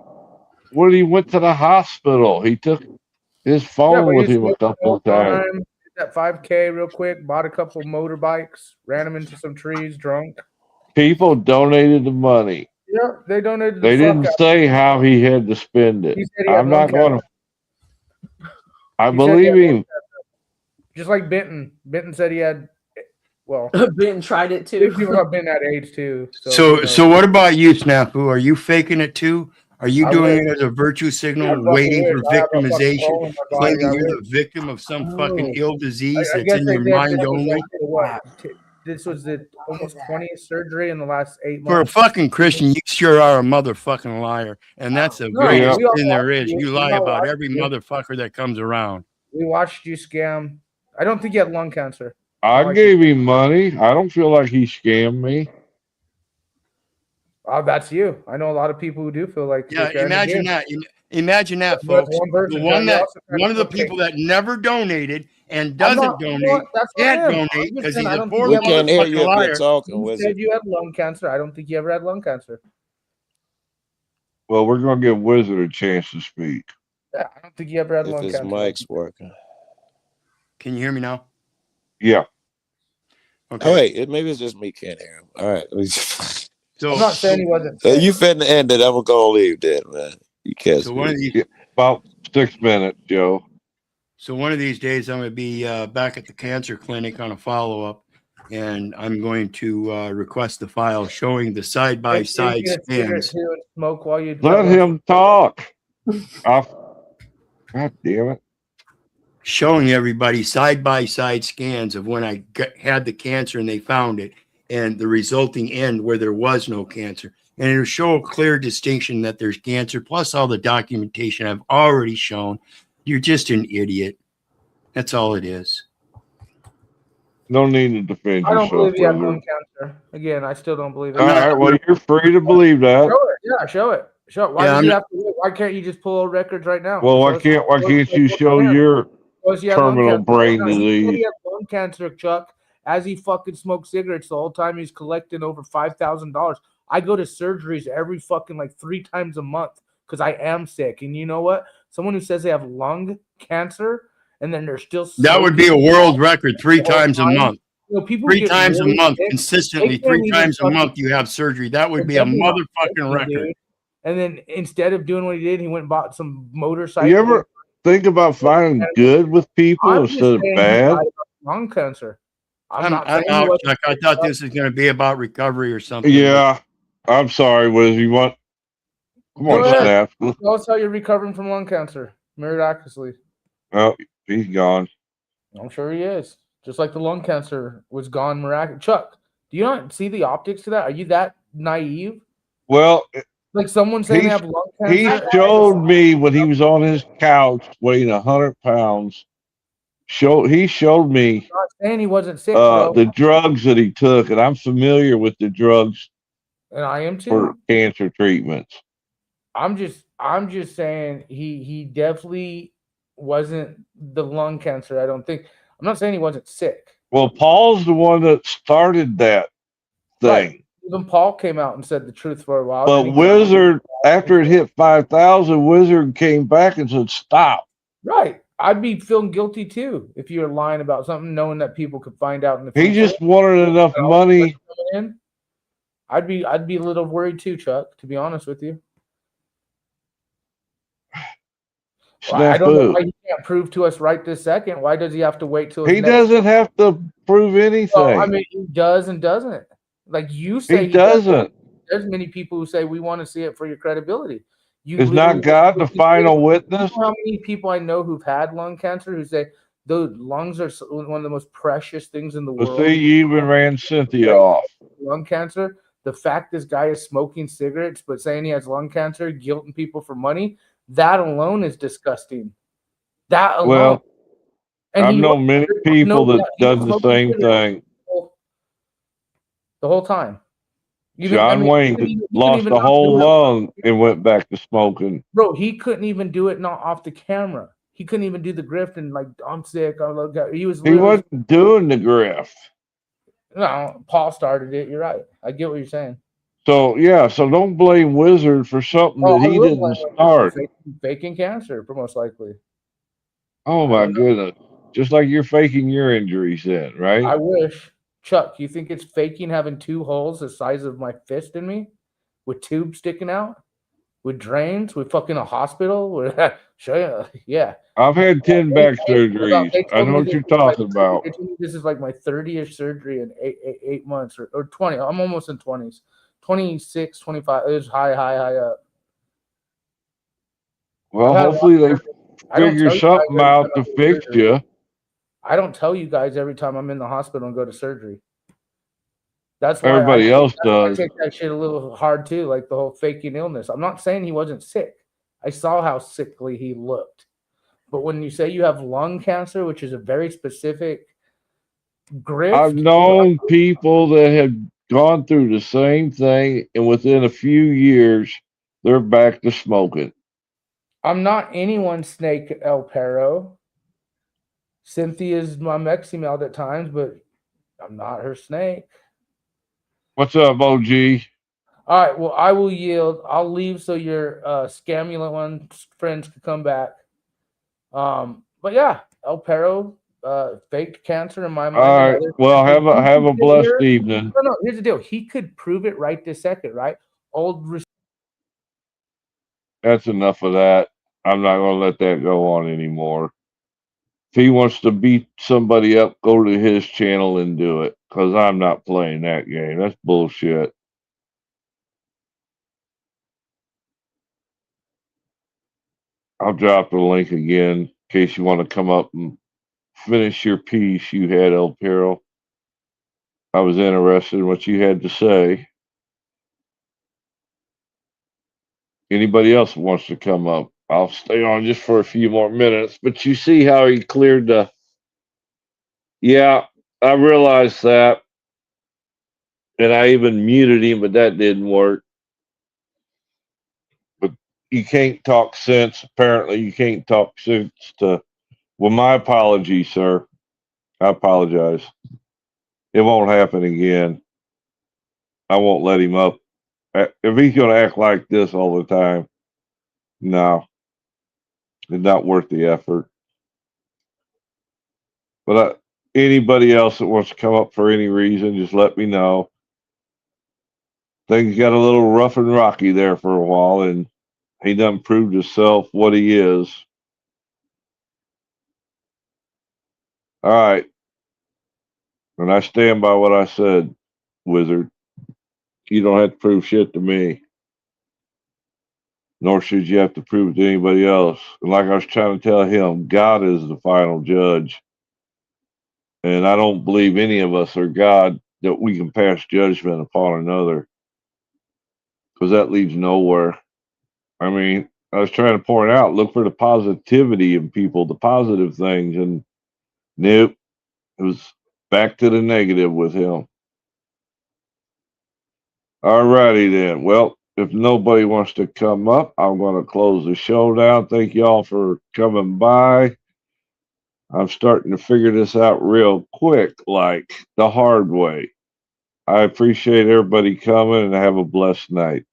when he went to the hospital. He took his Yeah, phone but with you him a smoked the couple whole of times. time, did that 5K real quick, bought a couple motorbikes, ran them into some trees, drunk. People donated the money. Yeah, they donated. They the fuck didn't out. say how he had to spend it. He said he had I'm lung not going to. I He said he believe had lung him. cancer. Just like Benton. Benton said he had. Well, Ben tried it big too. people have been that age too. So what about you, Snafu? Are you faking it too? Are you I doing wish. it as a virtue I signal, fucking waiting for wish. I have a fucking victimization, hole in my claiming body. I you're wish. the victim of some fucking Oh. ill disease I that's guess in they your said mind this was only? like the what? This was the almost 20th surgery in the last 8 For a months. fucking Christian, you sure are a motherfucking liar, and that's the No, greatest we all thing there watched is. you. You We lie all about watched every you. motherfucker that comes around. We watched you scam. I don't think you had lung cancer. I gave him money. I don't feel like he scammed me. That's you. I know a lot of people who do feel like Yeah, they can. imagine Again, that. Imagine that, that's folks. one person, The John. one You that also tried one to of the put cake. people that never donated and I'm doesn't not- you know donate what? That's not can't him. I'm donate just because saying, he's I a don't poor We think you can't hear motherfucking you if you're liar. talking, You Wizard. said you had lung cancer. I don't think you ever had lung cancer. Well, we're going to give Wizard a chance to speak. Yeah, I don't think you ever had If lung his cancer. mic's working. Can you hear me now? Yeah. Okay. Oh, wait, maybe it's just me can't hear him. All right. So, I'm not saying he wasn't. So sick. you finna end it. I'm gonna leave then, man. You can't so one of speak. these About 6 minutes, Joe. So one of these days, I'm going to be back at the cancer clinic on a follow-up, and I'm going to request the file showing the side-by-side Maybe get a cigarette scans. too and smoke while you. Let him talk. God damn it. showing everybody side by side scans of when I had the cancer and they found it, and the resulting end where there was no cancer. And it'll show a clear distinction that there's cancer, plus all the documentation I've already shown. You're just an idiot. That's all it is. No need to defend I don't yourself, believe you have brother. lung cancer. Again, I still don't believe it. All right, well, you're free to believe that. Show it. Yeah, show it. Show it. Why Yeah, does I'm he not- have to wait? Why can't you just pull old records right now? Well, Show us- why can't you show Yeah. your Because he had lung terminal cancer. brain No, he said disease? he had lung cancer, Chuck, as he fucking smoked cigarettes the whole time he's collecting over $5,000. I go to surgeries every fucking like 3 times a month because I am sick. And you know what? Someone who says they have lung cancer and then they're still That would be a smoking world record 3 times a month. You know, people 3 get times a really month, sick. consistently, They can't 3 even times a fucking- month you have surgery. That would be a That'd not motherfucking healthy, record. dude. And then instead of doing what he did, he went and bought some motorcycle. You ever think about finding good with people I'm just instead of saying he bad? died of lung cancer. I'm not saying he out, wasn't- Chuck. I thought this was going to be about recovery or something. Yeah, I'm sorry, Wiz. You want? Come on, Go ahead. Snap. Tell us how you're recovering from lung cancer miraculously. Oh, he's gone. I'm sure he is. Just like the lung cancer was gone miraculously. Chuck, do you not see the optics to that? Are you that naive? Well, Like someone saying they He's- have lung he cancer? showed me when he was on his couch weighing 100 pounds. He showed me I'm not saying he wasn't sick, bro. the drugs that he took, and I'm familiar with the drugs And I am too. for cancer treatments. I'm just saying he definitely wasn't the lung cancer. I don't think. I'm not saying he wasn't sick. Well, Paul's the one that started that thing. Right. Even Paul came out and said the truth for a while. But then he came out- Wizard, after it hit 5,000, Wizard came back and said, "Stop." Right. I'd be feeling guilty too if you were lying about something, knowing that people could find out in the He future. just wanted enough And all money. the coming in. I'd be a little worried too, Chuck, to be honest with you. Well, I don't know Snafu. why he can't prove to us right this second. Why does he have to wait till He doesn't have to prove anything. Well, I mean, he does and doesn't. Like you say, he doesn't. There's many people who say we want to see it for your credibility. You Is not literally- God the final witness? You know how many people I know who've had lung cancer who say the lungs are one of the most precious things in the But world. see, you even ran Cynthia off. Lung cancer. The fact this guy is smoking cigarettes but saying he has lung cancer, guilting people for money, that alone is disgusting. That alone. Well, and I've he known many people that done the same thing. the whole time. John Wayne lost a whole lung and went back to smoking. Bro, he couldn't even do it not off the camera. He couldn't even do the grift and like I'm sick. He was. He wasn't doing the grift. No, Paul started it. You're right. I get what you're saying. So yeah, so don't blame Wizard for something that he didn't start. Faking cancer, most likely. Oh my goodness! Just like you're faking your injuries, then, right? I wish. Chuck, you think it's faking having 2 holes the size of my fist in me, with tubes sticking out, with drains, with fucking a hospital? Show you, yeah. I've had 10 back surgeries. They I told know me what this you're is like- talking about. they told me this is like my 30th surgery in 8 months or 20. I'm almost in 20s. 26, 25. It was high up. Well, I've had a hopefully they I don't figure tell you something guys out every to time I fix do surgery. you. I don't tell you guys every time I'm in the hospital and go to surgery. That's why Everybody else that's why does. I take that shit a little hard too, like the whole faking illness. I'm not saying he wasn't sick. I saw how sickly he looked. But when you say you have lung cancer, which is a very specific grift, I've known people that have gone through the same thing, and within a few years, they're back to smoking. I'm not anyone's snake, El Perro. Cynthia's my Meximeld at times, but I'm not her snake. What's up, OG? All right, well, I will yield. I'll leave so your scamulant ones friends can come back. But yeah, El Perro, faked cancer in my mind. All right. Well, have a blessed evening. No, here's the deal. He could prove it right this second, right? That's enough of that. I'm not going to let that go on anymore. If he wants to beat somebody up, go to his channel and do it, because I'm not playing that game. That's bullshit. I'll drop the link again. case you want to come up and finish your piece you had, El Perro. I was interested in what you had to say. Anybody else wants to come up? I'll stay on just for a few more minutes. But you see how he cleared the. Yeah, I realized that. And I even muted him, but that didn't work. But you can't talk sense. Apparently, you can't talk sense to. Well, my apologies, sir. I apologize. It won't happen again. I won't let him up. If he's going to act like this all the time, no, it's not worth the effort. But anybody else that wants to come up for any reason, just let me know. Things got a little rough and rocky there for a while, and he done proved himself what he is. All right. And I stand by what I said, Wizard. You don't have to prove shit to me. Nor should you have to prove it to anybody else. And like I was trying to tell him, God is the final judge. And I don't believe any of us are God that we can pass judgment upon another. Because that leads nowhere. I mean, I was trying to point out, look for the positivity in people, the positive things. And nope, it was back to the negative with him. All righty then. Well, if nobody wants to come up, I'm going to close the show down. Thank you all for coming by. I'm starting to figure this out real quick, like the hard way. I appreciate everybody coming and have a blessed night.